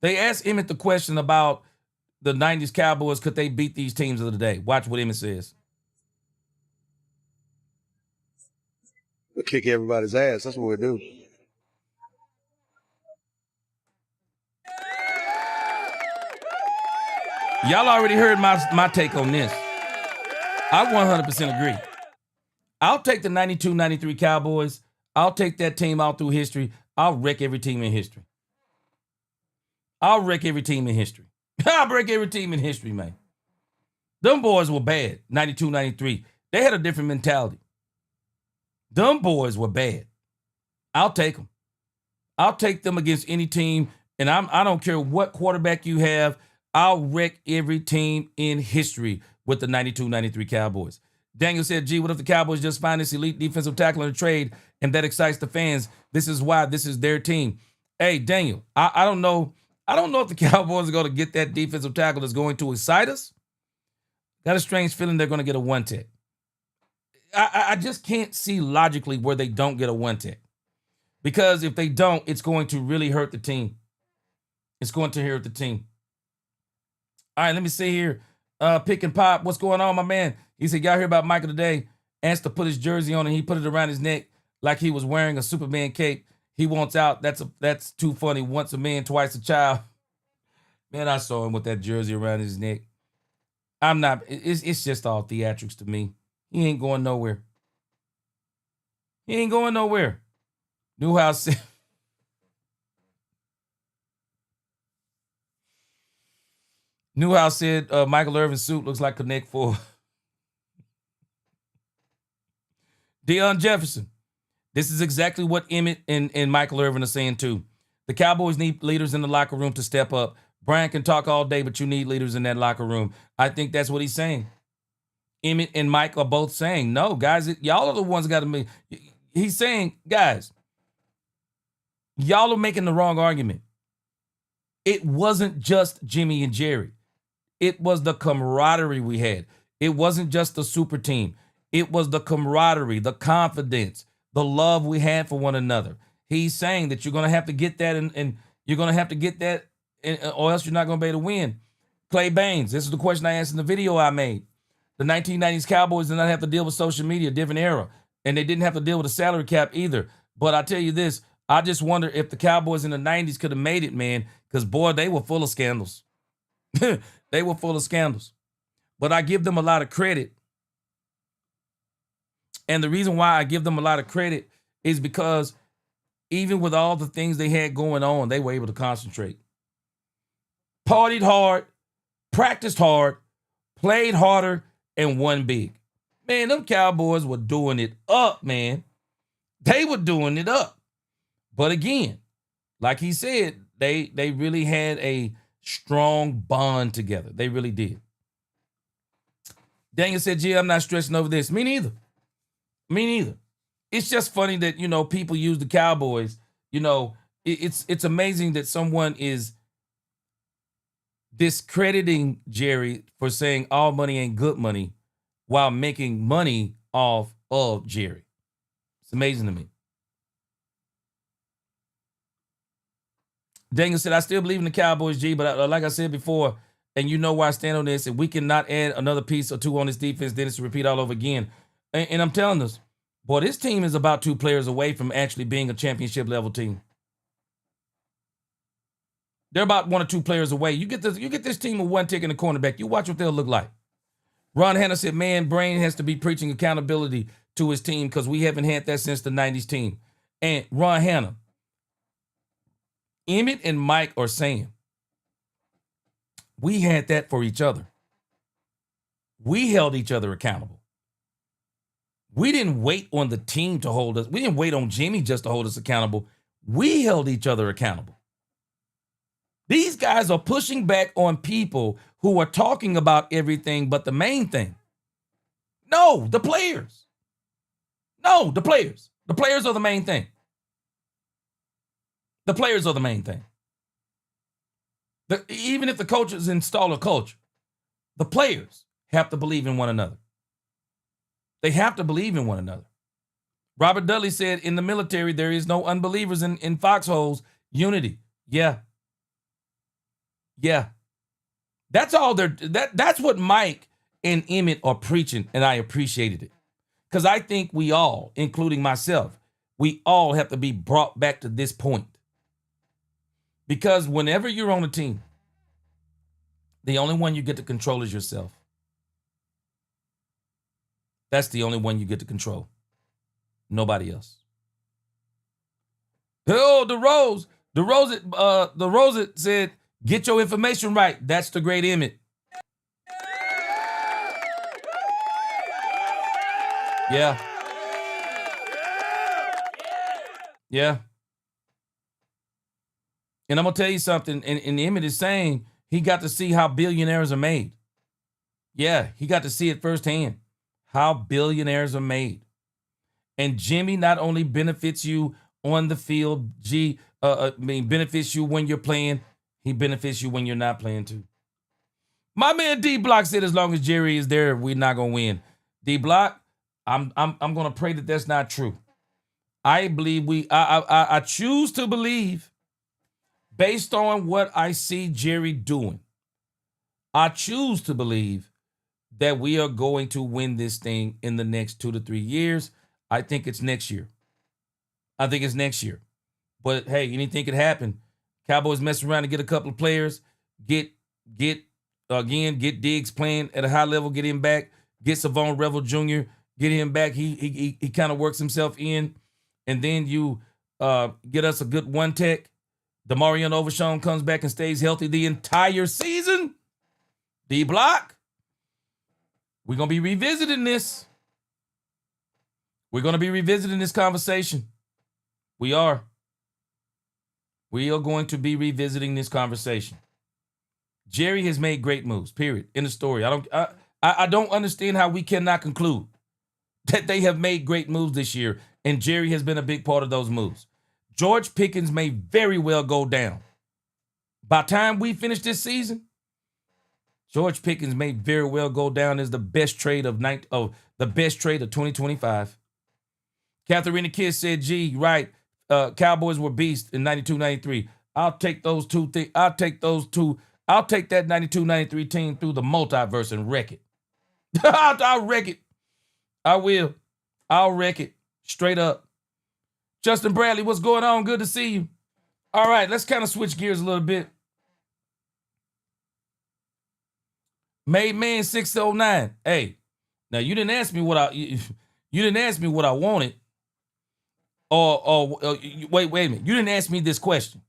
They asked Emmett the question about the 90s Cowboys, could they beat these teams of the day? Watch what Emmett says. We'll kick everybody's ass. That's what we do. Y'all already heard my take on this. I 100% agree. I'll take the 92-93 Cowboys. I'll take that team out through history. I'll wreck every team in history. I'll wreck every team in history. I'll break every team in history, man. Them boys were bad, 92-93. They had a different mentality. Them boys were bad. I'll take them. I'll take them against any team, and I don't care what quarterback you have. I'll wreck every team in history with the 92-93 Cowboys. Daniel said, gee, what if the Cowboys just find this elite defensive tackle in a trade and that excites the fans? This is why this is their team. Hey, Daniel, I don't know. I don't know if the Cowboys are going to get that defensive tackle that's going to excite us. Got a strange feeling they're going to get a 1 tech. I just can't see logically where they don't get a 1 tech. Because if they don't, it's going to really hurt the team. It's going to hurt the team. All right, let me see here. Pick and Pop, what's going on, my man? He said, y'all hear about Michael today? Asked to put his jersey on and he put it around his neck like he was wearing a Superman cape. He wants out. That's too funny. Once a man, twice a child. Man, I saw him with that jersey around his neck. I'm not. It's just all theatrics to me. He ain't going nowhere. He ain't going nowhere. Newhouse said. Newhouse said Michael Irvin's suit looks like Connect 4. Deion Jefferson. This is exactly what Emmett and Michael Irvin are saying too. The Cowboys need leaders in the locker room to step up. Brian can talk all day, but you need leaders in that locker room. I think that's what he's saying. Emmett and Mike are both saying, no, guys, y'all are the ones that got to make. He's saying, guys, y'all are making the wrong argument. It wasn't just Jimmy and Jerry. It was the camaraderie we had. It wasn't just the super team. It was the camaraderie, the confidence, the love we had for one another. He's saying that you're going to have to get that, and you're going to have to get that, or else you're not going to be able to win. Clay Baines, this is the question I asked in the video I made. The 1990s Cowboys did not have to deal with social media, different era, and they didn't have to deal with a salary cap either. But I tell you this, I just wonder if the Cowboys in the 90s could have made it, man, because, boy, they were full of scandals. They were full of scandals. But I give them a lot of credit. And the reason why I give them a lot of credit is because even with all the things they had going on, they were able to concentrate. Partied hard, practiced hard, played harder, and won big. Man, them Cowboys were doing it up, man. They were doing it up. But again, like he said, they really had a strong bond together. They really did. Daniel said, gee, I'm not stressing over this. Me neither. Me neither. It's just funny that, people use the Cowboys. It's amazing that someone is discrediting Jerry for saying all money ain't good money while making money off of Jerry. It's amazing to me. Daniel said, I still believe in the Cowboys, G, but like I said before, and you know where I stand on this, if we cannot add another piece or two on this defense, then it's to repeat all over again. And I'm telling us, boy, this team is about 2 players away from actually being a championship level team. They're about 1 or 2 players away. You get this team with 1 tick in the cornerback. You watch what they'll look like. Ron Hanna said, man, Brain has to be preaching accountability to his team because we haven't had that since the 90s team. And Ron Hanna, Emmett and Mike are saying, we had that for each other. We held each other accountable. We didn't wait on the team to hold us. We didn't wait on Jimmy just to hold us accountable. We held each other accountable. These guys are pushing back on people who are talking about everything but the main thing. No, the players. No, the players. The players are the main thing. The players are the main thing. Even if the coaches install a culture, the players have to believe in one another. They have to believe in one another. Robert Dudley said, in the military, there is no unbelievers in foxholes. Unity. Yeah. Yeah. That's all that's what Mike and Emmett are preaching, and I appreciated it. Because I think we all, including myself, we all have to be brought back to this point. Because whenever you're on a team, the only one you get to control is yourself. That's the only one you get to control. Nobody else. Oh, the Rose said, get your information right. That's the great Emmett. Yeah. Yeah. And I'm going to tell you something, and Emmett is saying he got to see how billionaires are made. Yeah, he got to see it firsthand, how billionaires are made. And Jimmy not only benefits you on the field, benefits you when you're playing, he benefits you when you're not playing too. My man D Block said, as long as Jerry is there, we're not going to win. D Block, I'm going to pray that that's not true. I believe I choose to believe, based on what I see Jerry doing, I choose to believe that we are going to win this thing in the next 2 to 3 years. I think it's next year. I think it's next year. But hey, anything could happen. Cowboys mess around and get a couple of players, get Diggs playing at a high level, get him back, get Savon Revel Jr., get him back. He kind of works himself in, and then you get us a good 1 tech. Demarion Overshown comes back and stays healthy the entire season. D Block, we're going to be revisiting this. We're going to be revisiting this conversation. We are. We are going to be revisiting this conversation. Jerry has made great moves, period. In the story. I don't understand how we cannot conclude that they have made great moves this year, and Jerry has been a big part of those moves. George Pickens may very well go down. By the time we finish this season, George Pickens may very well go down as the best trade of 2025. Katharina Kiss said, "Gee, right, Cowboys were beasts in 92-93. I'll take those two things. I'll take that 92-93 team through the multiverse and wreck it. I'll wreck it. I will. I'll wreck it. Straight up." Justin Bradley, what's going on? Good to see you. All right, let's kind of switch gears a little bit. Made Man 609. Hey, now you didn't ask me what I wanted. Wait a minute. You didn't ask me this question.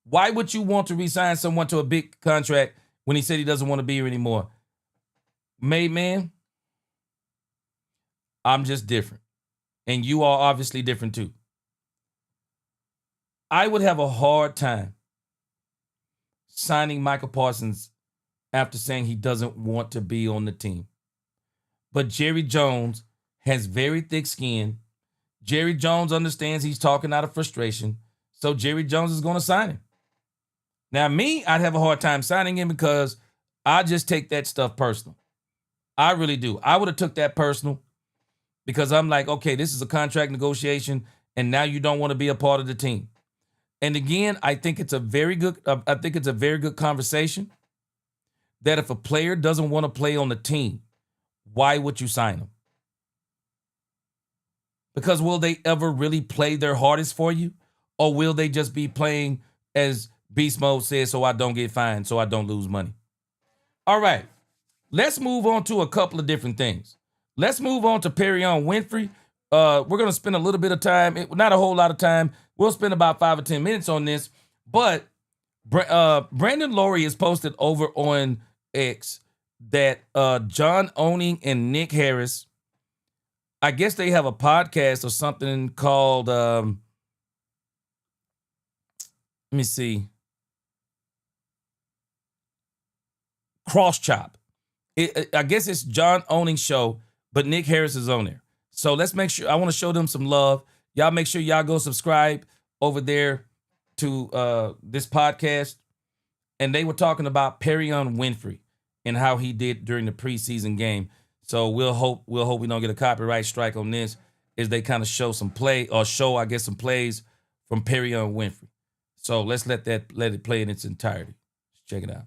Why would you want to resign someone to a big contract when he said he doesn't want to be here anymore? Made Man, I'm just different. And you are obviously different too. I would have a hard time signing Michael Parsons after saying he doesn't want to be on the team. But Jerry Jones has very thick skin. Jerry Jones understands he's talking out of frustration. So Jerry Jones is going to sign him. Now, me, I'd have a hard time signing him because I just take that stuff personal. I really do. I would have took that personal because I'm like, okay, this is a contract negotiation, and now you don't want to be a part of the team. And again, I think it's a very good conversation that if a player doesn't want to play on the team, why would you sign him? Because will they ever really play their hardest for you? Or will they just be playing, as Beast Mode says, so I don't get fined, so I don't lose money? All right, let's move on to a couple of different things. Let's move on to Perion Winfrey. We're going to spend a little bit of time, not a whole lot of time. We'll spend about 5 or 10 minutes on this. But Brandon Laurie has posted over on X that John Owning and Nick Harris, I guess they have a podcast or something called, let me see, Cross Chop. I guess it's John Owning show, but Nick Harris is on there. So let's make sure, I want to show them some love. Y'all make sure y'all go subscribe over there to this podcast. And they were talking about Perion Winfrey and how he did during the preseason game. So we'll hope we don't get a copyright strike on this as they kind of show some play or show, I guess, some plays from Perion Winfrey. So let's let it play in its entirety. Let's check it out.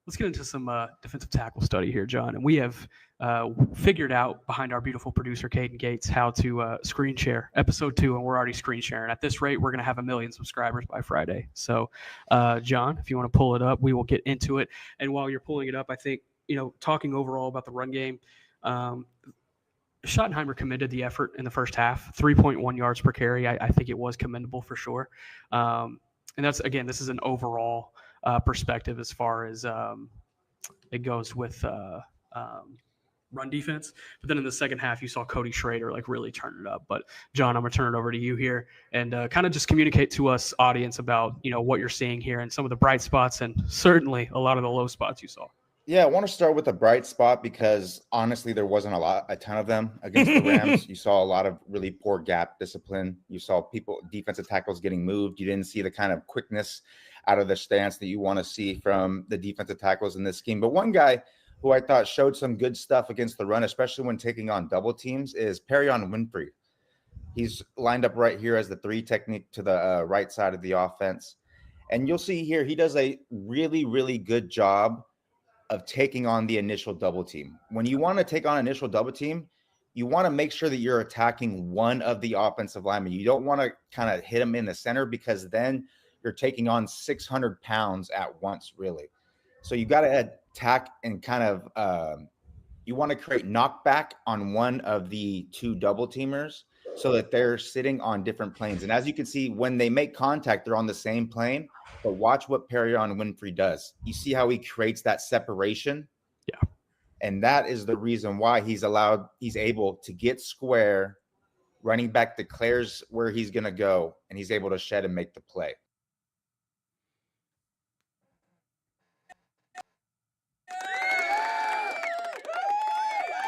Let's get into some defensive tackle study here, John. And we have figured out behind our beautiful producer, Caden Gates, how to screen share episode 2, and we're already screen sharing. At this rate, we're going to have 1 million subscribers by Friday. So, John, if you want to pull it up, we will get into it. And while you're pulling it up, I think, talking overall about the run game, Schottenheimer commended the effort in the first half, 3.1 yards per carry. I think it was commendable for sure. And that's, again, this is an overall perspective as far as it goes with run defense. But then in the second half, you saw Cody Schrader really turn it up. But John, I'm gonna turn it over to you here and kind of just communicate to us audience about what you're seeing here and some of the bright spots and certainly a lot of the low spots you saw. Yeah, I want to start with a bright spot because honestly, there wasn't a ton of them against the Rams. You saw a lot of really poor gap discipline. You saw defensive tackles getting moved. You didn't see the kind of quickness out of the stance that you want to see from the defensive tackles in this scheme. But one guy who I thought showed some good stuff against the run, especially when taking on double teams, is Perion Winfrey. He's lined up right here as the 3 technique to the right side of the offense. And you'll see here, he does a really, really good job of taking on the initial double team. When you want to take on initial double team, you want to make sure that you're attacking one of the offensive linemen. You don't want to kind of hit them in the center because then you're taking on 600 pounds at once, really. So you got to attack and kind of you want to create knockback on one of the 2 double teamers so that they're sitting on different planes. And as you can see, when they make contact, they're on the same plane. But watch what Perion Winfrey does. You see how he creates that separation? Yeah. And that is the reason why he's able to get square. Running back declares where he's going to go, and he's able to shed and make the play.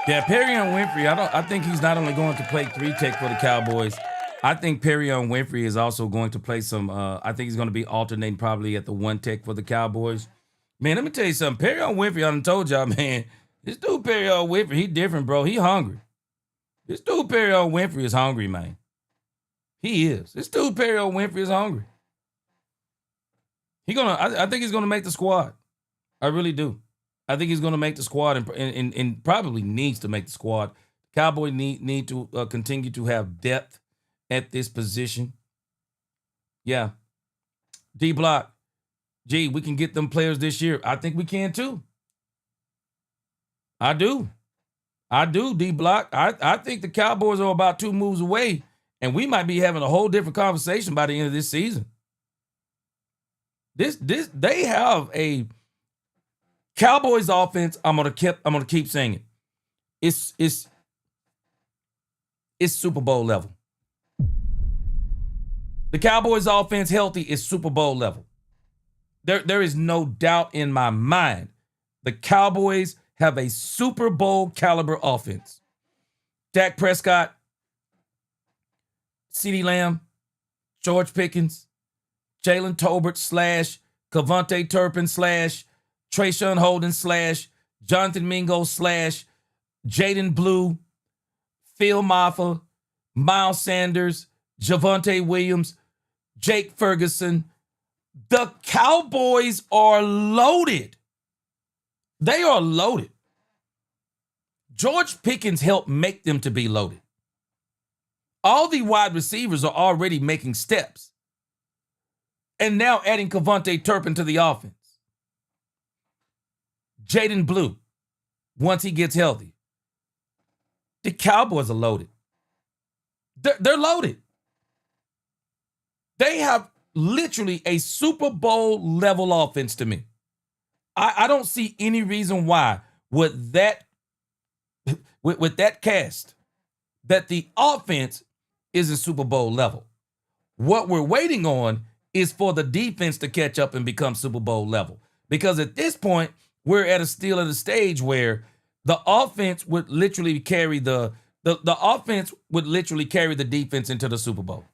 Yeah, Perrion Winfrey, I think he's not only going to play 3-tech for the Cowboys. I think Perrion Winfrey is also going to play some, I think he's going to be alternating probably at the 1-tech for the Cowboys. Man, let me tell you something. Perrion Winfrey, I done told y'all, man, this dude Perrion Winfrey, he different, bro. He hungry. This dude Perrion Winfrey is hungry, man. He is. This dude Perrion Winfrey is hungry. I think he's gonna make the squad. I really do. I think he's gonna make the squad and probably needs to make the squad. Cowboys need to continue to have depth at this position. Yeah. D Block. Gee, we can get them players this year. I think we can too. I do, D Block. I think the Cowboys are about 2 moves away, and we might be having a whole different conversation by the end of this season. They have a Cowboys offense. I'm gonna keep saying it. It's Super Bowl level. The Cowboys offense healthy is Super Bowl level. There is no doubt in my mind. The Cowboys have a Super Bowl caliber offense. Dak Prescott, CeeDee Lamb, George Pickens, Jalen Tolbert / Cavante Turpin / Trayshawn Holden / Jonathan Mingo / Jaden Blue, Phil Maffa, Miles Sanders, Javonte Williams, Jake Ferguson. The Cowboys are loaded. They are loaded. George Pickens helped make them to be loaded. All the wide receivers are already making steps. And now adding Cavante Turpin to the offense. Jaden Blue, once he gets healthy. The Cowboys are loaded. They're loaded. They have literally a Super Bowl level offense to me. I don't see any reason why with that cast that the offense isn't Super Bowl level. What we're waiting on is for the defense to catch up and become Super Bowl level. Because at this point, we're at a stage where the offense would literally carry the offense would literally carry the defense into the Super Bowl.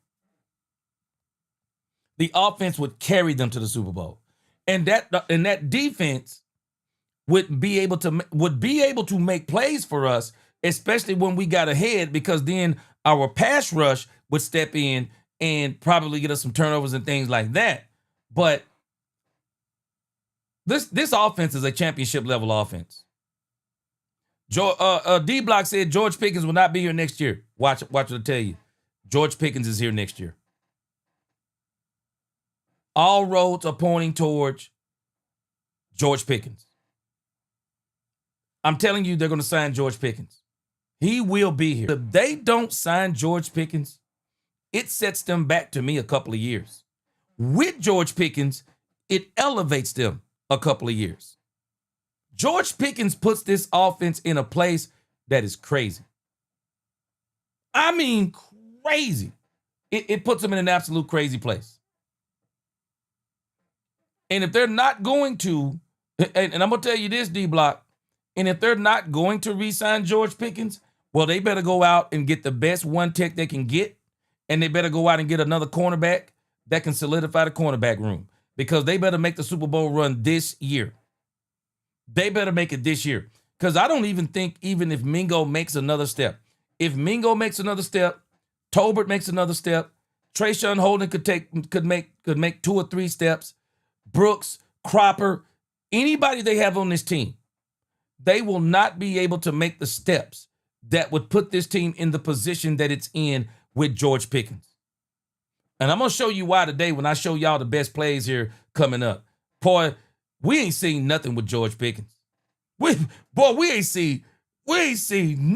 The offense would carry them to the Super Bowl. And that defense would be able to make plays for us, especially when we got ahead, because then our pass rush would step in and probably get us some turnovers and things like that. But this offense is a championship level offense. D Block said George Pickens will not be here next year. Watch what I tell you. George Pickens is here next year. All roads are pointing towards George Pickens. I'm telling you, they're going to sign George Pickens. He will be here. If they don't sign George Pickens, it sets them back to me a couple of years. With George Pickens, it elevates them a couple of years. George Pickens puts this offense in a place that is crazy. I mean, crazy. It puts them in an absolute crazy place. And if they're not going to, and I'm going to tell you this, D-Block, and if they're not going to re-sign George Pickens, well, they better go out and get the best 1-tech they can get, and they better go out and get another cornerback that can solidify the cornerback room, because they better make the Super Bowl run this year. They better make it this year, because I don't even think even if Mingo makes another step, if Mingo makes another step, Tolbert makes another step, Trayshawn Holden could make 2 or 3 steps, Brooks, Cropper, anybody they have on this team, they will not be able to make the steps that would put this team in the position that it's in with George Pickens. And I'm going to show you why today when I show y'all the best plays here coming up. Boy, we ain't seen nothing with George Pickens. We ain't seen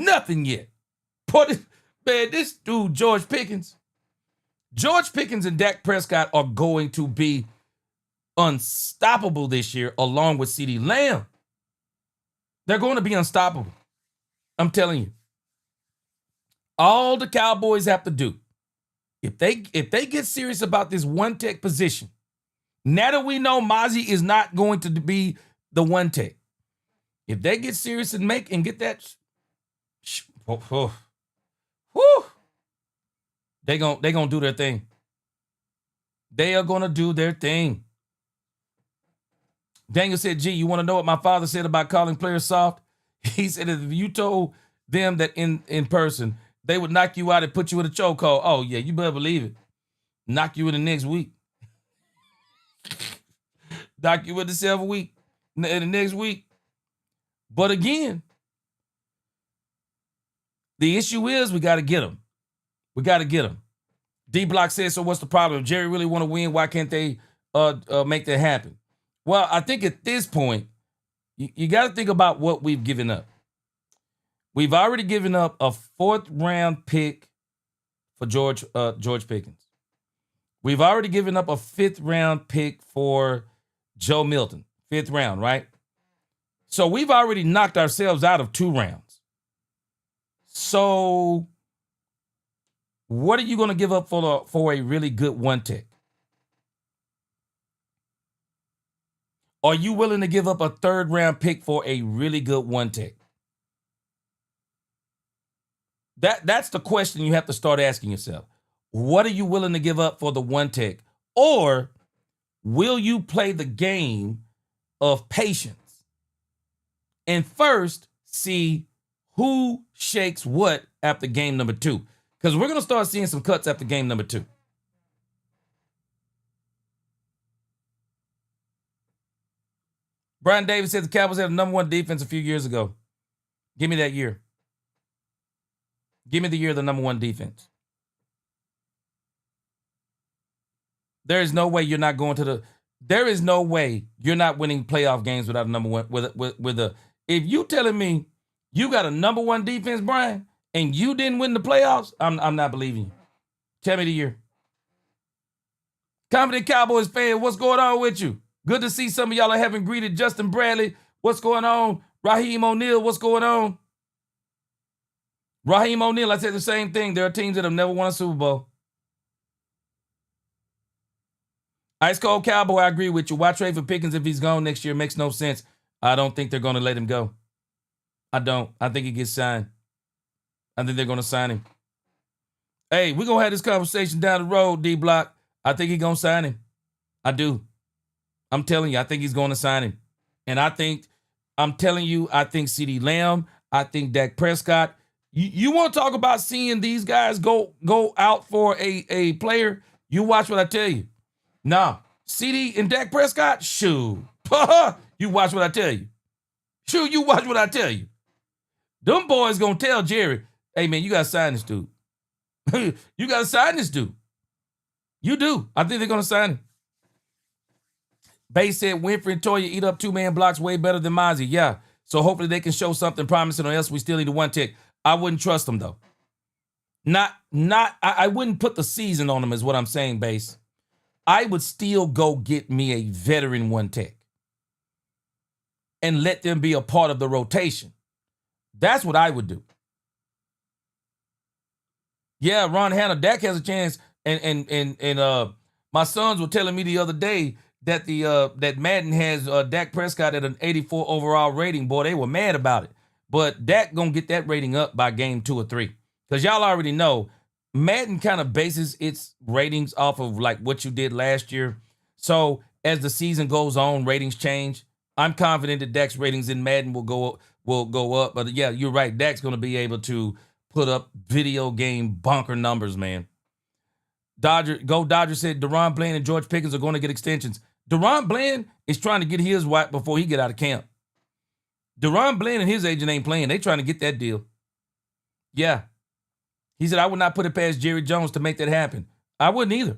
nothing yet. Boy, this dude, George Pickens and Dak Prescott are going to be unstoppable this year, along with CeeDee Lamb. They're going to be unstoppable. I'm telling you. All the Cowboys have to do, if they get serious about this one tech position, now that we know Mozzie is not going to be the one tech, if they get serious and get that, they gonna do their thing. They are gonna do their thing. Daniel said, "Gee, you want to know what my father said about calling players soft? He said if you told them that in person, they would knock you out and put you in a chokehold. Oh yeah, you better believe it. Knock you in the next week. Knock you in the 7th week, in the next week. But again, the issue is we got to get them. We got to get them. D-Block says, so what's the problem? If Jerry really want to win, why can't they make that happen? Well, I think at this point, you got to think about what we've given up. We've already given up a 4th-round pick for George Pickens. We've already given up a 5th-round pick for Joe Milton. 5th round, right? So we've already knocked ourselves out of 2 rounds. So what are you going to give up for a really good one tech? Are you willing to give up a 3rd-round pick for a really good one tech? That's the question you have to start asking yourself. What are you willing to give up for the one tech? Or will you play the game of patience and first see who shakes what after game number 2? Because we're going to start seeing some cuts after game number 2. Brian Davis said the Cowboys had the number 1 defense a few years ago. Give me that year. Give me the year of the number 1 defense. There is no way you're not going to the. There is no way you're not winning playoff games without a number 1. With a. If you telling me you got a number 1 defense, Brian, and you didn't win the playoffs, I'm not believing you. Tell me the year. Confident Cowboys fan, what's going on with you? Good to see some of y'all haven't greeted Justin Bradley. What's going on? Raheem O'Neal, what's going on? Raheem O'Neal, I said the same thing. There are teams that have never won a Super Bowl. Ice Cold Cowboy, I agree with you. Why trade for Pickens if he's gone next year? Makes no sense. I don't think they're going to let him go. I don't. I think he gets signed. I think they're going to sign him. Hey, we're going to have this conversation down the road, D-Block. I think he's going to sign him. I do. I'm telling you, I think he's going to sign him. And I think CeeDee Lamb, I think Dak Prescott. You want to talk about seeing these guys go out for a player? You watch what I tell you. Nah, CeeDee and Dak Prescott, shoot. You watch what I tell you. Shoot, you watch what I tell you. Them boys going to tell Jerry, hey, man, you got to sign this dude. You got to sign this dude. You do. I think they're going to sign him. Bay said Winfrey and Toya eat up 2-man blocks way better than Mozzie. Yeah. So hopefully they can show something promising, or else we still need a one tech. I wouldn't trust them though. I wouldn't put the season on them is what I'm saying, Base. I would still go get me a veteran one tech and let them be a part of the rotation. That's what I would do. Yeah, Ron Hanna, Dak has a chance. And my sons were telling me the other day that that Madden has Dak Prescott at an 84 overall rating. Boy, they were mad about it. But Dak gonna get that rating up by game 2 or 3. Because y'all already know Madden kind of bases its ratings off of like what you did last year. So as the season goes on, ratings change. I'm confident that Dak's ratings in Madden will go up. But yeah, you're right. Dak's gonna be able to put up video game bunker numbers, man. Dodger said Deron Bland and George Pickens are going to get extensions. Deron Bland is trying to get his wipe before he get out of camp. Deron Bland and his agent ain't playing. They trying to get that deal. Yeah. He said, I would not put it past Jerry Jones to make that happen. I wouldn't either.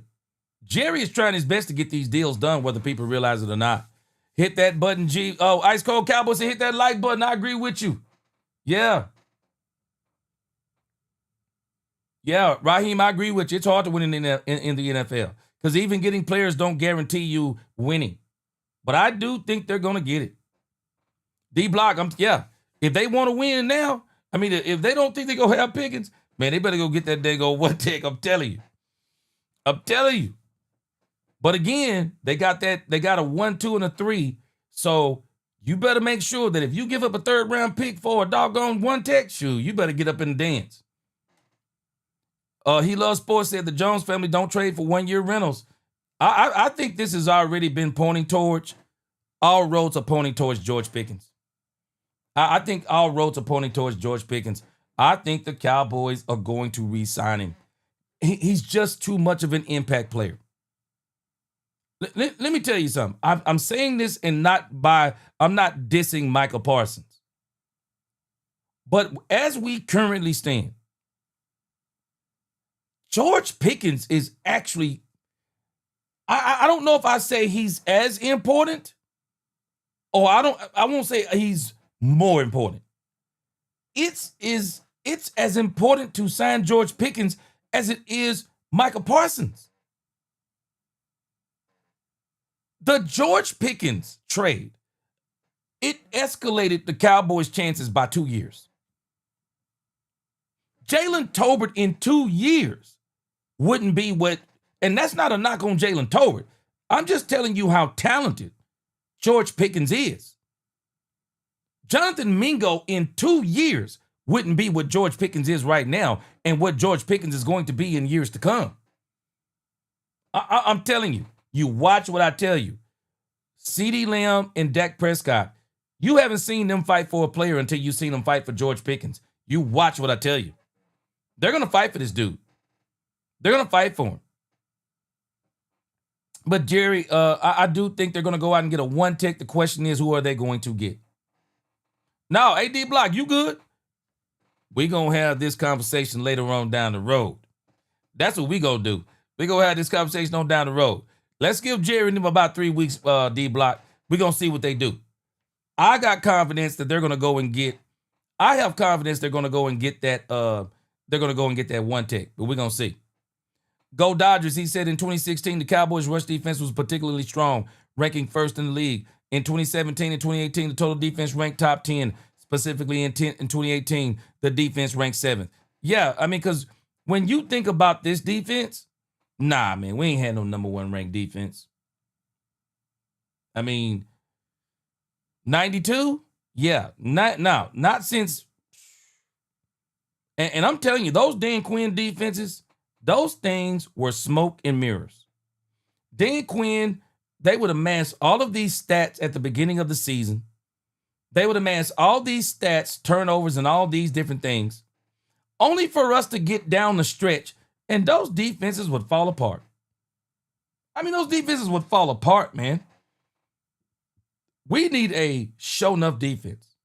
Jerry is trying his best to get these deals done, whether people realize it or not. Hit that button, G. Oh, Ice Cold Cowboy said hit that like button. I agree with you. Yeah. Yeah, Raheem, I agree with you. It's hard to win in the NFL because even getting players don't guarantee you winning. But I do think they're going to get it. D-Block, If they want to win now, I mean, if they don't think they're going to have Pickens, man, they better go get that daggone one tech. I'm telling you. But again, they got a 1, 2, and a 3. So you better make sure that if you give up a 3rd round pick for a doggone one tech, shoe, you better get up and dance. He Loves Sports said the Jones family don't trade for 1-year rentals. I think this has already been pointing towards, all roads are pointing towards George Pickens. I think all roads are pointing towards George Pickens. I think the Cowboys are going to re-sign him. He's just too much of an impact player. Let me tell you something. I'm saying this and I'm not dissing Michael Parsons. But as we currently stand, George Pickens is actually, I don't know if I say he's as important, or I won't say he's more important. It's as important to sign George Pickens as it is Michael Parsons. The George Pickens trade, it escalated the Cowboys' chances by 2 years. Jalen Tolbert in 2 years wouldn't be what, and that's not a knock on Jalen Tolbert. I'm just telling you how talented George Pickens is. Jonathan Mingo in 2 years wouldn't be what George Pickens is right now and what George Pickens is going to be in years to come. I'm telling you, you watch what I tell you. CeeDee Lamb and Dak Prescott, you haven't seen them fight for a player until you've seen them fight for George Pickens. You watch what I tell you. They're going to fight for this dude. They're going to fight for him. But Jerry, I do think they're going to go out and get a one tech. The question is, who are they going to get? Now, AD Block, you good? We're going to have this conversation later on down the road. That's what we going to do. We're going to have this conversation on down the road. Let's give Jerry and them about 3 weeks, D Block. We're going to see what they do. I got confidence that they're going to go and get, I have confidence they're going to go and get that, they're going to go and get that one tech, but we're going to see. Go Dodgers, he said in 2016, the Cowboys' rush defense was particularly strong, ranking first in the league. In 2017 and 2018, the total defense ranked top 10. Specifically in 2018, the defense ranked 7th. Yeah, I mean, because when you think about this defense, nah, man, we ain't had no number 1 ranked defense. I mean, 92? Yeah, not since. And I'm telling you, those Dan Quinn defenses, those things were smoke and mirrors. Dan Quinn, they would amass all of these stats at the beginning of the season. They would amass all these stats, turnovers, and all these different things, only for us to get down the stretch, and those defenses would fall apart. I mean, those defenses would fall apart, man. We need a show-enough defense.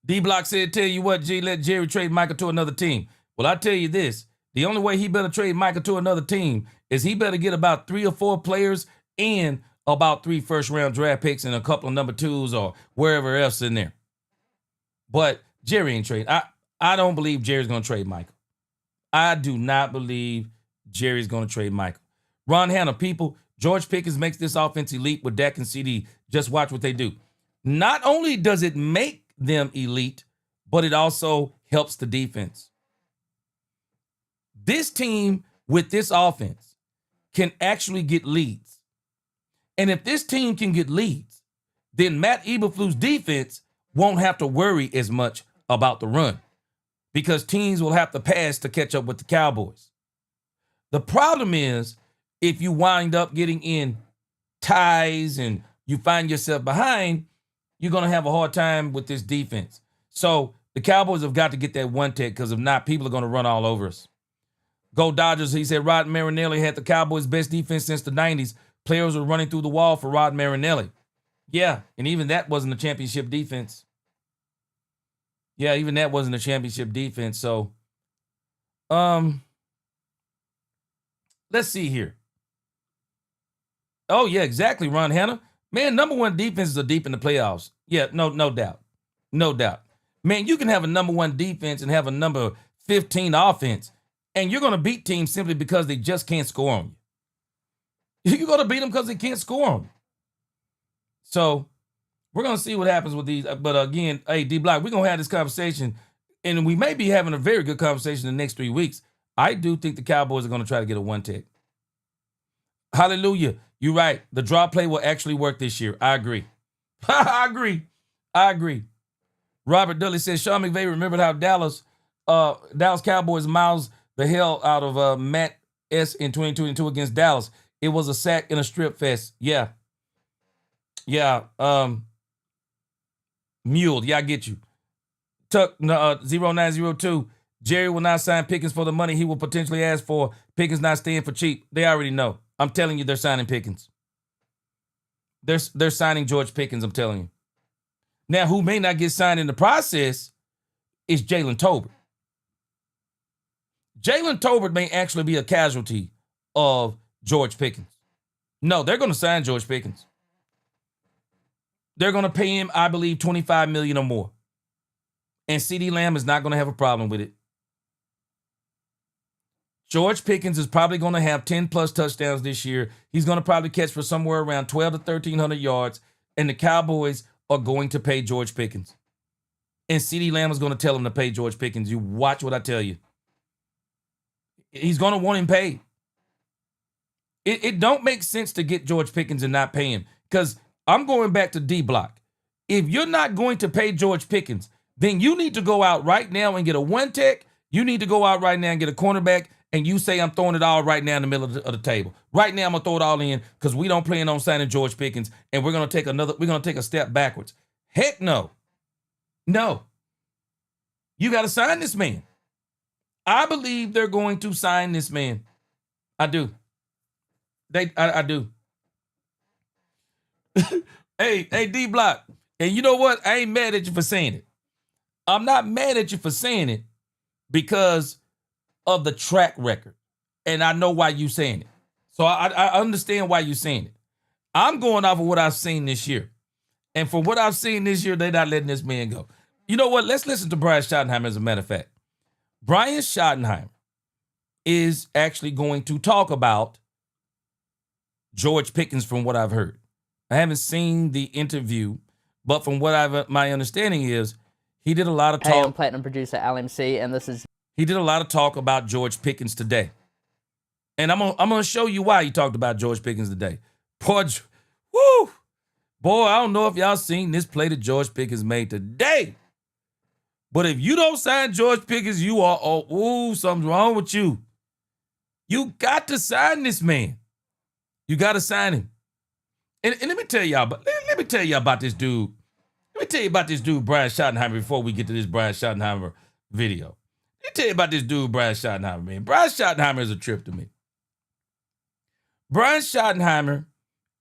D-Block said, tell you what, G, let Jerry trade Michael to another team. Well, I tell you this, the only way he better trade Michael to another team is he better get about 3 or 4 players and about 3 first-round draft picks and a couple of number 2s or wherever else in there. But Jerry ain't trading. I don't believe Jerry's going to trade Michael. I do not believe Jerry's going to trade Michael. Ron Hanna, people, George Pickens makes this offense elite with Dak and CD. Just watch what they do. Not only does it make them elite, but it also helps the defense. This team with this offense can actually get leads. And if this team can get leads, then Matt Eberflus' defense won't have to worry as much about the run because teams will have to pass to catch up with the Cowboys. The problem is if you wind up getting in ties and you find yourself behind, you're going to have a hard time with this defense. So the Cowboys have got to get that one tech because if not, people are going to run all over us. Go Dodgers, he said Rod Marinelli had the Cowboys' best defense since the 90s. Players were running through the wall for Rod Marinelli. Yeah, and even that wasn't a championship defense. Yeah, even that wasn't a championship defense. So, let's see here. Oh, yeah, exactly, Ron Hanna. Man, number 1 defenses are deep in the playoffs. Yeah, no doubt. No doubt. Man, you can have a number 1 defense and have a number 15 offense, and you're going to beat teams simply because they just can't score on you. You're going to beat them because they can't score on you. So, We're going to see what happens with these. But again, hey, D-Block, we're going to have this conversation, and we may be having a very good conversation in the next 3 weeks. I do think the Cowboys are going to try to get a one-tech. Hallelujah. You're right. The draw play will actually work this year. I agree. I agree. Robert Dudley says, Sean McVay remembered how Dallas Cowboys miles the hell out of Matt S. in 2022 against Dallas. It was a sack and a strip fest. Yeah. Mule. Yeah, I get you. Tuck 0902. Jerry will not sign Pickens for the money he will potentially ask for. Pickens not staying for cheap. They already know. I'm telling you, they're signing Pickens. They're signing George Pickens, I'm telling you. Now, who may not get signed in the process is Jalen Tolbert. Jalen Tolbert may actually be a casualty of George Pickens. No, they're going to sign George Pickens. They're going to pay him, I believe, $25 million or more. And CeeDee Lamb is not going to have a problem with it. George Pickens is probably going to have 10-plus touchdowns this year. He's going to probably catch for somewhere around 12 to 1,300 yards. And the Cowboys are going to pay George Pickens. And CeeDee Lamb is going to tell him to pay George Pickens. You watch what I tell you. He's going to want him paid. It don't make sense to get George Pickens and not pay him. Because I'm going back to D-Block. If you're not going to pay George Pickens, then you need to go out right now and get a one-tech. You need to go out right now and get a cornerback. And you say, I'm throwing it all right now in the middle of the table. Right now, I'm going to throw it all in because we don't plan on signing George Pickens. And we're going to take a step backwards. Heck no. No. You got to sign this man. I believe they're going to sign this man. I do. I do. Hey, D-Block. And you know what? I ain't mad at you for saying it. I'm not mad at you for saying it because of the track record. And I know why you're saying it. So I understand why you're saying it. I'm going off of what I've seen this year. And for what I've seen this year, they're not letting this man go. You know what? Let's listen to Brian Schottenheimer as a matter of fact. Brian Schottenheimer is actually going to talk about George Pickens from what I've heard. I haven't seen the interview, but from what my understanding is, he did a lot of talk. Hey, I'm Platinum Producer LMC, and this is... He did a lot of talk about George Pickens today. And I'm gonna show you why he talked about George Pickens today. Boy, I don't know if y'all seen this play that George Pickens made today. But if you don't sign George Pickens, you are, something's wrong with you. You got to sign this man. You got to sign him. And let me tell y'all about this dude. Let me tell you about this dude, Brian Schottenheimer, before we get to this Brian Schottenheimer video. Let me tell you about this dude, Brian Schottenheimer, man. Brian Schottenheimer is a trip to me. Brian Schottenheimer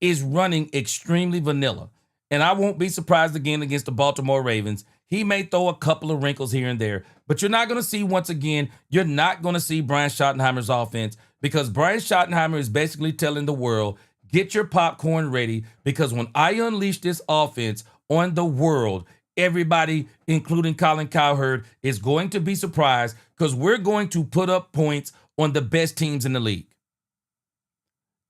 is running extremely vanilla. And I won't be surprised again against the Baltimore Ravens. He may throw a couple of wrinkles here and there, but you're not going to see, once again, you're not going to see Brian Schottenheimer's offense because Brian Schottenheimer is basically telling the world, get your popcorn ready because when I unleash this offense on the world, everybody, including Colin Cowherd, is going to be surprised because we're going to put up points on the best teams in the league.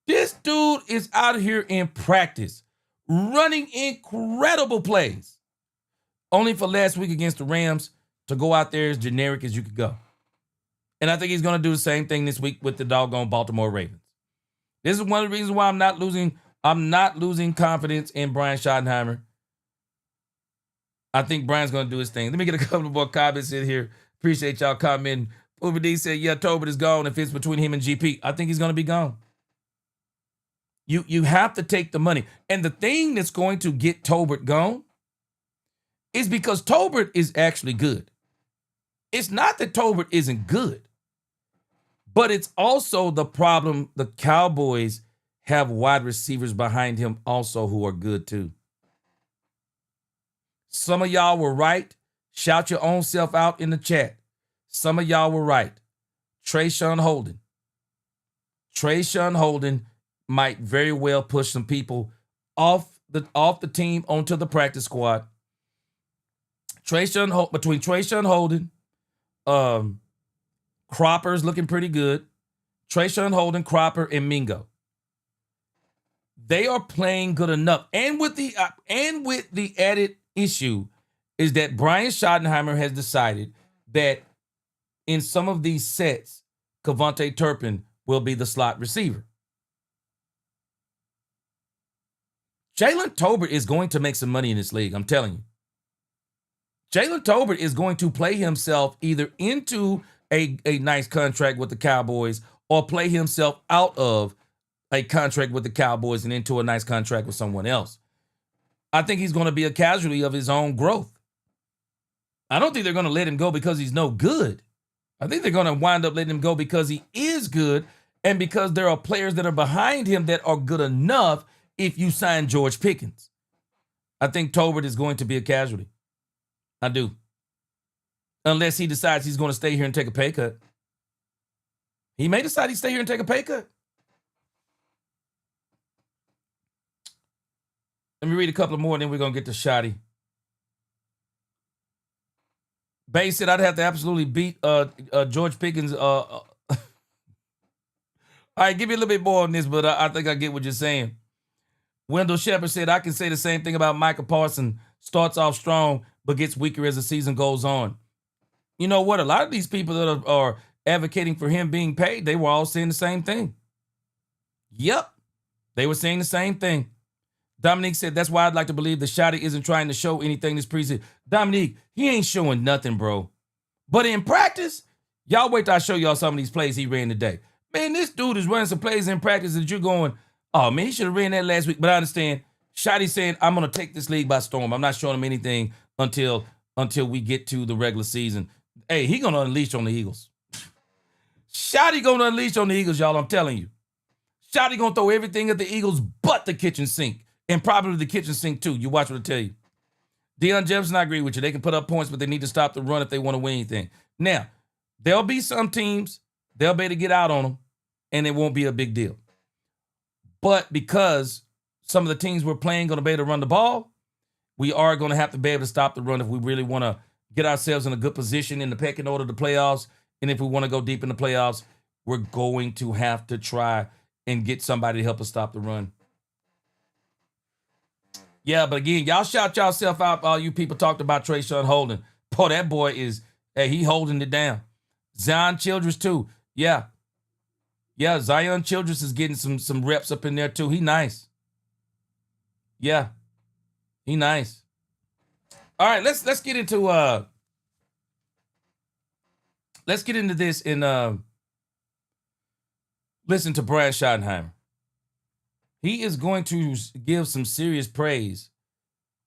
This dude is out here in practice, running incredible plays. Only for last week against the Rams to go out there as generic as you could go. And I think he's going to do the same thing this week with the doggone Baltimore Ravens. This is one of the reasons why I'm not losing confidence in Brian Schottenheimer. I think Brian's going to do his thing. Let me get a couple more comments in here. Appreciate y'all commenting. Uber D said, yeah, Tolbert is gone if it's between him and GP. I think he's going to be gone. You have to take the money. And the thing that's going to get Tolbert gone is because Tolbert is actually good. It's not that Tolbert isn't good, but it's also the problem the Cowboys have wide receivers behind him also who are good too. Some of y'all were right. Shout your own self out in the chat. Some of y'all were right. Trayshawn Holden might very well push some people off the team onto the practice squad. Between Trayshawn Holden, Cropper's looking pretty good. Trayshawn Holden, Cropper, and Mingo. They are playing good enough. And with the added issue is that Brian Schottenheimer has decided that in some of these sets, Kevontae Turpin will be the slot receiver. Jalen Tolbert is going to make some money in this league, I'm telling you. Jalen Tolbert is going to play himself either into a nice contract with the Cowboys or play himself out of a contract with the Cowboys and into a nice contract with someone else. I think he's going to be a casualty of his own growth. I don't think they're going to let him go because he's no good. I think they're going to wind up letting him go because he is good and because there are players that are behind him that are good enough if you sign George Pickens. I think Tolbert is going to be a casualty. I do. Unless he decides he's going to stay here and take a pay cut. He may decide he'd stay here and take a pay cut. Let me read a couple more and then we're going to get to Shotty. Bay said I'd have to absolutely beat George Pickens. All right, give me a little bit more on this, but I think I get what you're saying. Wendell Shepard said, I can say the same thing about Micah Parsons. Starts off strong, but gets weaker as the season goes on. You know what? A lot of these people that are advocating for him being paid, they were all saying the same thing. Yep. They were saying the same thing. Dominique said, that's why I'd like to believe that Shotty isn't trying to show anything this preseason. Dominique, he ain't showing nothing, bro. But in practice, y'all wait till I show y'all some of these plays he ran today. Man, this dude is running some plays in practice that you're going, oh, man, he should have ran that last week. But I understand. Shotty's saying, I'm going to take this league by storm. I'm not showing him anything until we get to the regular season. Hey, he going to unleash on the Eagles. Shotty going to unleash on the Eagles, y'all, I'm telling you. Shotty going to throw everything at the Eagles but the kitchen sink. And probably the kitchen sink, too. You watch what I tell you. Deion Jefferson, I agree with you. They can put up points, but they need to stop the run if they want to win anything. Now, there'll be some teams, they'll be able to get out on them, and it won't be a big deal. But because some of the teams we're playing going to be able to run the ball, we are going to have to be able to stop the run if we really want to get ourselves in a good position in the pecking order of the playoffs. And if we want to go deep in the playoffs, we're going to have to try and get somebody to help us stop the run. Yeah, but again, y'all shout yourself out. All you people talked about Trayshawn Holden. Boy, that boy is, hey, he holding it down. Zion Childress, too. Yeah, Zion Childress is getting some reps up in there, too. He nice. Yeah, he nice. All right, let's get into this and listen to Brian Schottenheimer. He is going to give some serious praise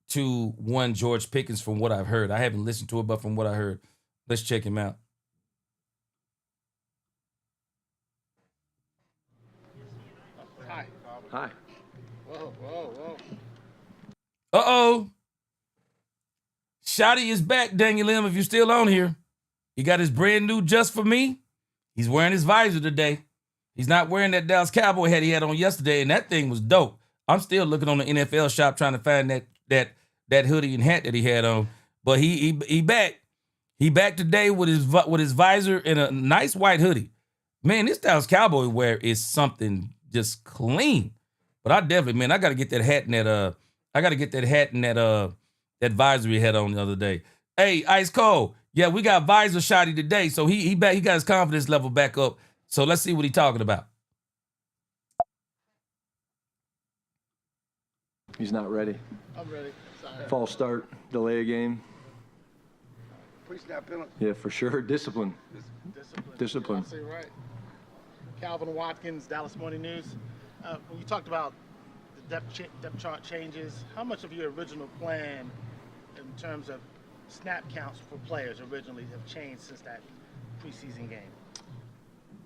to one George Pickens from what I've heard. I haven't listened to it, but from what I heard, let's check him out. Hi. Hi. Whoa. Uh-oh. Shotty is back, Daniel M., if you're still on here. He got his brand new Just For Me. He's wearing his visor today. He's not wearing that Dallas Cowboy hat he had on yesterday, and that thing was dope. I'm still looking on the NFL shop trying to find that hoodie and hat that he had on. But he back. He back today with his visor and a nice white hoodie. Man, this Dallas Cowboy wear is something just clean. But I got to get that hat and that visor he had on the other day. Hey, Ice Cold. Yeah, we got visor Shotty today, so he back. He got his confidence level back up. So let's see what he's talking about. He's not ready. I'm ready. Sorry. False start, delay a game. Pre-snap penalty. Yeah, for sure. Discipline. Discipline. Absolutely right. Calvin Watkins, Dallas Morning News. When you talked about the depth chart changes, how much of your original plan in terms of snap counts for players originally have changed since that preseason game?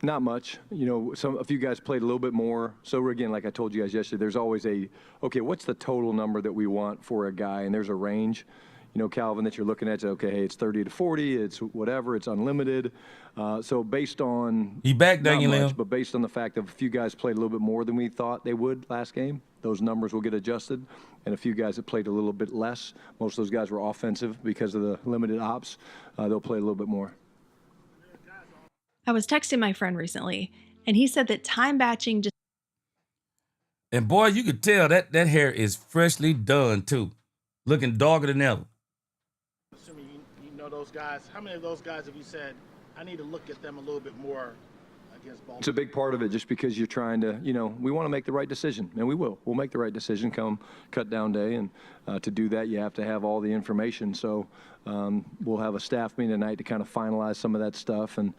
Not much. You know, a few guys played a little bit more. So we're, again, like I told you guys yesterday, there's always okay, what's the total number that we want for a guy? And there's a range. You know, Calvin, that you're looking at, okay, hey, it's 30 to 40, it's whatever, it's unlimited. So based on he back, Daniel not much, but based on the fact that a few guys played a little bit more than we thought they would last game, those numbers will get adjusted. And a few guys that played a little bit less, most of those guys were offensive because of the limited ops, they'll play a little bit more. I was texting my friend recently, and he said that time batching just... And boy, you could tell that hair is freshly done too. Looking darker than ever. Assuming you know those guys, how many of those guys have you said, I need to look at them a little bit more against Baltimore? It's a big part of it just because you're trying to, we want to make the right decision, and we will. We'll make the right decision come cut down day, and to do that, you have to have all the information. So we'll have a staff meeting tonight to kind of finalize some of that stuff and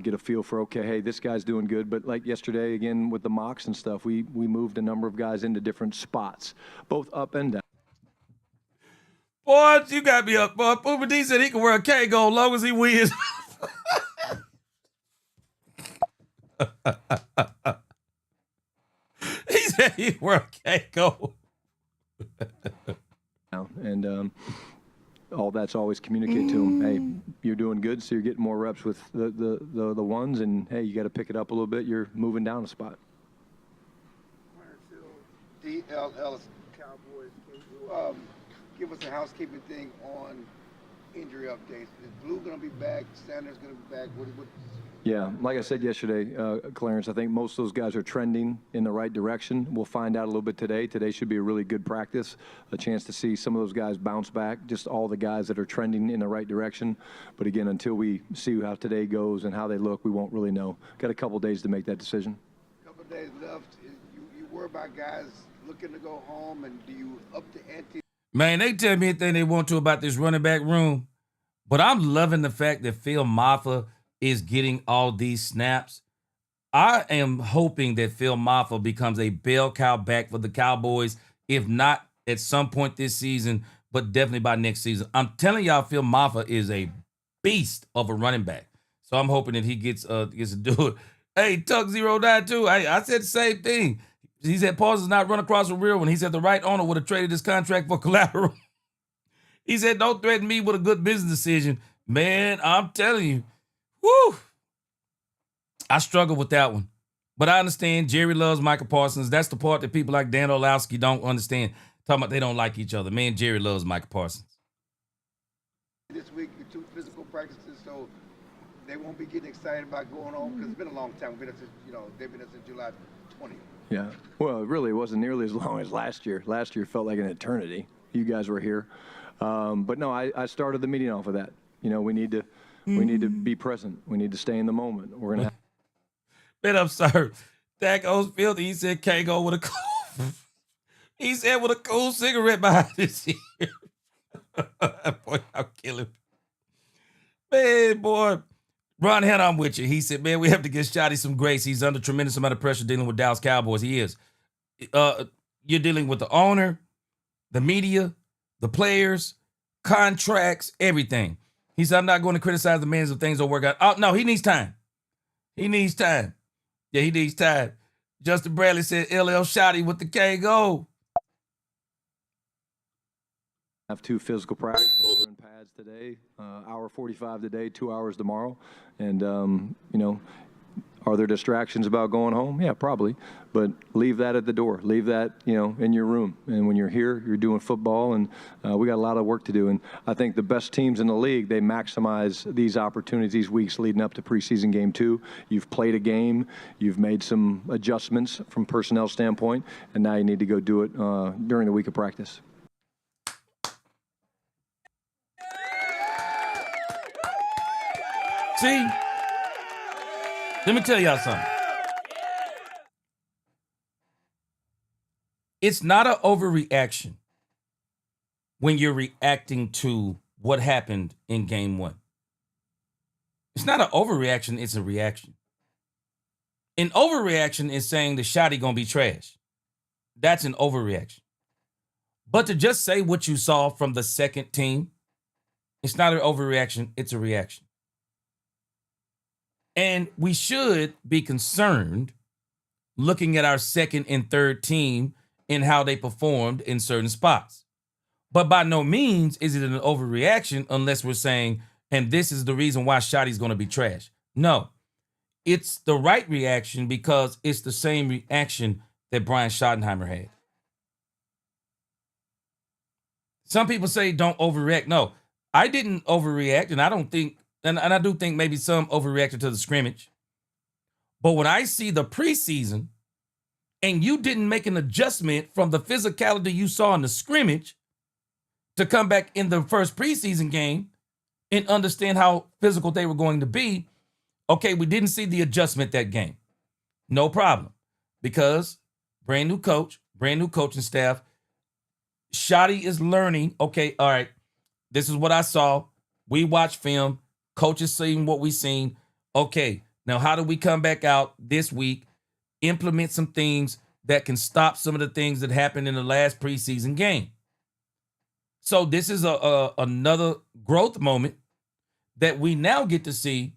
get a feel for, okay, hey, this guy's doing good. But like yesterday, again, with the mocks and stuff, we moved a number of guys into different spots, both up and down. Boy, you got me up. Boy, Poopa D said he can wear a K-Go as long as he wins. He said he wear a K-Go. And all that's always communicated to him. Hey, you're doing good, so you're getting more reps with the ones, and hey, you got to pick it up a little bit. You're moving down a spot. Dallas Cowboys, can you give us a housekeeping thing on injury updates? Is Blue going to be back? Sanders going to be back? What? Yeah, like I said yesterday, Clarence, I think most of those guys are trending in the right direction. We'll find out a little bit today. Today should be a really good practice, a chance to see some of those guys bounce back, just all the guys that are trending in the right direction. But again, until we see how today goes and how they look, we won't really know. Got a couple days to make that decision. A couple days left. You worry about guys looking to go home, and do you up the ante? Man, they tell me anything they want to about this running back room, but I'm loving the fact that Phil Maffa is getting all these snaps. I am hoping that Phil Maffa becomes a bell cow back for the Cowboys, if not at some point this season, but definitely by next season. I'm telling y'all, Phil Maffa is a beast of a running back. So I'm hoping that he gets to do it. Hey, Tuck092, I said the same thing. He said Paul's does not run across the real one. He said the right owner would have traded his contract for collateral. He said, don't threaten me with a good business decision. Man, I'm telling you, woo! I struggle with that one. But I understand Jerry loves Micah Parsons. That's the part that people like Dan Orlowski don't understand. Talking about they don't like each other. Man, Jerry loves Micah Parsons. This week, 2 physical practices, so they won't be getting excited about going home because it's been a long time. They've been there since July 20th. Yeah. Well, it really wasn't nearly as long as last year. Last year felt like an eternity. You guys were here. But no, I started the meeting off of that. We need to be present. We need to stay in the moment. We're gonna. Man, I'm sorry. Dak O's filthy. He said can't go with a cool. He said with a cool cigarette behind his ear. Boy, I'll kill him. Man, boy. Ron Hanna, I'm with you. He said, man, we have to get Shotty some grace. He's under tremendous amount of pressure dealing with Dallas Cowboys. He is. You're dealing with the owner, the media, the players, contracts, everything. He said, I'm not going to criticize the man if things don't work out. Oh, no, he needs time. He needs time. Yeah, he needs time. Justin Bradley said, LL Shotty with the K-Go. Have 2 physical practice, both in pads today, hour 45 today, 2 hours tomorrow. And, are there distractions about going home? Yeah, probably. But leave that at the door. Leave that, in your room. And when you're here, you're doing football, and we got a lot of work to do. And I think the best teams in the league, they maximize these opportunities these weeks leading up to preseason game 2. You've played a game. You've made some adjustments from personnel standpoint, and now you need to go do it during the week of practice. See, let me tell y'all something. It's not an overreaction when you're reacting to what happened in game 1. It's not an overreaction, it's a reaction. An overreaction is saying the Shotty gonna be trash. That's an overreaction. But to just say what you saw from the second team, it's not an overreaction, it's a reaction. And we should be concerned looking at our second and third team and how they performed in certain spots. But by no means is it an overreaction unless we're saying, and this is the reason why Shotty's going to be trash. No, it's the right reaction because it's the same reaction that Brian Schottenheimer had. Some people say don't overreact. No, I didn't overreact, and I don't think, and I do think maybe some overreacted to the scrimmage. But when I see the preseason and you didn't make an adjustment from the physicality you saw in the scrimmage to come back in the first preseason game and understand how physical they were going to be, okay, we didn't see the adjustment that game. No problem. Because brand new coach, brand new coaching staff, Shotty is learning, okay, all right, this is what I saw. We watched film. Coach is seeing what we seen. Okay, now how do we come back out this week, implement some things that can stop some of the things that happened in the last preseason game? So this is another growth moment that we now get to see.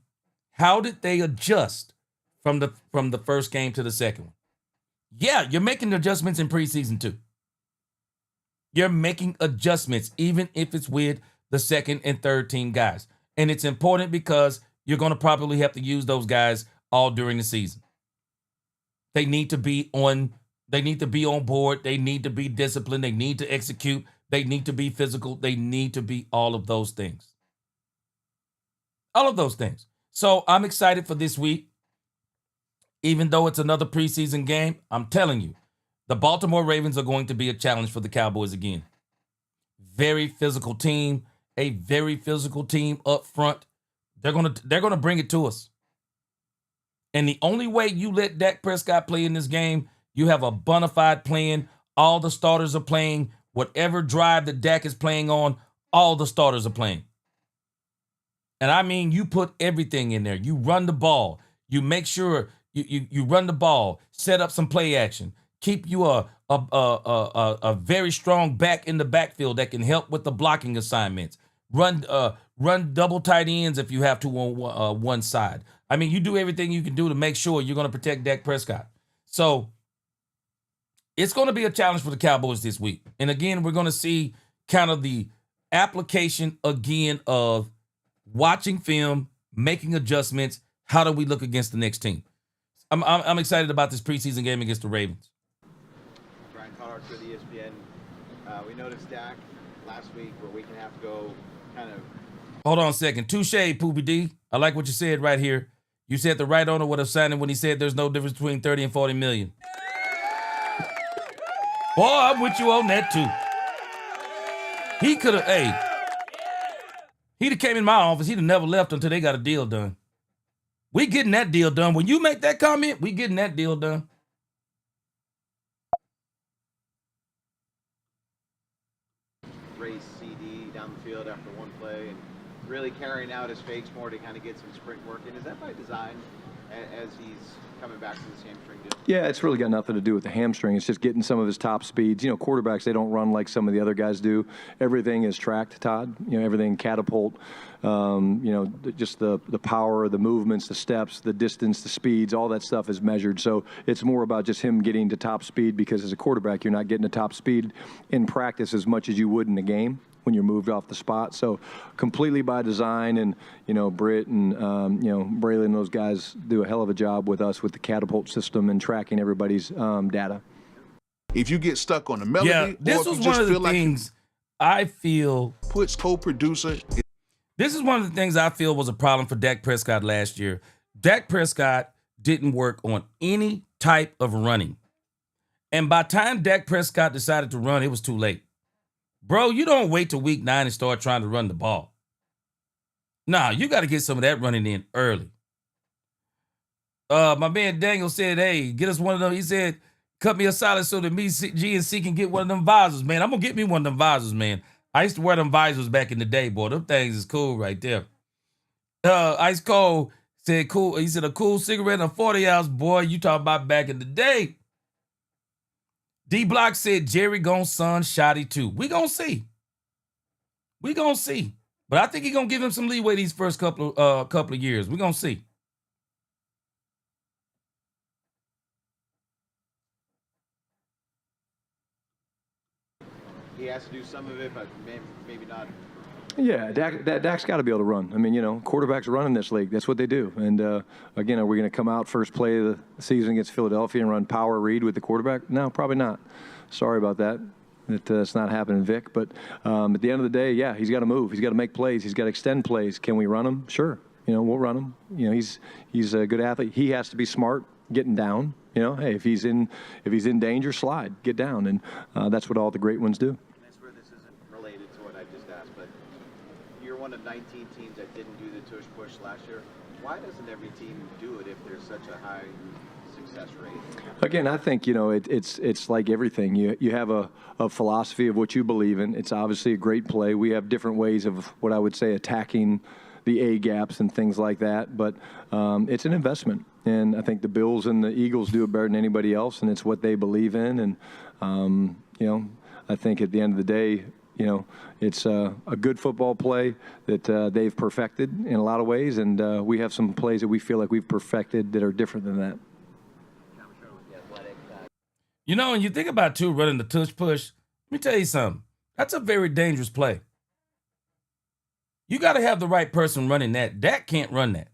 How did they adjust from the first game to the second one? Yeah, you're making adjustments in preseason too. You're making adjustments, even if it's with the second and third team guys. And it's important because you're going to probably have to use those guys all during the season. They need to be on board. They need to be disciplined. They need to execute. They need to be physical. They need to be all of those things. All of those things. So I'm excited for this week. Even though it's another preseason game, I'm telling you, the Baltimore Ravens are going to be a challenge for the Cowboys again. Very physical team, a very physical team up front. They're gonna bring it to us. And the only way you let Dak Prescott play in this game, you have a bona fide plan. All the starters are playing. Whatever drive that Dak is playing on, all the starters are playing. And I mean, you put everything in there. You run the ball. You make sure you run the ball. Set up some play action. Keep you a very strong back in the backfield that can help with the blocking assignments. Run double tight ends if you have to on one side. I mean, you do everything you can do to make sure you're going to protect Dak Prescott. So it's going to be a challenge for the Cowboys this week. And again, we're going to see kind of the application again of watching film, making adjustments. How do we look against the next team? I'm excited about this preseason game against the Ravens. Brian Collard for the ESPN. We noticed Dak last week or a week and a half ago kind of. Hold on a second. Touche, Poopy D. I like what you said right here. You said the right owner would have signed him when he said there's no difference between 30 and 40 million. Boy, I'm with you on that too. He could have, he'd have came in my office. He'd have never left until they got a deal done. We getting that deal done. When you make that comment, we getting that deal done. Race CD down the field after one play and really carrying out his fakes more to kind of get some sprint work in. Is that by design as he's coming back from this hamstring deal? Yeah, it's really got nothing to do with the hamstring. It's just getting some of his top speeds. You know, quarterbacks, they don't run like some of the other guys do. Everything is tracked, Todd. You know, everything catapult. Just the power, the movements, the steps, the distance, the speeds, all that stuff is measured. So it's more about just him getting to top speed because as a quarterback, you're not getting to top speed in practice as much as you would in a game when you're moved off the spot. So completely by design, and, Britt and, Braylon and those guys do a hell of a job with us with the catapult system and tracking everybody's data. If you get stuck on the melody, this was one of the things I feel puts co-producer. This is one of the things I feel was a problem for Dak Prescott last year. Dak Prescott didn't work on any type of running. And by the time Dak Prescott decided to run, it was too late. Bro, you don't wait till week 9 and start trying to run the ball. Nah, you got to get some of that running in early. My man Daniel said, hey, get us one of them. He said, cut me a solid so that me, GNC can get one of them visors, man. I'm going to get me one of them visors, man. I used to wear them visors back in the day, boy. Them things is cool right there. Ice Cold said, cool. He said, a cool cigarette and a 40-ounce, boy. You talking about back in the day. D-Block said, Jerry gon' son Shotty too. We gonna see. We gonna see. But I think he gonna give him some leeway these first couple of years. We gonna see. He has to do some of it, but maybe not. Yeah, Dak's got to be able to run. I mean, quarterbacks run in this league. That's what they do. And, again, are we going to come out first play of the season against Philadelphia and run power read with the quarterback? No, probably not. Sorry about that. It's not happening, Vic. But at the end of the day, yeah, he's got to move. He's got to make plays. He's got to extend plays. Can we run him? Sure. We'll run him. He's a good athlete. He has to be smart getting down. You know, hey, if he's in danger, slide, get down, and that's what all the great ones do. I swear this isn't related to what I just asked, but you're one of 19 teams that didn't do the tush push last year. Why doesn't every team do it if there's such a high success rate? Again, I think, you know, it's like everything. You have a philosophy of what you believe in. It's obviously a great play. We have different ways of what I would say attacking the A gaps and things like that, but it's an investment. And I think the Bills and the Eagles do it better than anybody else, and it's what they believe in. And, you know, I think at the end of the day, you know, it's a good football play that they've perfected in a lot of ways, and we have some plays that we feel like we've perfected that are different than that. You know, and you think about, too, running the tush push, let me tell you something. That's a very dangerous play. You got to have the right person running that. Dak can't run that.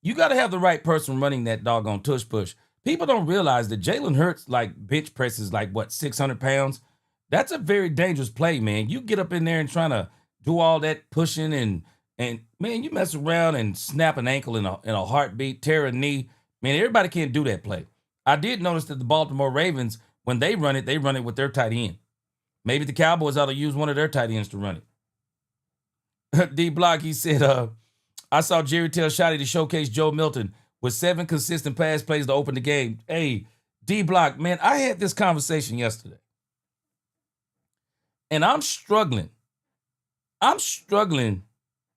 You got to have the right person running that doggone tush push. People don't realize that Jalen Hurts, like, bench presses, like, what, 600 pounds? That's a very dangerous play, man. You get up in there and trying to do all that pushing and man, you mess around and snap an ankle in a heartbeat, tear a knee. Man, everybody can't do that play. I did notice that the Baltimore Ravens, when they run it with their tight end. Maybe the Cowboys ought to use one of their tight ends to run it. D-Block, he said, I saw Jerry tell Shotty to showcase Joe Milton with 7 consistent pass plays to open the game. Hey, D-Block, man, I had this conversation yesterday. And I'm struggling.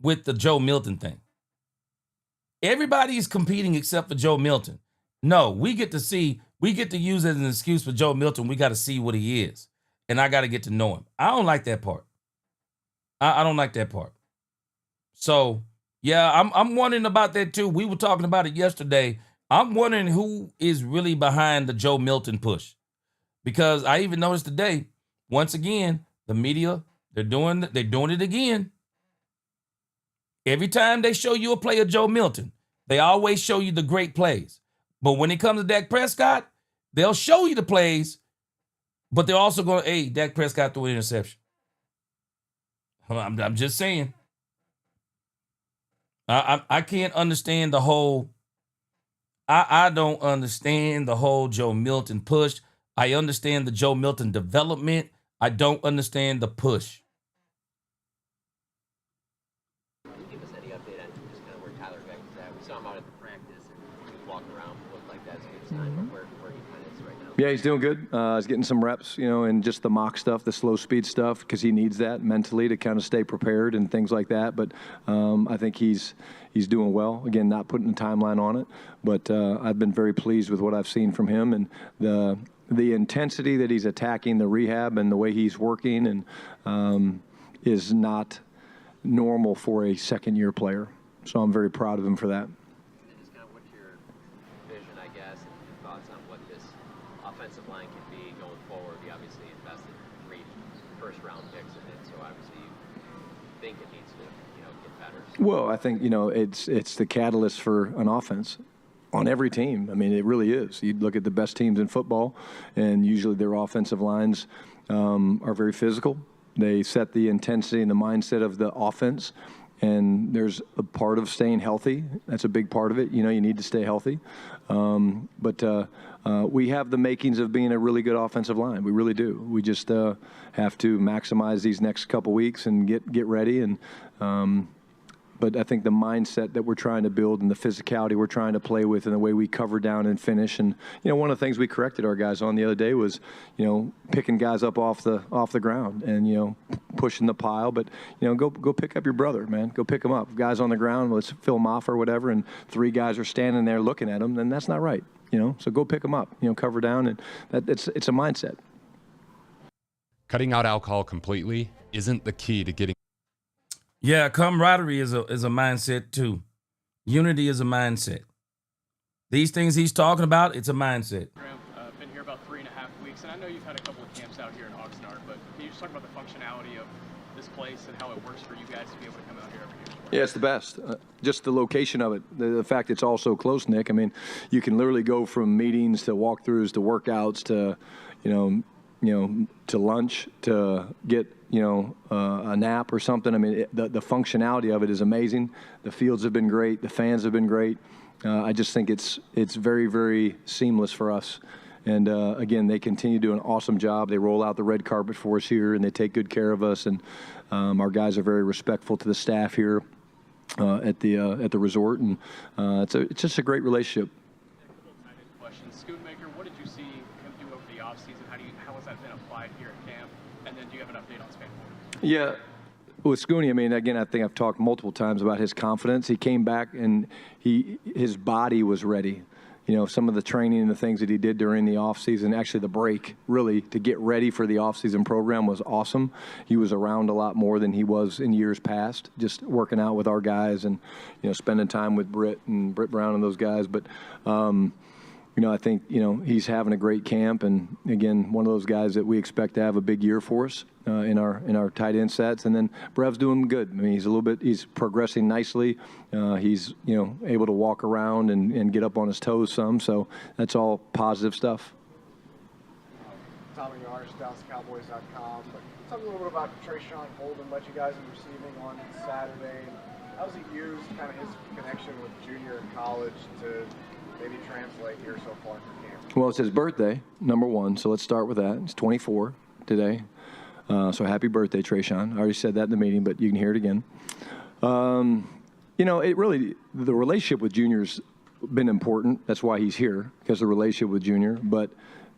With the Joe Milton thing. Everybody is competing except for Joe Milton. No, we get to use it as an excuse for Joe Milton. We got to see what he is. And I got to get to know him. I don't like that part. I don't like that part. So, yeah, I'm wondering about that too. We were talking about it yesterday. I'm wondering who is really behind the Joe Milton push. Because I even noticed today, once again, the media, they're doing it again. Every time they show you a play of Joe Milton, they always show you the great plays. But when it comes to Dak Prescott, they'll show you the plays, but they're also going, hey, Dak Prescott threw an interception. I'm just saying. I can't understand the whole, I don't understand the whole Joe Milton push. I understand the Joe Milton development. I don't understand the push. Can you give us any update on just kind of where Tyler Beck is at? We saw him out at the practice and he was walking around, looked like that's a good sign, but where he kind of is right now. Yeah, he's doing good. He's getting some reps, you know, and just the mock stuff, the slow speed stuff, because he needs that mentally to kind of stay prepared and things like that. But I think he's doing well. Again, not putting a timeline on it, but I've been very pleased with what I've seen from him and the intensity that he's attacking the rehab and the way he's working and is not normal for a second-year player. So I'm very proud of him for that. And just kind of what's your vision, I guess, and thoughts on what this offensive line can be going forward? You obviously invested 3 first-round picks in it, so obviously you think it needs to, get better. Well, I think, it's the catalyst for an offense on every team. I mean, it really is. You look at the best teams in football, and usually their offensive lines are very physical. They set the intensity and the mindset of the offense, and there's a part of staying healthy. That's a big part of it. You need to stay healthy. But we have the makings of being a really good offensive line. We really do. We just have to maximize these next couple weeks and get ready. And but I think the mindset that we're trying to build and the physicality we're trying to play with and the way we cover down and finish. And, one of the things we corrected our guys on the other day was, picking guys up off the ground and, pushing the pile. But, go pick up your brother, man. Go pick him up. Guys on the ground, let's fill him off or whatever, and 3 guys are standing there looking at him, then that's not right, So go pick him up, cover down, and it's a mindset. Cutting out alcohol completely isn't the key to getting. Yeah, camaraderie is a mindset too. Unity is a mindset. These things he's talking about, it's a mindset. Been here about 3.5 weeks, and I know you've had a couple of camps out here in Oxnard, but can you just talk about the functionality of this place and how it works for you guys to be able to come out here every year? Yeah, it's the best. Just the location of it, the fact it's all so close, Nick. I mean, you can literally go from meetings to walkthroughs to workouts to, to lunch to get a nap or something. I mean, the functionality of it is amazing. The fields have been great. The fans have been great. I just think it's very, very seamless for us. And again, they continue to do an awesome job. They roll out the red carpet for us here, and they take good care of us. And our guys are very respectful to the staff here at the resort, and it's just a great relationship. Schoonmaker, what did you see him do over the offseason? How has that been applied here at camp? And then do you have an update on Span? Yeah. With Scooney, I mean, again, I think I've talked multiple times about his confidence. He came back and his body was ready. You know, some of the training and the things that he did during the offseason, actually the break, really, to get ready for the offseason program was awesome. He was around a lot more than he was in years past, just working out with our guys and, you know, spending time with Britt Brown and those guys. But, you know, I think, you know, he's having a great camp, and again, one of those guys that we expect to have a big year for us in our tight end sets. And then Brev's doing good. I mean, he's progressing nicely. He's, you know, able to walk around and get up on his toes some. So that's all positive stuff. Tommy Yards, DallasCowboys.com. But talk a little bit about Trayshawn Holden, led you guys in receiving on Saturday. How's he used kind of his connection with junior in college to maybe translate here so far for camp? Well, it's his birthday, number one, so let's start with that. He's 24 today. So happy birthday, Trayshawn. I already said that in the meeting, but you can hear it again. You know, the relationship with Junior's been important. That's why he's here, because of the relationship with Junior. But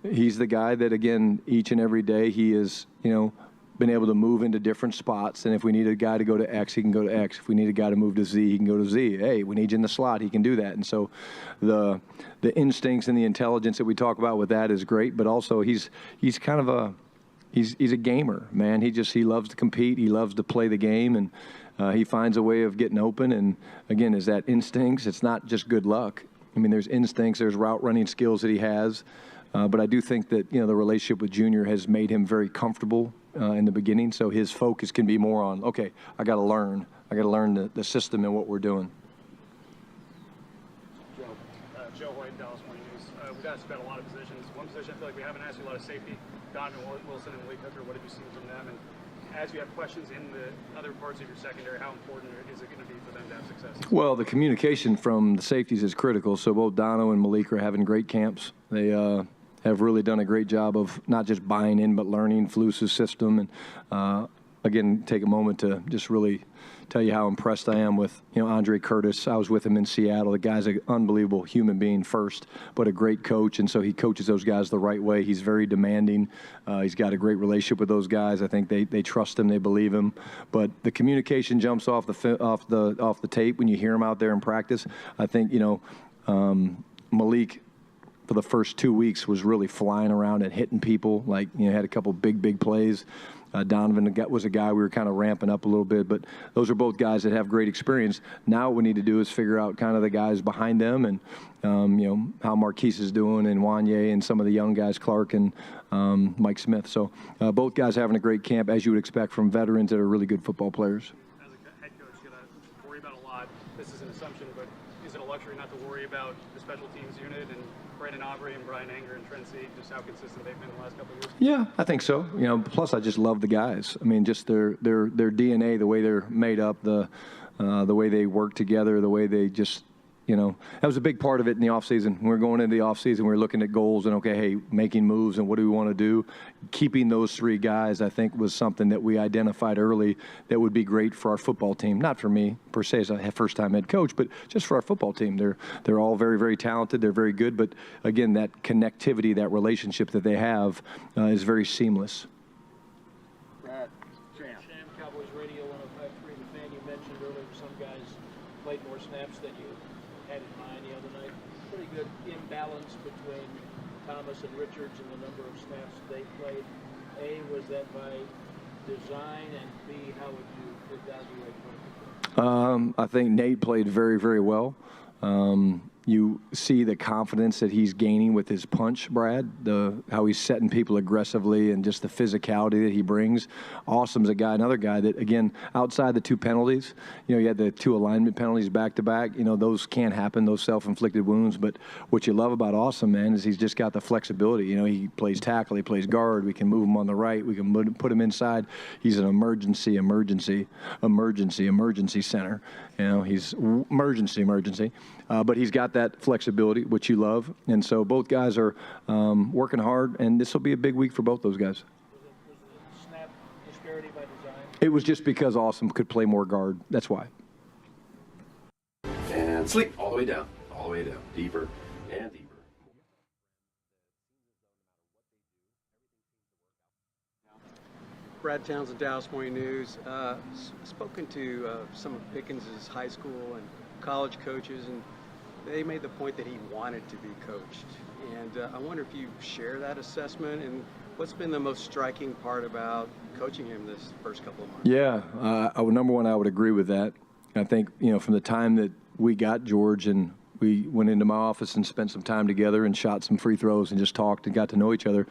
he's the guy that, again, each and every day he is, you know, been able to move into different spots. And if we need a guy to go to X, he can go to X. If we need a guy to move to Z, he can go to Z. Hey, we need you in the slot, he can do that. And so the instincts and the intelligence that we talk about with that is great, but also he's kind of he's a gamer, man. He loves to compete. He loves to play the game, and he finds a way of getting open. And again, is that instincts? It's not just good luck. I mean, there's instincts, there's route running skills that he has. But I do think that, you know, the relationship with Junior has made him very comfortable in the beginning, so his focus can be more on, okay, I got to learn the system and what we're doing. Joe White, Dallas Morning News. We've asked about a lot of positions. One position I feel like we haven't asked you a lot of safety. Donovan Wilson and Malik Hooker, what have you seen from them? And as you have questions in the other parts of your secondary, how important is it going to be for them to have success? Well, the communication from the safeties is critical. So both Dono and Malik are having great camps. They have really done a great job of not just buying in, but learning Flus's system. And again, take a moment to just really tell you how impressed I am with, you know, Andre Curtis. I was with him in Seattle. The guy's an unbelievable human being first, but a great coach. And so he coaches those guys the right way. He's very demanding. He's got a great relationship with those guys. I think they trust him. They believe him. But the communication jumps off the tape when you hear him out there in practice. I think, you know, Malik, for the first 2 weeks, was really flying around and hitting people. Like, you know, had a couple big plays. Donovan was a guy we were kind of ramping up a little bit, but those are both guys that have great experience. Now what we need to do is figure out kind of the guys behind them and, you know, how Marquise is doing and Wanye and some of the young guys, Clark and Mike Smith. So both guys having a great camp, as you would expect from veterans that are really good football players. As a head coach, you're going to worry about a lot. This is an assumption, but is it a luxury not to worry about the special teams unit and Brandon Aubrey and Brian Anger and Trent Sieg, just how consistent they've been the last couple of years? Yeah, I think so. You know, plus I just love the guys. I mean, just their DNA, the way they're made up, the way they work together, the way they just, you know, that was a big part of it in the offseason. When we were going into the offseason, we were looking at goals and, okay, hey, making moves and what do we want to do? Keeping those three guys, I think, was something that we identified early that would be great for our football team. Not for me, per se, as a first-time head coach, but just for our football team. They're all very, very talented. They're very good. But, again, that connectivity, that relationship that they have is very seamless. Brad, Sham Cowboys Radio 105.3. The fan you mentioned earlier, some guys played more snaps than you had in mind the other night. Pretty good imbalance between Thomas and Richards and the number of snaps they played. A, was that by design, and B, how would you evaluate what? I think Nate played very, very well. You see the confidence that he's gaining with his punch, Brad, how he's setting people aggressively and just the physicality that he brings. Awesome's a guy, another guy that, again, outside the 2 penalties, you had the 2 alignment penalties back-to-back. Those can't happen, those self-inflicted wounds. But what you love about Awesome, man, is he's just got the flexibility. He plays tackle, he plays guard. We can move him on the right. We can put him inside. He's an emergency center. He's emergency. But he's got that flexibility, which you love. And so both guys are working hard, and this will be a big week for both those guys. Was the snap disparity by design? It was just because Awesome could play more guard. That's why. And sleep all the way down, deeper and deeper. Brad Townsend, Dallas Morning News. Spoken to some of Pickens' high school and college coaches, and they made the point that he wanted to be coached. And I wonder if you share that assessment, and what's been the most striking part about coaching him this first couple of months? Yeah, number one, I would agree with that. I think, from the time that we got George and we went into my office and spent some time together and shot some free throws and just talked and got to know each other,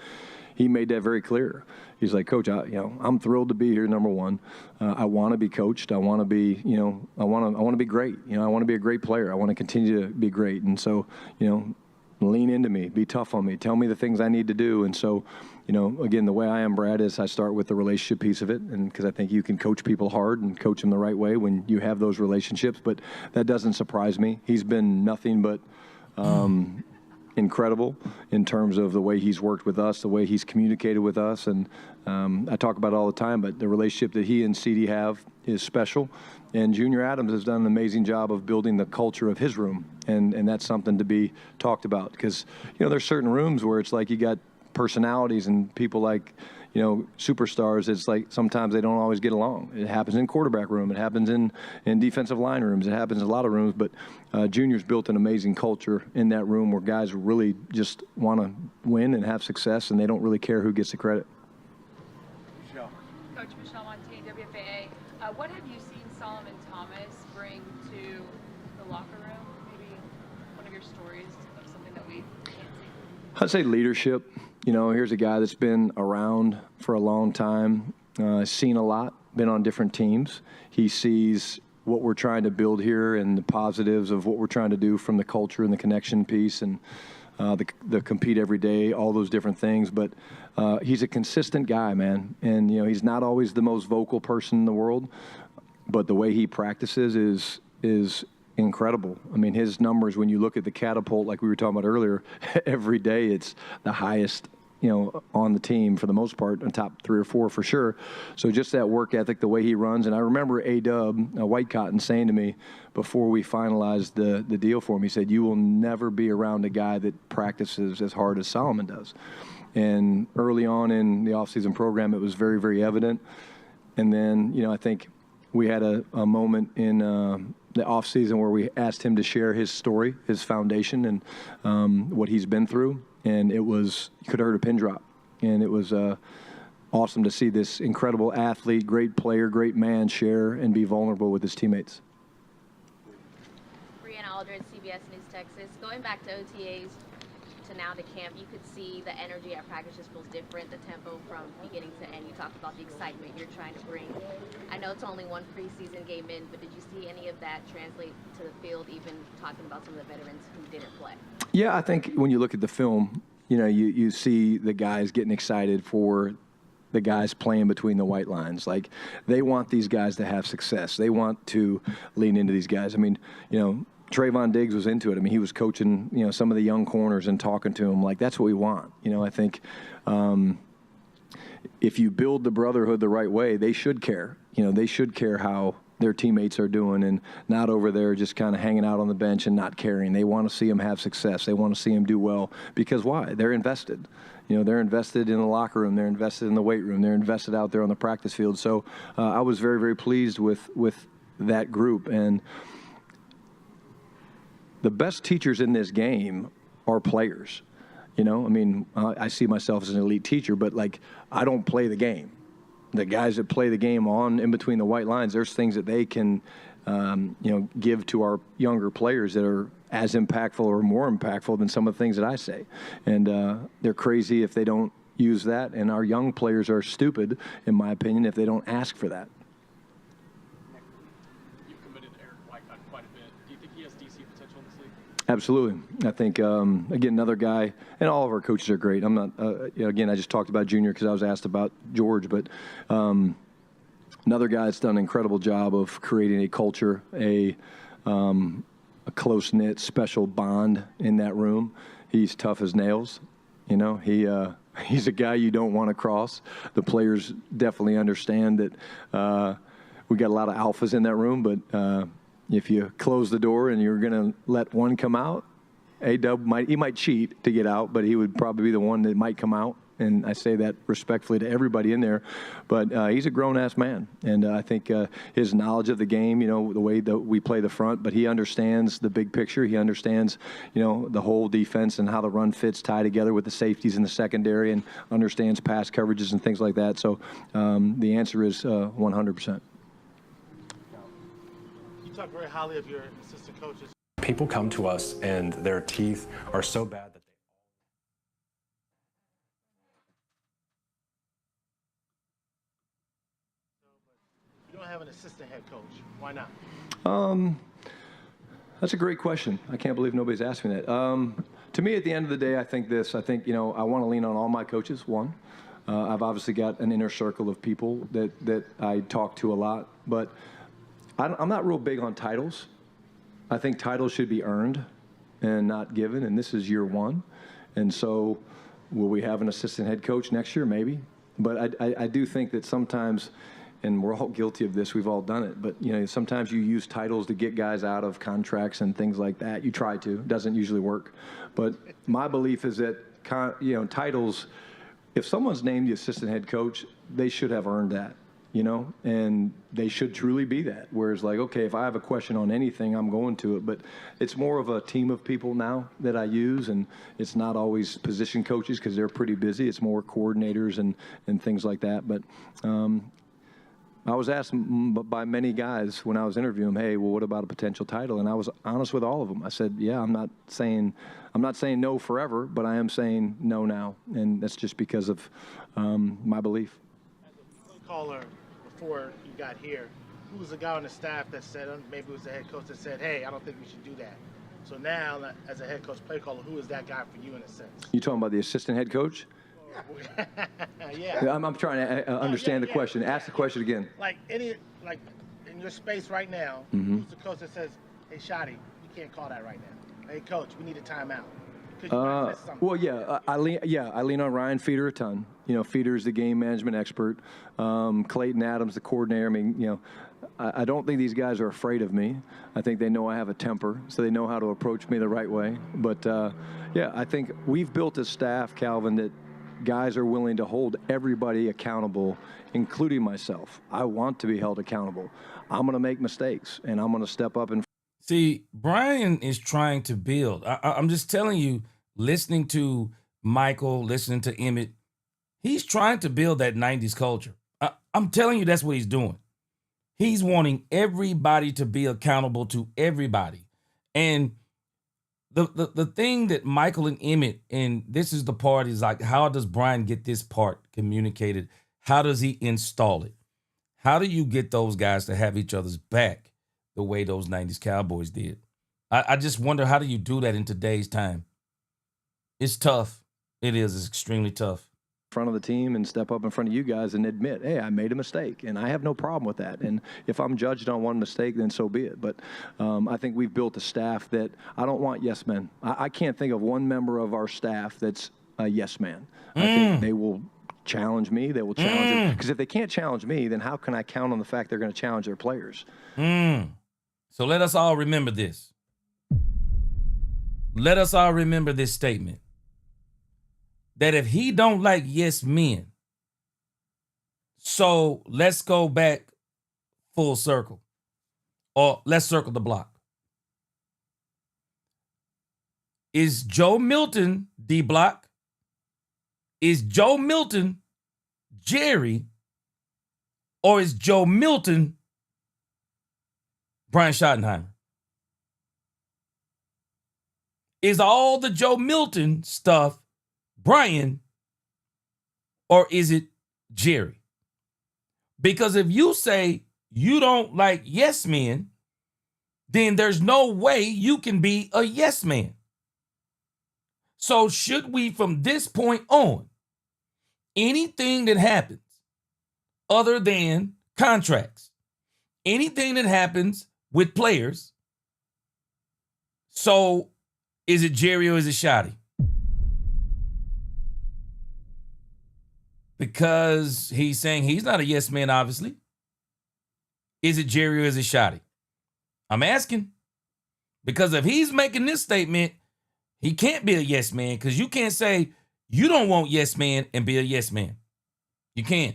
he made that very clear. He's like, Coach, I'm thrilled to be here. Number one, I want to be coached. I want to be, I want to be great. I want to be a great player. I want to continue to be great. And so, lean into me, be tough on me, tell me the things I need to do. And so, again, the way I am, Brad, is I start with the relationship piece of it, and because I think you can coach people hard and coach them the right way when you have those relationships. But that doesn't surprise me. He's been nothing but incredible in terms of the way he's worked with us, the way he's communicated with us. And I talk about it all the time, but the relationship that he and CD have is special. And Junior Adams has done an amazing job of building the culture of his room. And that's something to be talked about, because, there's certain rooms where it's like you got personalities and people like, superstars. It's like sometimes they don't always get along. It happens in quarterback room. It happens in defensive line rooms. It happens in a lot of rooms. But Junior's built an amazing culture in that room where guys really just want to win and have success, and they don't really care who gets the credit. Michelle. Coach Michelle Montaigne, WFAA. What have you seen Solomon Thomas bring to the locker room? Maybe one of your stories of something that we can't see. I'd say leadership. Here's a guy that's been around for a long time, seen a lot, been on different teams. He sees what we're trying to build here and the positives of what we're trying to do from the culture and the connection piece and the compete every day, all those different things. But he's a consistent guy, man. And, he's not always the most vocal person in the world, but the way he practices is incredible. I mean, his numbers, when you look at the catapult, like we were talking about earlier, every day it's the highest, on the team for the most part, on top 3 or 4 for sure. So just that work ethic, the way he runs. And I remember White Cotton saying to me before we finalized the deal for him, he said, you will never be around a guy that practices as hard as Solomon does. And early on in the offseason program, it was very, very evident. And then, I think we had a moment in the offseason where we asked him to share his story, his foundation, and what he's been through. And it was, you could have heard a pin drop. And it was awesome to see this incredible athlete, great player, great man share and be vulnerable with his teammates. Brianna Aldridge, CBS News Texas. Going back to OTAs to now to camp, you could see the energy at practice just feels different, the tempo from beginning to end. You talked about the excitement you're trying to bring. I know it's only one preseason game in, but did you see any of that translate to the field, even talking about some of the veterans who didn't play? Yeah, I think when you look at the film, you see the guys getting excited for the guys playing between the white lines. Like, they want these guys to have success. They want to lean into these guys. I mean, Trayvon Diggs was into it. I mean, he was coaching, some of the young corners and talking to them. Like, that's what we want. I think if you build the brotherhood the right way, they should care. They should care how their teammates are doing and not over there just kind of hanging out on the bench and not caring. They want to see them have success. They want to see them do well, because why? They're invested. They're invested in the locker room. They're invested in the weight room. They're invested out there on the practice field. So I was very, very pleased with that group. And the best teachers in this game are players. I see myself as an elite teacher, but I don't play the game. The guys that play the game in between the white lines, there's things that they can, give to our younger players that are as impactful or more impactful than some of the things that I say. And they're crazy if they don't use that. And our young players are stupid, in my opinion, if they don't ask for that. You've committed Eric Wycott quite a bit. Do you think he has DC potential in this league? Absolutely. I think, again, another guy, and all of our coaches are great. I'm not, again, I just talked about Junior because I was asked about George, but another guy that's done an incredible job of creating a culture, a close-knit, special bond in that room. He's tough as nails. You know, he's a guy you don't want to cross. The players definitely understand that we got a lot of alphas in that room, but if you close the door and you're going to let one come out, A-Dub might cheat to get out, but he would probably be the one that might come out. And I say that respectfully to everybody in there, but he's a grown-ass man, and I think his knowledge of the game, you know, the way that we play the front, but he understands the big picture. He understands, you know, the whole defense and how the run fits tie together with the safeties in the secondary, and understands pass coverages and things like that. So the answer is 100%. You talk very highly of your assistant coaches. People come to us and their teeth are so bad that you don't have an assistant head coach. Why not? That's a great question. I can't believe nobody's asked me that. To me, at the end of the day, I think, you know, I want to lean on all my coaches, one. I've obviously got an inner circle of people that I talk to a lot, but I'm not real big on titles. I think titles should be earned and not given, and this is year one. And so will we have an assistant head coach next year? Maybe. But I do think that sometimes, and we're all guilty of this, we've all done it, but you know, sometimes you use titles to get guys out of contracts and things like that. You try to. It doesn't usually work. But my belief is that, you know, titles, if someone's named the assistant head coach, they should have earned that, you know, and they should truly be that. Whereas, like, okay, if I have a question on anything, I'm going to it. But it's more of a team of people now that I use, and it's not always position coaches because they're pretty busy. It's more coordinators and things like that. But I was asked by many guys when I was interviewing them, hey, well, what about a potential title? And I was honest with all of them. I said, yeah, I'm not saying no forever, but I am saying no now. And that's just because of my belief. As a play caller before you got here, who was the guy on the staff that said, maybe it was the head coach that said, hey, I don't think we should do that? So now, as a head coach play caller, who is that guy for you in a sense? You talking about the assistant head coach? Yeah. I'm trying to understand the question. Ask the question again. Like in your space right now, Mm-hmm. who's the coach that says, hey, Shotty, you can't call that right now. Hey, coach, we need a timeout. You might miss something. Well, I lean on Ryan Feeder a ton. You know, Feeder's the game management expert. Clayton Adams, the coordinator. I mean, you know, I don't think these guys are afraid of me. I think they know I have a temper, so they know how to approach me the right way. But I think we've built a staff, Calvin, that guys are willing to hold everybody accountable, including myself. I want to be held accountable. I'm going to make mistakes, and I'm going to step up and. See, Brian is trying to build. I'm just telling you, listening to Michael, listening to Emmett, he's trying to build that 90s culture. I'm telling you, that's what he's doing. He's wanting everybody to be accountable to everybody. And the thing that Michael and Emmett, and this is the part, is like, how does Brian get this part communicated? How does he install it? How do you get those guys to have each other's back the way those 90s Cowboys did? I just wonder, how do you do that in today's time? It's tough. It is. It's extremely tough. Front of the team and step up in front of you guys and admit, hey, I made a mistake, and I have no problem with that. And if I'm judged on one mistake, then so be it. But I think we've built a staff that I don't want yes men. I can't think of one member of our staff that's a yes man. I think they will challenge me. They will challenge them. Because if they can't challenge me, then how can I count on the fact they're going to challenge their players? So let us all remember this. Let us all remember this statement. That if he don't like yes men, so let's go back full circle. Or let's circle the block. Is Joe Milton D-Block? Is Joe Milton Jerry? Or is Joe Milton Brian Schottenheimer? Is all the Joe Milton stuff Brian, or is it Jerry? Because if you say you don't like yes men, then there's no way you can be a yes man. So should we, from this point on, anything that happens other than contracts, anything that happens with players, so is it Jerry or is it Shotty? Because he's saying he's not a yes man, obviously. Is it Jerry or is it Shotty? I'm asking. Because if he's making this statement, he can't be a yes man, because you can't say you don't want yes man and be a yes man. You can't.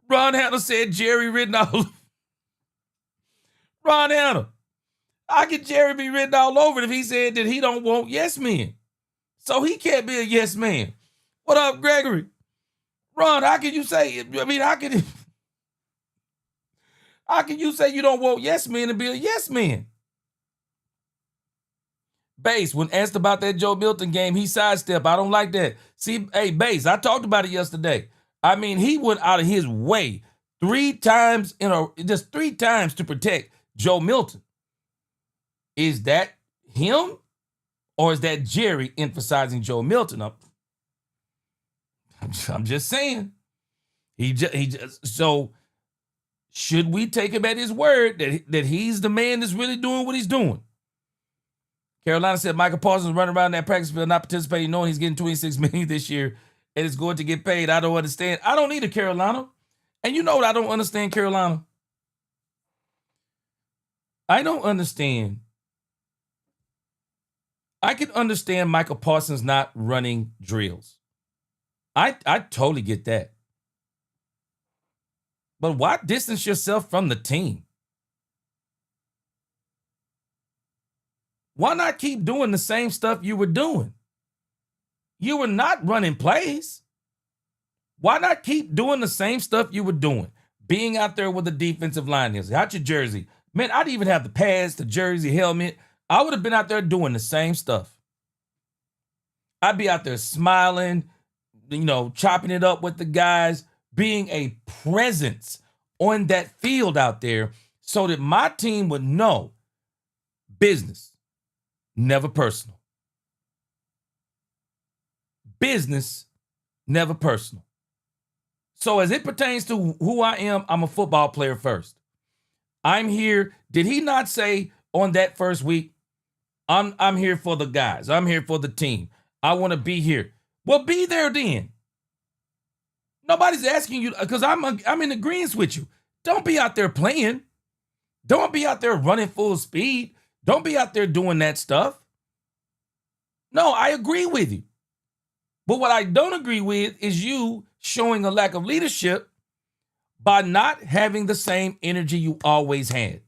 Ron Hanna said Jerry written all. Ron Hanna, how could Jerry be written all over it if he said that he don't want yes men? So he can't be a yes man. What up, Gregory? Ron, how can you say, how can you say you don't want yes men and be a yes man? Bass, when asked about that Joe Milton game, he sidestepped. I don't like that. See, hey, Bass, I talked about it yesterday. I mean, he went out of his way just three times to protect Joe Milton. Is that him, or is that Jerry emphasizing Joe Milton? I'm just saying. So should we take him at his word that he's the man that's really doing what he's doing? Carolina said Michael Parsons running around that practice field not participating, knowing he's getting $26 million this year and is going to get paid. I don't understand. I don't need a Carolina. And you know what I don't understand, Carolina? I don't understand. I can understand Michael Parsons not running drills. I totally get that. But why distance yourself from the team? Why not keep doing the same stuff you were doing? You were not running plays. Why not keep doing the same stuff you were doing? Being out there with the defensive line is. How's your jersey? Man, I'd even have the pads, the jersey, helmet. I would have been out there doing the same stuff. I'd be out there smiling, chopping it up with the guys, being a presence on that field out there so that my team would know business, never personal. Business, never personal. So as it pertains to who I am, I'm a football player first. I'm here. Did he not say on that first week, I'm here for the guys. I'm here for the team. I want to be here. Well, be there then. Nobody's asking you, because I'm in agreement with you. Don't be out there playing. Don't be out there running full speed. Don't be out there doing that stuff. No, I agree with you. But what I don't agree with is you showing a lack of leadership by not having the same energy you always had.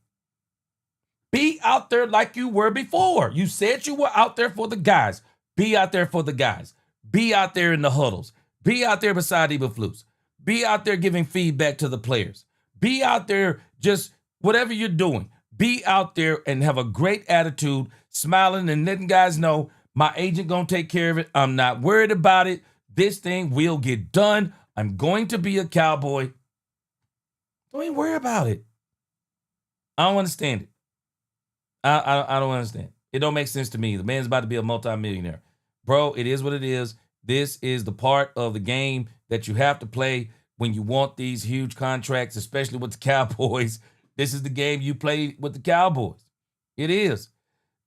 Be out there like you were before. You said you were out there for the guys. Be out there for the guys. Be out there in the huddles. Be out there beside Eberflus. Be out there giving feedback to the players. Be out there just whatever you're doing. Be out there and have a great attitude, smiling and letting guys know my agent gonna take care of it. I'm not worried about it. This thing will get done. I'm going to be a Cowboy. Don't even worry about it. I don't understand it. I don't understand. It don't make sense to me. The man's about to be a multimillionaire. Bro, it is what it is. This is the part of the game that you have to play when you want these huge contracts, especially with the Cowboys. This is the game you play with the Cowboys. It is.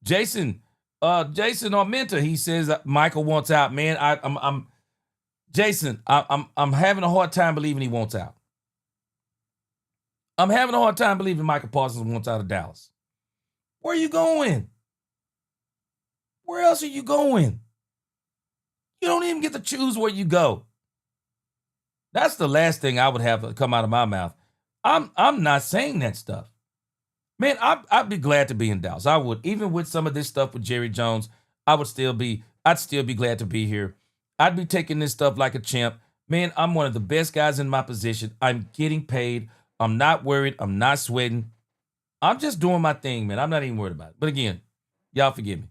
Jason Armenta, he says Michael wants out. Man, I'm having a hard time believing he wants out. I'm having a hard time believing Michael Parsons wants out of Dallas. Where are you going? Where else are you going? You don't even get to choose where you go. That's the last thing I would have come out of my mouth. I'm not saying that stuff. Man, I'd be glad to be in Dallas. I would. Even with some of this stuff with Jerry Jones, I'd still be glad to be here. I'd be taking this stuff like a champ. Man, I'm one of the best guys in my position. I'm getting paid. I'm not worried. I'm not sweating. I'm just doing my thing, man. I'm not even worried about it. But again, y'all forgive me.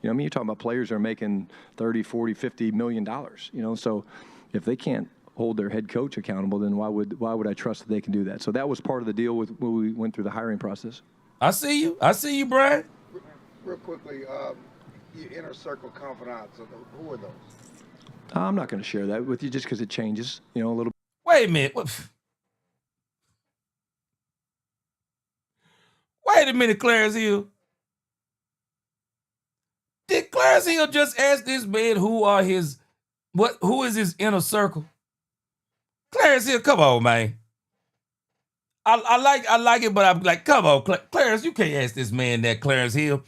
You know, I mean, you're talking about players that are making 30, 40, 50 million dollars, you know, so if they can't hold their head coach accountable, then why would I trust that they can do that? So that was part of the deal with when we went through the hiring process. I see you, Brian. Real quickly, your inner circle confidants, who are those? I'm not going to share that with you just because it changes, you know, a little. Wait a minute. Wait a minute, Clarence Hill. Did Clarence Hill just ask this man who is his inner circle? Clarence Hill, come on, man. I like it, but I'm like, come on, Clarence, you can't ask this man that, Clarence Hill.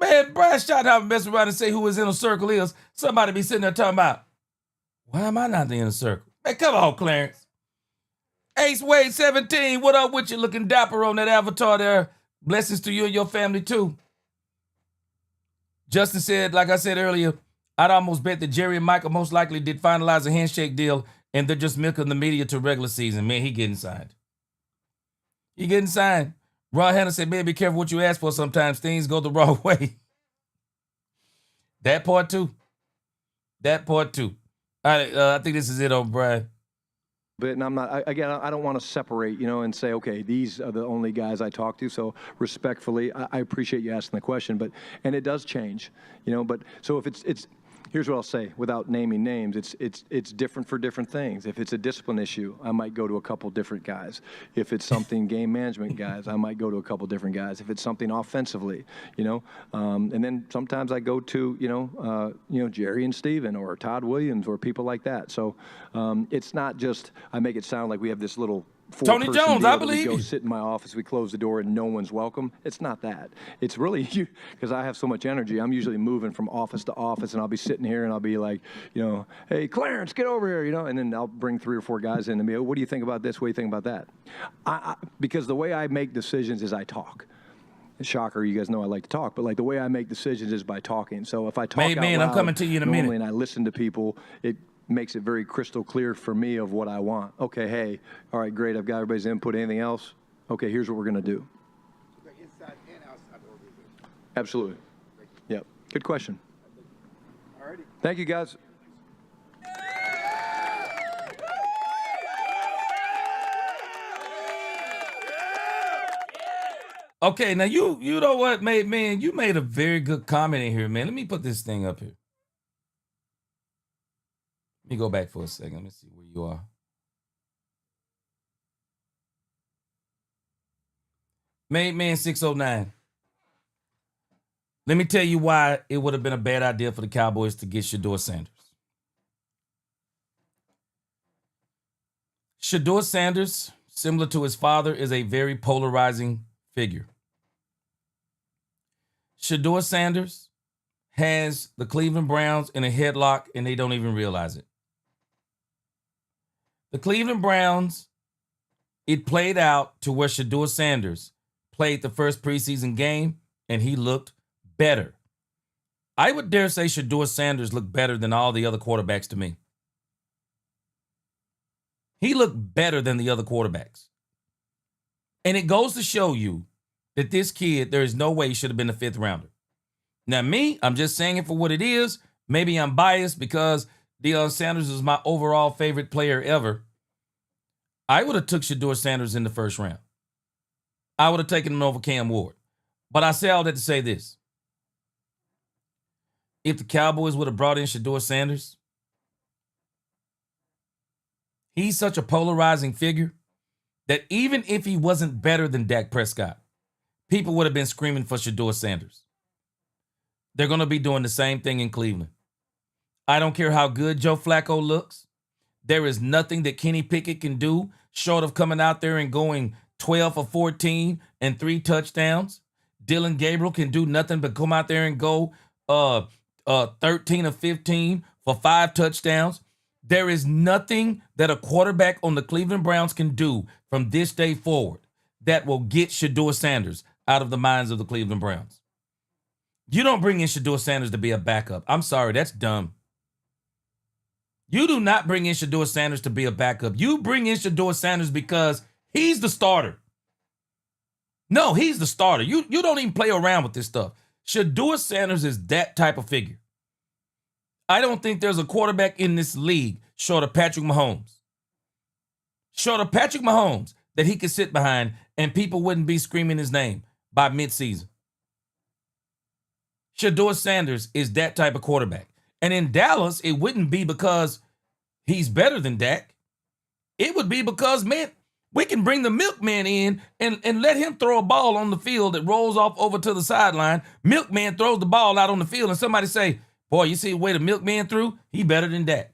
Man, Brian Schottenheimer mess around and say who his inner circle is. Somebody be sitting there talking about, why am I not the inner circle? Man, come on, Clarence. Ace Wade 17, what up with you? Looking dapper on that avatar there. Blessings to you and your family, too. Justin said, like I said earlier, I'd almost bet that Jerry and Michael most likely did finalize a handshake deal and they're just milking the media to regular season. Man, he getting signed. Ron Hanna said, man, be careful what you ask for sometimes. Things go the wrong way. That part too. I think this is it on Brian. But and I'm not, I don't want to separate, you know, and say, okay, these are the only guys I talk to. So respectfully, I appreciate you asking the question, and it does change, you know, but so if it's here's what I'll say without naming names, it's different for different things. If it's a discipline issue, I might go to a couple different guys. If it's something game management guys, I might go to a couple different guys. If it's something offensively, you know, and then sometimes I go to, you know, Jerry and Steven or Todd Williams or people like that. So it's not just, I make it sound like we have this little Tony Jones, I believe we go you. sit in my office, we close the door, and no one's welcome. It's not that. It's really you, because I have so much energy. I'm usually moving from office to office, and I'll be sitting here, and I'll be like, you know, hey, Clarence, get over here, you know, and then I'll bring 3 or 4 guys in to me. Oh, what do you think about this? What do you think about that? Because the way I make decisions is I talk. Shocker, you guys know I like to talk, but like the way I make decisions is by talking. So if I talk out loud, I'm coming to you in a minute. And I listen to people, it makes it very crystal clear for me of what I want. Okay, hey, all right, great, I've got everybody's input. Anything else? Okay, here's what we're going to do. Inside and outside the organization. Absolutely. Yep. Good question. Alrighty. Thank you, guys. Okay, now you know what, man, you made a very good comment in here, man. Let me put this thing up here. Let me go back for a second. Let me see where you are. Man 609. Let me tell you why it would have been a bad idea for the Cowboys to get Shedeur Sanders. Shedeur Sanders, similar to his father, is a very polarizing figure. Shedeur Sanders has the Cleveland Browns in a headlock, and they don't even realize it. The Cleveland Browns, it played out to where Shedeur Sanders played the first preseason game, and he looked better. I would dare say Shedeur Sanders looked better than all the other quarterbacks to me. He looked better than the other quarterbacks. And it goes to show you that this kid, there is no way he should have been a 5th rounder. Now me, I'm just saying it for what it is. Maybe I'm biased because Deion Sanders is my overall favorite player ever. I would have took Shedeur Sanders in the 1st round. I would have taken him over Cam Ward. But I say all that to say this. If the Cowboys would have brought in Shedeur Sanders, he's such a polarizing figure that even if he wasn't better than Dak Prescott, people would have been screaming for Shedeur Sanders. They're going to be doing the same thing in Cleveland. I don't care how good Joe Flacco looks. There is nothing that Kenny Pickett can do short of coming out there and going 12 for 14 and 3 touchdowns. Dylan Gabriel can do nothing but come out there and go 13 or 15 for 5 touchdowns. There is nothing that a quarterback on the Cleveland Browns can do from this day forward that will get Shedeur Sanders out of the minds of the Cleveland Browns. You don't bring in Shedeur Sanders to be a backup. I'm sorry, that's dumb. You do not bring in Shedeur Sanders to be a backup. You bring in Shedeur Sanders because he's the starter. No, he's the starter. You don't even play around with this stuff. Shedeur Sanders is that type of figure. I don't think there's a quarterback in this league short of Patrick Mahomes. Short of Patrick Mahomes that he could sit behind and people wouldn't be screaming his name by midseason. Shedeur Sanders is that type of quarterback. And in Dallas, it wouldn't be because he's better than Dak. It would be because, man, we can bring the milkman in and let him throw a ball on the field that rolls off over to the sideline. Milkman throws the ball out on the field and somebody say, boy, you see the way the milkman threw? He better than Dak.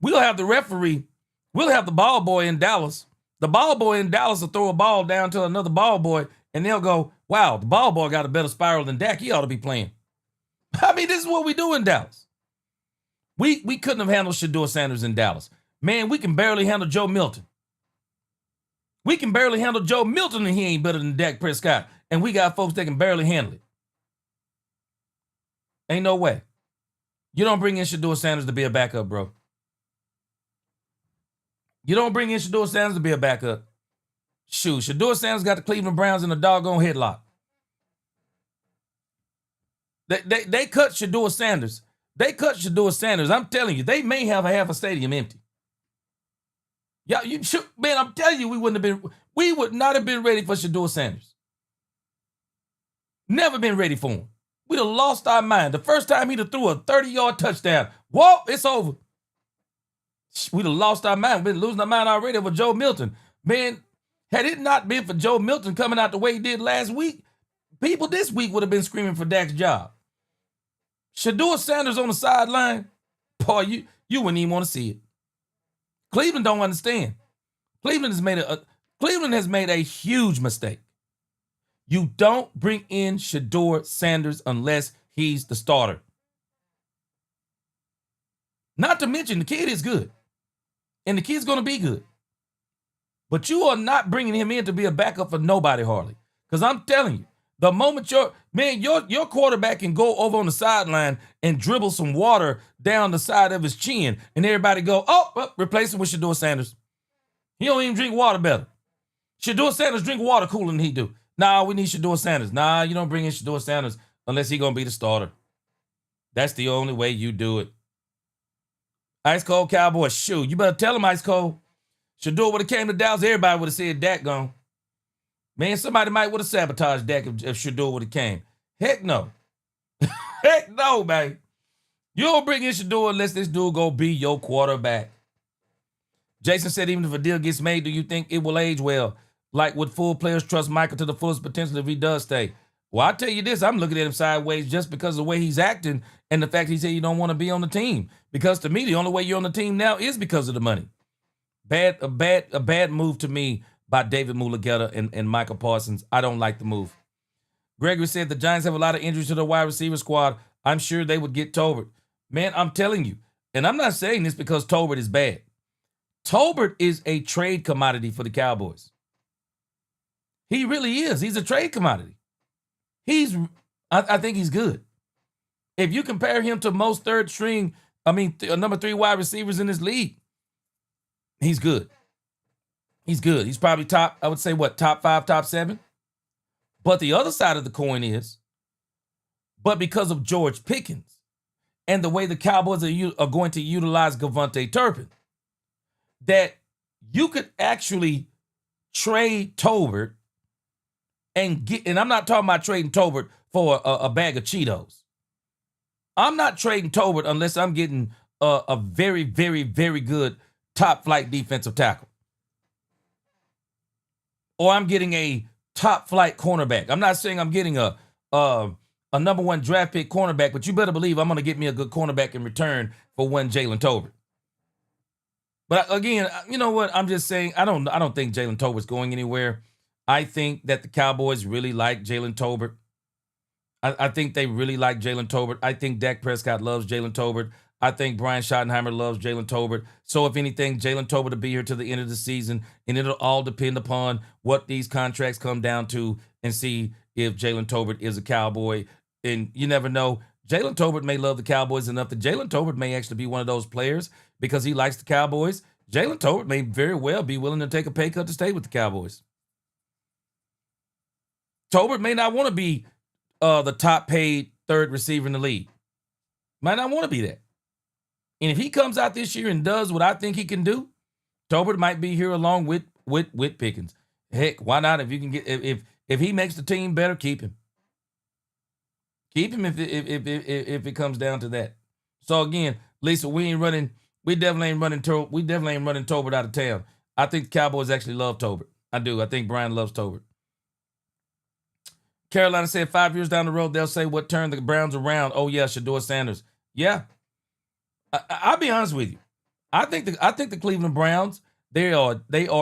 We'll have the referee. We'll have the ball boy in Dallas. The ball boy in Dallas will throw a ball down to another ball boy, and they'll go, wow, the ball boy got a better spiral than Dak. He ought to be playing. I mean, this is what we do in Dallas. We couldn't have handled Shedeur Sanders in Dallas. Man, we can barely handle Joe Milton. We can barely handle Joe Milton, and he ain't better than Dak Prescott. And we got folks that can barely handle it. Ain't no way. You don't bring in Shedeur Sanders to be a backup, bro. You don't bring in Shedeur Sanders to be a backup. Shoot, Shedeur Sanders got the Cleveland Browns in a doggone headlock. They cut Shedeur Sanders. They cut Shedeur Sanders. I'm telling you, they may have half a stadium empty. Yeah, man, I'm telling you, we would not have been ready for Shedeur Sanders. Never been ready for him. We'd have lost our mind. The first time he'd have threw a 30-yard touchdown. Whoa, it's over. We'd have lost our mind. We've been losing our mind already over Joe Milton. Man, had it not been for Joe Milton coming out the way he did last week, people this week would have been screaming for Dak's job. Shedeur Sanders on the sideline, boy, you wouldn't even want to see it. Cleveland don't understand. Cleveland has made a huge mistake. You don't bring in Shedeur Sanders unless he's the starter. Not to mention the kid is good. And the kid's going to be good. But you are not bringing him in to be a backup for nobody, hardly. Because I'm telling you, the moment your quarterback can go over on the sideline and dribble some water down the side of his chin, and everybody go, replace him with Shedeur Sanders. He don't even drink water better. Shedeur Sanders drink water cooler than he do. Nah, we need Shedeur Sanders. Nah, you don't bring in Shedeur Sanders unless he's going to be the starter. That's the only way you do it. Ice Cold Cowboys, shoot. You better tell him, Ice Cold. Shedeur would have came to Dallas, everybody would have said Dak gone. Man, somebody might would have sabotaged Dak if Shedeur would have came. Heck no. Heck no, man. You don't bring in Shedeur unless this dude go be your quarterback. Jason said even if a deal gets made, do you think it will age well? Like, would full players trust Michael to the fullest potential if he does stay? Well, I'll tell you this, I'm looking at him sideways just because of the way he's acting and the fact he said you don't want to be on the team. Because to me, the only way you're on the team now is because of the money. A bad move to me by David Mulugeta and Michael Parsons. I don't like the move. Gregory said the Giants have a lot of injuries to the wide receiver squad. I'm sure they would get Tolbert. Man, I'm telling you, and I'm not saying this because Tolbert is bad. Tolbert is a trade commodity for the Cowboys. He really is. He's a trade commodity. I think he's good. If you compare him to most number 3 wide receivers in this league, he's good. He's good. He's probably top 5, top 7. But the other side of the coin is, but because of George Pickens and the way the Cowboys are going to utilize Gavontae Turpin, that you could actually trade Tolbert and I'm not talking about trading Tolbert for a bag of Cheetos. I'm not trading Tolbert unless I'm getting a very, very, very good top flight defensive tackle. Or I'm getting a top flight cornerback. I'm not saying I'm getting a number 1 draft pick cornerback, but you better believe I'm going to get me a good cornerback in return for one Jalen Tolbert. But again, you know what? I'm just saying I don't think Jalen Tolbert's going anywhere. I think that the Cowboys really like Jalen Tolbert. I think they really like Jalen Tolbert. I think Dak Prescott loves Jalen Tolbert. I think Brian Schottenheimer loves Jalen Tolbert. So if anything, Jalen Tolbert will be here to the end of the season, and it'll all depend upon what these contracts come down to and see if Jalen Tolbert is a Cowboy. And you never know. Jalen Tolbert may love the Cowboys enough that Jalen Tolbert may actually be one of those players because he likes the Cowboys. Jalen Tolbert may very well be willing to take a pay cut to stay with the Cowboys. Tolbert may not want to be the top paid third receiver in the league. Might not want to be that. And if he comes out this year and does what I think he can do, Tolbert might be here along with Pickens. Heck, why not? If you can get if he makes the team better, keep him. Keep him if it comes down to that. So again, Lisa, we definitely ain't running Tolbert out of town. I think the Cowboys actually love Tolbert. I do. I think Brian loves Tolbert. Carolina said 5 years down the road, they'll say what turned the Browns around. Oh yeah, Shedeur Sanders. Yeah. I'll be honest with you. I think the Cleveland Browns, they are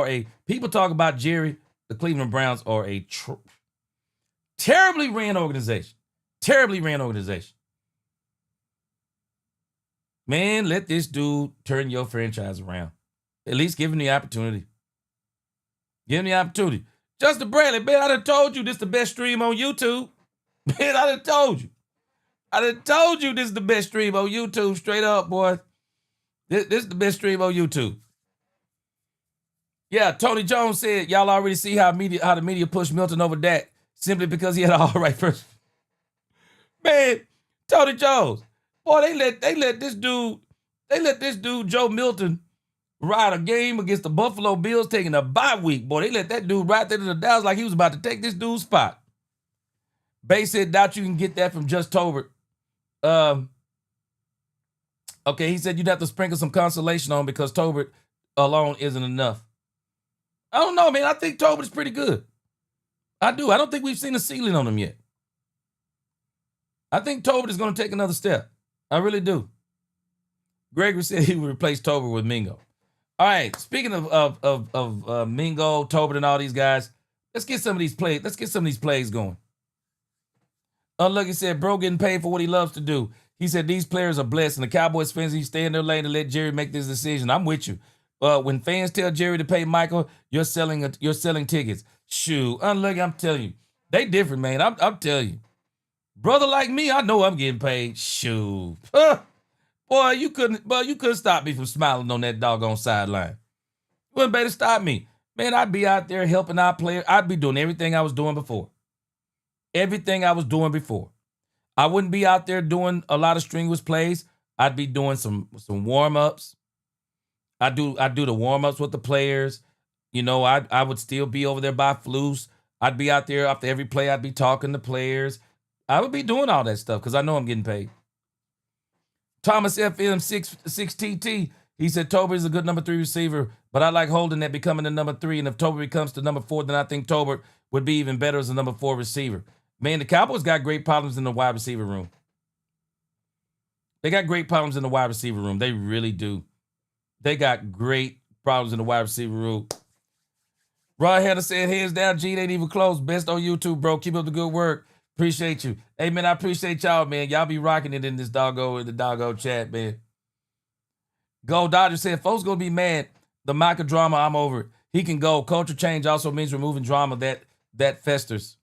a, people talk about Jerry, the Cleveland Browns are a terribly ran organization. Terribly ran organization. Man, let this dude turn your franchise around. At least give him the opportunity. Give him the opportunity. Justin Bradley, man, I done told you this is the best stream on YouTube. Man, I done told you. I done told you this is the best stream on YouTube. Straight up, boy. This is the best stream on YouTube. Yeah, Tony Jones said, y'all already see how the media pushed Milton over Dak simply because he had an all right first. Man, Tony Jones. Boy, they let this dude, Joe Milton, ride a game against the Buffalo Bills taking a bye week. Boy, they let that dude ride there to the Dallas like he was about to take this dude's spot. Bay said, doubt you can get that from just Tolbert. Okay, he said you'd have to sprinkle some consolation on because Tolbert alone isn't enough. I don't know, man. I think Tolbert's pretty good. I do. I don't think we've seen a ceiling on him yet. I think Tolbert is going to take another step. I really do. Gregory said he would replace Tolbert with Mingo. All right, speaking of Mingo, Tolbert, and all these guys, let's get some of these plays. Let's get some of these plays going. Unlucky said, bro getting paid for what he loves to do. He said these players are blessed, and the Cowboys fans, you stay in their lane and let Jerry make this decision. I'm with you. When fans tell Jerry to pay Michael, you're selling tickets. Shoot, Unlucky, I'm telling you, they different, man. I'm telling you, brother like me, I know I'm getting paid. Shoot, boy, you couldn't stop me from smiling on that doggone sideline. You wouldn't better stop me, man. I'd be out there helping our players. I'd be doing everything I was doing before. Everything I was doing before. I wouldn't be out there doing a lot of strenuous plays. I'd be doing some warm-ups. I do the warm-ups with the players. You know, I would still be over there by Flus. I'd be out there after every play. I'd be talking to players. I would be doing all that stuff because I know I'm getting paid. Thomas FM 6TT, he said Tolbert is a good number 3 receiver, but I like Holden at becoming the number 3. And if Tolbert becomes the number 4, then I think Tolbert would be even better as a number 4 receiver. Man, the Cowboys got great problems in the wide receiver room. They got great problems in the wide receiver room. They really do. They got great problems in the wide receiver room. Rod Hanna said, hands down, Gene ain't even close. Best on YouTube, bro. Keep up the good work. Appreciate you. Hey, man, I appreciate y'all, man. Y'all be rocking it in the doggone chat, man. Go Dodger said, folks gonna be mad. The Micah drama, I'm over it. He can go. Culture change also means removing drama that festers.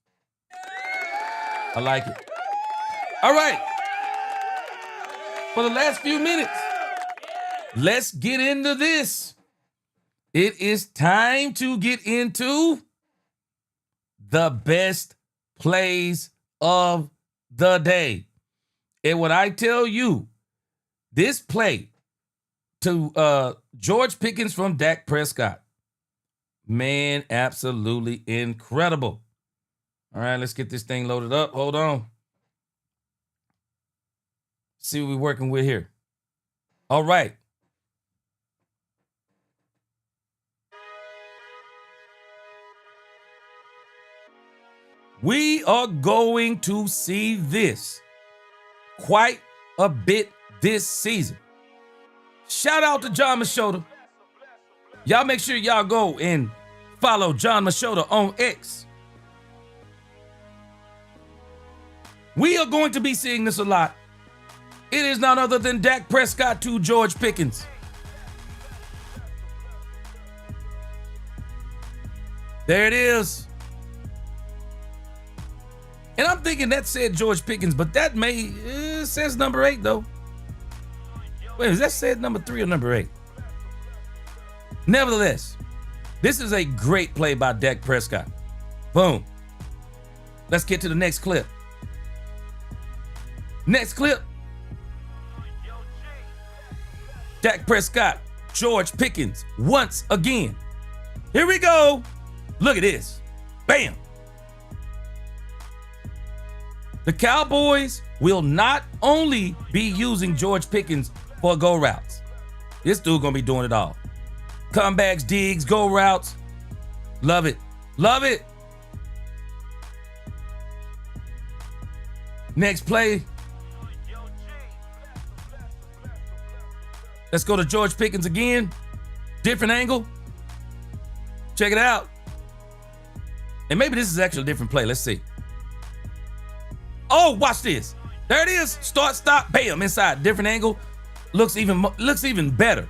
I like it. All right. For the last few minutes, let's get into this. It is time to get into the best plays of the day. And when I tell you this play to George Pickens from Dak Prescott, man, absolutely incredible. All right, let's get this thing loaded up. Hold on. See what we're working with here. All right. We are going to see this quite a bit this season. Shout out to John Machota. Y'all make sure y'all go and follow John Machota on X. We are going to be seeing this a lot. It is none other than Dak Prescott to George Pickens. There it is. And I'm thinking that said George Pickens, but that may It says number 8, though. Wait, is that said number 3 or number 8? Nevertheless, this is a great play by Dak Prescott. Boom. Let's get to the next clip. Next clip. Dak Prescott, George Pickens, once again. Here we go. Look at this. Bam. The Cowboys will not only be using George Pickens for go routes. This dude gonna be doing it all. Comebacks, digs, go routes. Love it. Love it. Next play. Let's go to George Pickens again. Different angle. Check it out. And maybe this is actually a different play. Let's see. Oh, watch this. There it is. Start, stop, bam, inside. Different angle. Looks even better.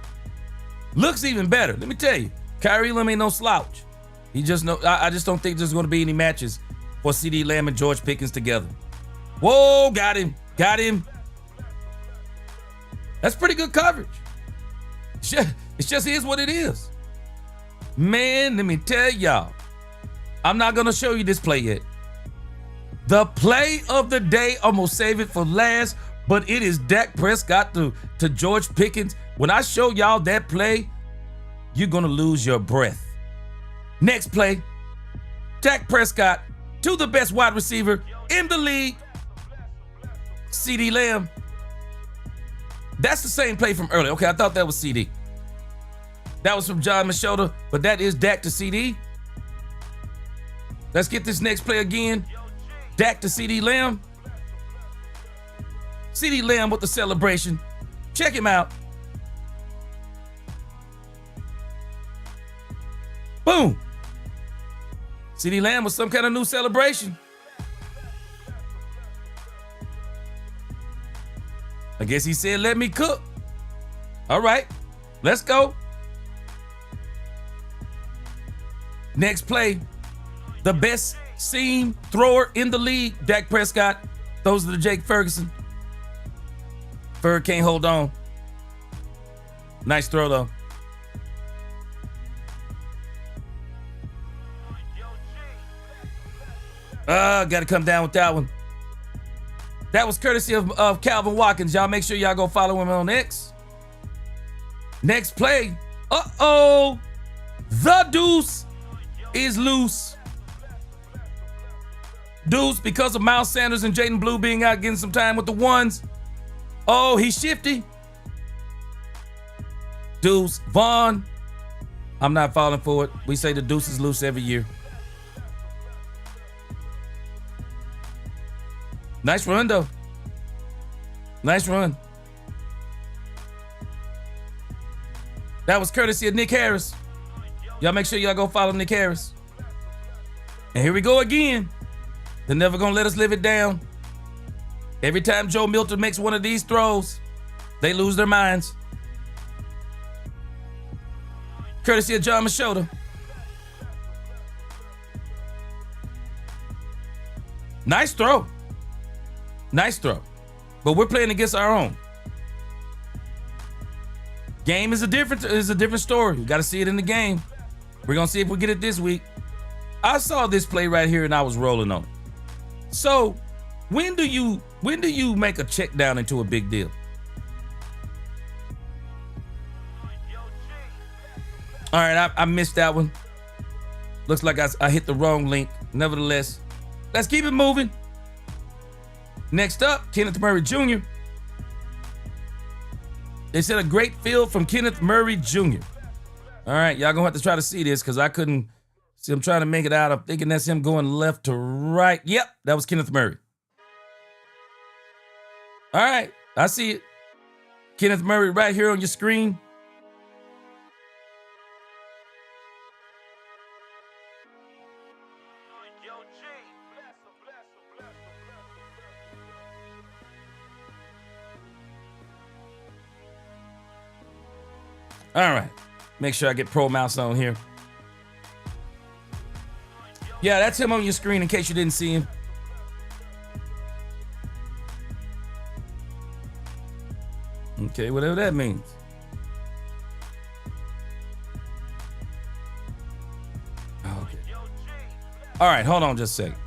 Looks even better. Let me tell you, Kyrie Lamb ain't no slouch. I just don't think there's going to be any matches for CeeDee Lamb and George Pickens together. Whoa, got him. Got him. That's pretty good coverage. It just is what it is. Man, let me tell y'all. I'm not going to show you this play yet. The play of the day, I'm going to save it for last, but it is Dak Prescott to George Pickens. When I show y'all that play, you're going to lose your breath. Next play, Dak Prescott to the best wide receiver in the league, CeeDee Lamb. That's the same play from earlier. Okay, I thought that was CD. That was from John Machota, but that is Dak to CD. Let's get this next play again. Dak to CeeDee Lamb. CeeDee Lamb with the celebration. Check him out. Boom. CeeDee Lamb with some kind of new celebration. I guess he said, let me cook. All right, let's go. Next play, the best seam thrower in the league, Dak Prescott. Those are the Jake Ferguson. Ferg can't hold on. Nice throw, though. Got to come down with that one. That was courtesy of Calvin Watkins. Y'all make sure y'all go follow him on X. Next play. Uh-oh. The deuce is loose. Deuce, because of Miles Sanders and Jaden Blue being out getting some time with the ones. Oh, he's shifty. Deuce. Vaughn. I'm not falling for it. We say the deuce is loose every year. Nice run, though. Nice run. That was courtesy of Nick Harris. Y'all make sure y'all go follow Nick Harris. And here we go again. They're never going to let us live it down. Every time Joe Milton makes one of these throws, they lose their minds. Courtesy of John Machota. Nice throw. Nice throw. But we're playing against our own. Game is a different story. You got to see it in the game. We're going to see if we get it this week. I saw this play right here and I was rolling on it. So, when do you make a check down into a big deal? All right, I missed that one. Looks like I hit the wrong link. Nevertheless, let's keep it moving. Next up, Kenneth Murray Jr. They said a great field from Kenneth Murray Jr. All right, y'all gonna have to try to see this because I couldn't see. I'm trying to make it out. I'm thinking that's him going left to right. Yep, that was Kenneth Murray. All right, I see it. Kenneth Murray right here on your screen. All right, make sure I get Pro Mouse on here. Yeah, that's him on your screen in case you didn't see him. Okay, whatever that means. Okay. All right, hold on just a second.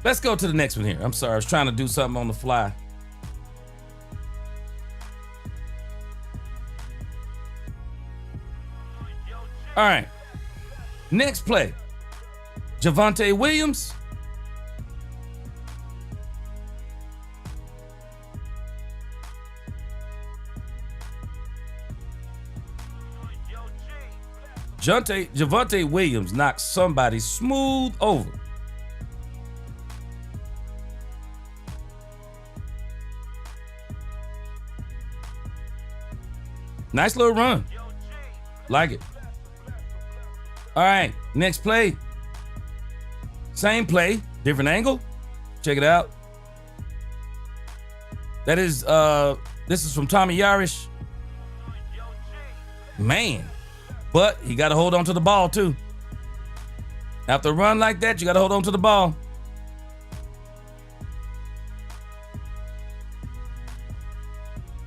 Let's go to the next one here. I'm sorry, I was trying to do something on the fly. All right. Next play. Javonte Williams. Javonte Williams knocked somebody smooth over. Nice little run. Like it. All right, next play. Same play, different angle. Check it out. That is, this is from Tommy Yarish. Man, but he got to hold on to the ball too. After a run like that, you got to hold on to the ball.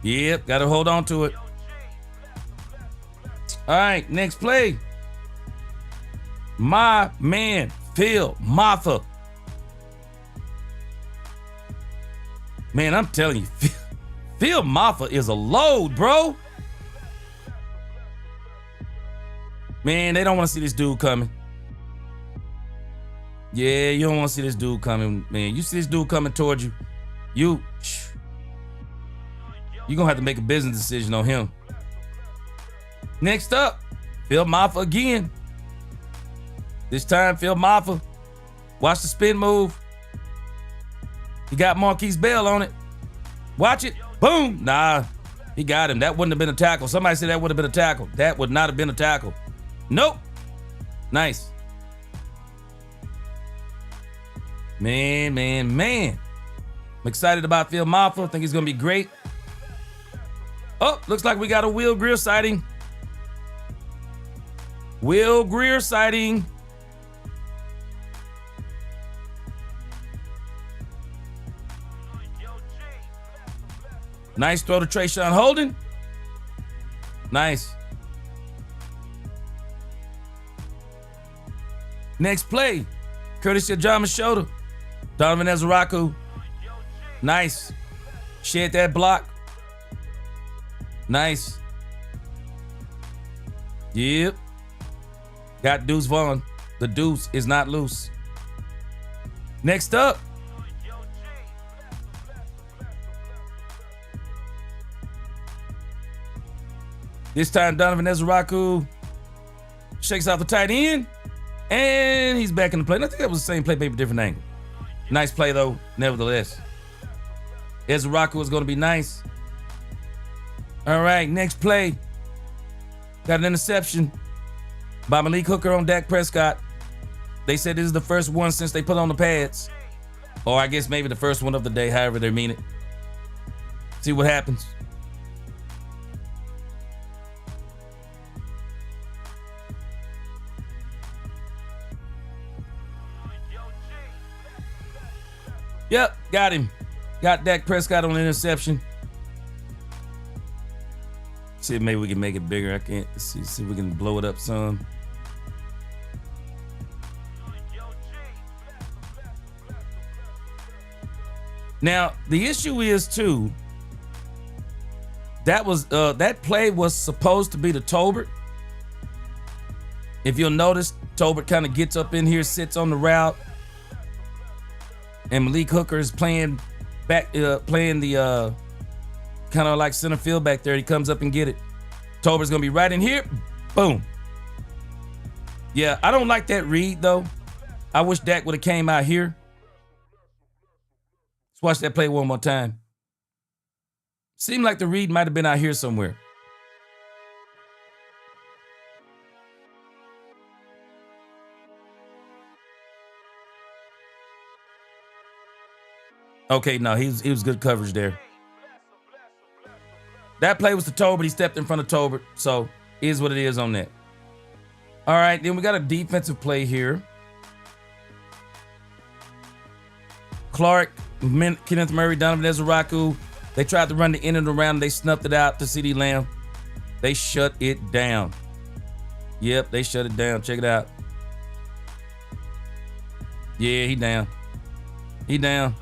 Yep, got to hold on to it. All right, next play. My man, Phil Maffa. Man, I'm telling you, Phil Maffa is a load, bro. Man, they don't want to see this dude coming. Yeah, you don't want to see this dude coming, man. You see this dude coming towards you, you're going to have to make a business decision on him. Next up, Phil Maffa again. This time, Phil Maffa. Watch the spin move. He got Marquise Bell on it. Watch it. Boom. Nah, he got him. That wouldn't have been a tackle. Somebody said that would have been a tackle. That would not have been a tackle. Nope. Nice. Man. I'm excited about Phil Maffa. I think he's going to be great. Oh, looks like we got a Will Greer sighting. Will Greer sighting. Nice throw to Trayshawn Holden. Nice. Next play, courtesy of John Machota. Donovan Ezeraku. Nice. Shed that block. Nice. Yep. Got Deuce Vaughn. The deuce is not loose. Next up. This time Donovan Ezeraku shakes off the tight end. And he's back in the play. And I think that was the same play, maybe different angle. Nice play though, nevertheless. Ezeraku is going to be nice. All right, next play. Got an interception by Malik Hooker on Dak Prescott. They said this is the first one since they put on the pads. Or I guess maybe the first one of the day, however they mean it. See what happens. Yep, got him. Got Dak Prescott on the interception. See if maybe we can make it bigger. I can't. See if we can blow it up some. Now, the issue is too, that play was supposed to be to Tolbert. If you'll notice, Tolbert kind of gets up in here, sits on the route. And Malik Hooker is playing the kind of like center field back there. He comes up and get it. Tolbert's gonna be right in here. Boom. Yeah, I don't like that read though. I wish Dak would have came out here. Let's watch that play one more time. Seemed like the read might have been out here somewhere. Okay, no, he was good coverage there. That play was to Tolbert. He stepped in front of Tolbert, so is what it is on that. All right, then we got a defensive play here. Clark, Kenneth Murray, Donovan Ezeraku. They tried to run the in and around. They snuffed it out to CeeDee Lamb. They shut it down. Yep, they shut it down. Check it out. Yeah, he down. He down.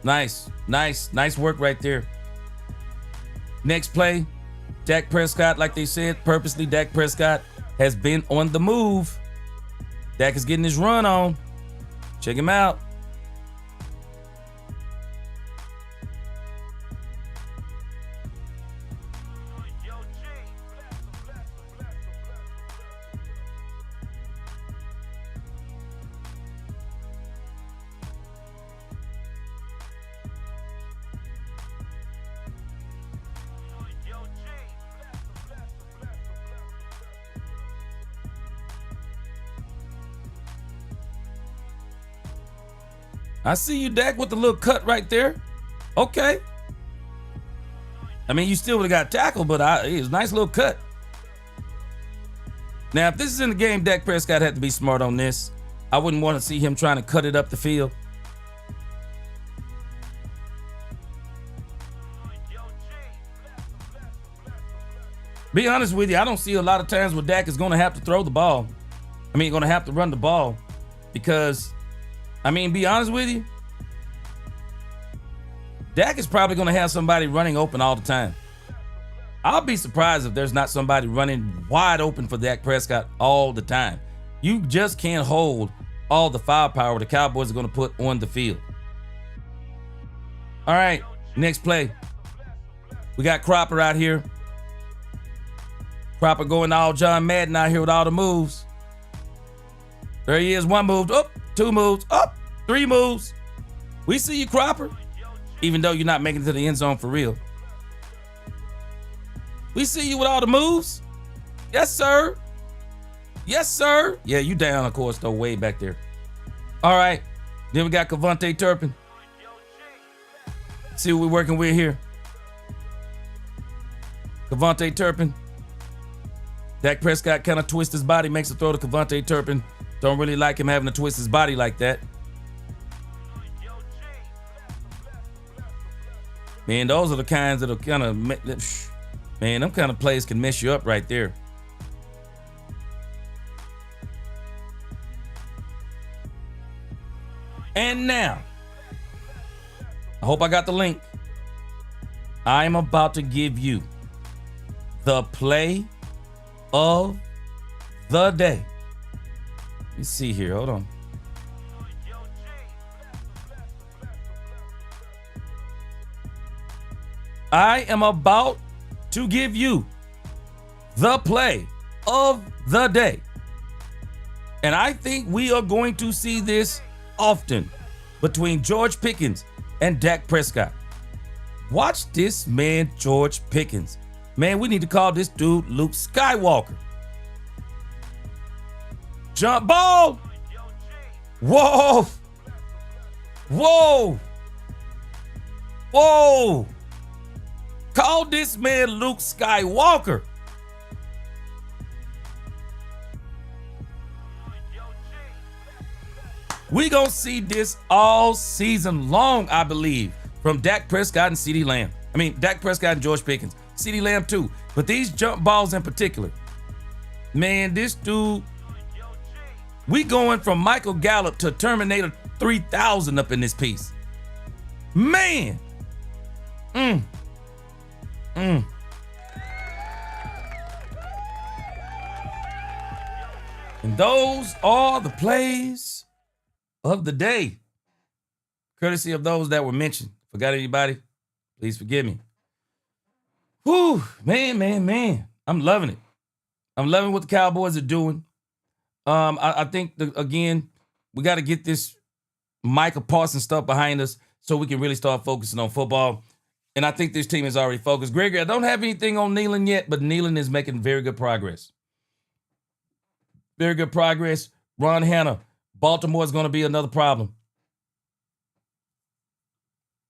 Nice work right there. Next play, Dak Prescott, like they said, purposely Dak Prescott has been on the move. Dak is getting his run on. Check him out. I see you, Dak, with the little cut right there. Okay. I mean, you still would have got tackled, but it was a nice little cut. Now, if this is in the game, Dak Prescott had to be smart on this. I wouldn't want to see him trying to cut it up the field. Be honest with you, I don't see a lot of times where Dak is going to have to throw the ball. I mean, going to have to run the ball because, I mean, be honest with you, Dak is probably going to have somebody running open all the time. I'll be surprised if there's not somebody running wide open for Dak Prescott all the time. You just can't hold all the firepower the Cowboys are going to put on the field. All right, next play. We got Cropper out here. Cropper going all John Madden out here with all the moves. There he is, one move, up, two moves, up, three moves. We see you, Cropper, even though you're not making it to the end zone for real. We see you with all the moves. Yes, sir. Yes, sir. Yeah, you down, of course, though, way back there. All right, then we got Kevontae Turpin. See what we're working with here. Kevontae Turpin. Dak Prescott kind of twists his body, makes a throw to Kevontae Turpin. Don't really like him having to twist his body like that. Man, those are the kinds that are kind of, man, them kind of plays can mess you up right there. And now, I hope I got the link. I'm about to give you the play of the day. Let me see here. Hold on. I am about to give you the play of the day. And I think we are going to see this often between George Pickens and Dak Prescott. Watch this man, George Pickens. Man, we need to call this dude Luke Skywalker. Jump ball. Whoa. Whoa. Whoa. Call this man Luke Skywalker. We gonna see this all season long, I believe, from Dak Prescott and CeeDee Lamb. I mean, Dak Prescott and George Pickens. CeeDee Lamb too. But these jump balls in particular. Man, this dude, we going from Michael Gallup to Terminator 3000 up in this piece. Man. And those are the plays of the day. Courtesy of those that were mentioned. Forgot anybody? Please forgive me. Whew, man. I'm loving it. I'm loving what the Cowboys are doing. I think, again, we got to get this Micah Parsons stuff behind us so we can really start focusing on football. And I think this team is already focused. Gregory, I don't have anything on Nealon yet, but Nealon is making very good progress. Very good progress. Ron Hanna, Baltimore is going to be another problem.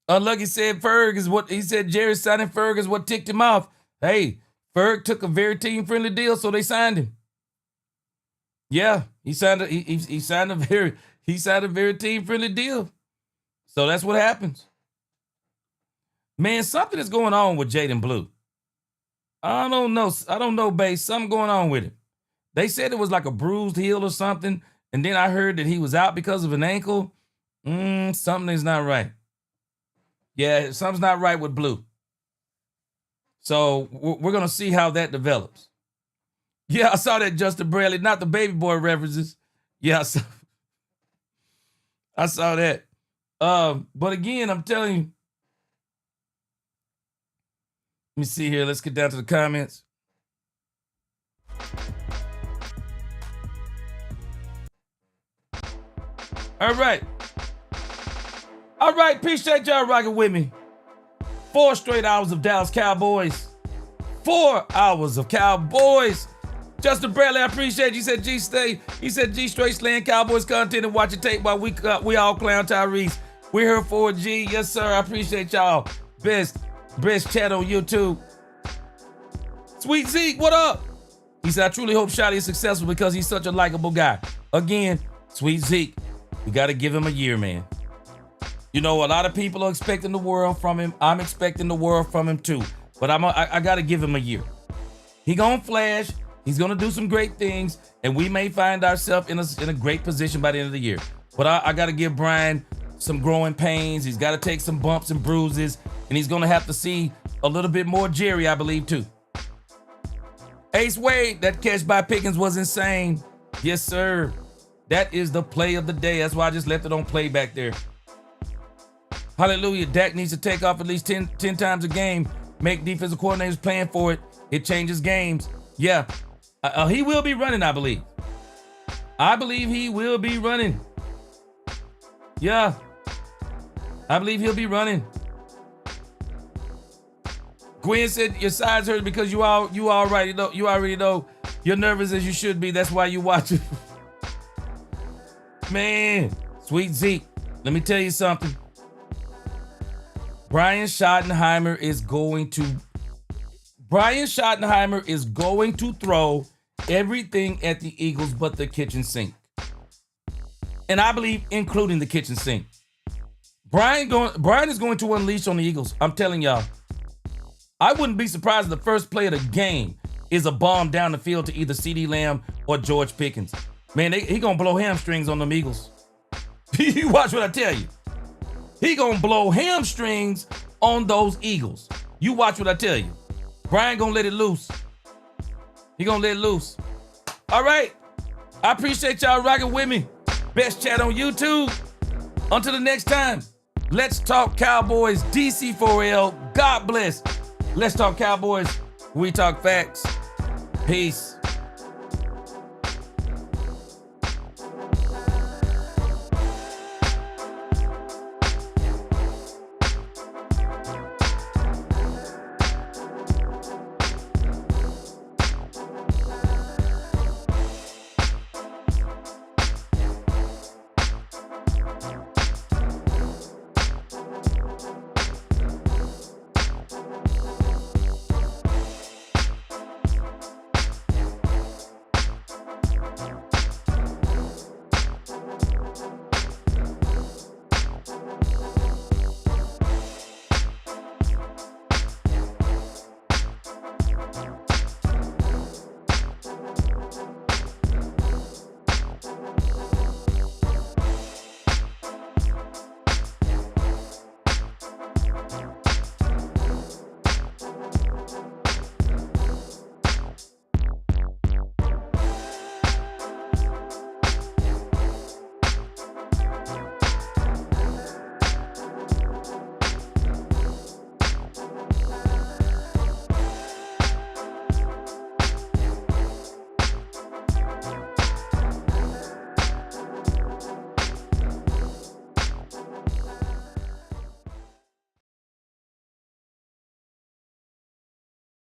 Unlucky said Ferg is what he said. Jerry signing Ferg is what ticked him off. Hey, Ferg took a very team-friendly deal, so they signed him. Yeah, he signed a very team-friendly deal. So that's what happens. Man, something is going on with Jaden Blue. I don't know, Bass. Something going on with him. They said it was like a bruised heel or something, and then I heard that he was out because of an ankle. Something is not right. Yeah, something's not right with Blue. So we're going to see how that develops. Yeah, I saw that, Justin Bradley, not the baby boy references. Yeah, I saw that. But again, I'm telling you, let me see here. Let's get down to the comments. All right. Appreciate y'all rocking with me. 4 straight hours of Dallas Cowboys. 4 hours of Cowboys. Justin Bradley, I appreciate you. He said G straight slaying Cowboys content and watching tape while we all clown Tyrese. We're here for G. Yes, sir. I appreciate y'all. Best chat on YouTube. Sweet Zeke, what up? He said, I truly hope Shotty is successful because he's such a likable guy. Again, Sweet Zeke, we got to give him a year, man. You know, a lot of people are expecting the world from him. I'm expecting the world from him too. But I got to give him a year. He gonna flash. He's gonna do some great things, and we may find ourselves in a great position by the end of the year. But I got to give Brian some growing pains. He's got to take some bumps and bruises, and he's gonna have to see a little bit more Jerry, I believe, too. Ace Wade, that catch by Pickens was insane. Yes, sir. That is the play of the day. That's why I just left it on play back there. Hallelujah. Dak needs to take off at least 10 times a game. Make defensive coordinators plan for it. It changes games. Yeah. He will be running, I believe. I believe he will be running. Yeah. I believe he'll be running. Gwen said your sides hurt because you already know you're nervous as you should be. That's why you watch it. Man, Sweet Zeke, let me tell you something. Brian Schottenheimer is going to throw everything at the Eagles but the kitchen sink. And I believe including the kitchen sink. Brian is going to unleash on the Eagles. I'm telling y'all. I wouldn't be surprised if the first play of the game is a bomb down the field to either CeeDee Lamb or George Pickens. Man, he gonna blow hamstrings on them Eagles. You watch what I tell you. He gonna blow hamstrings on those Eagles. You watch what I tell you. Brian gonna let it loose. He gonna let it loose. All right. I appreciate y'all rocking with me. Best chat on YouTube. Until the next time, let's talk Cowboys. DC4L. God bless. Let's talk Cowboys. We talk facts. Peace.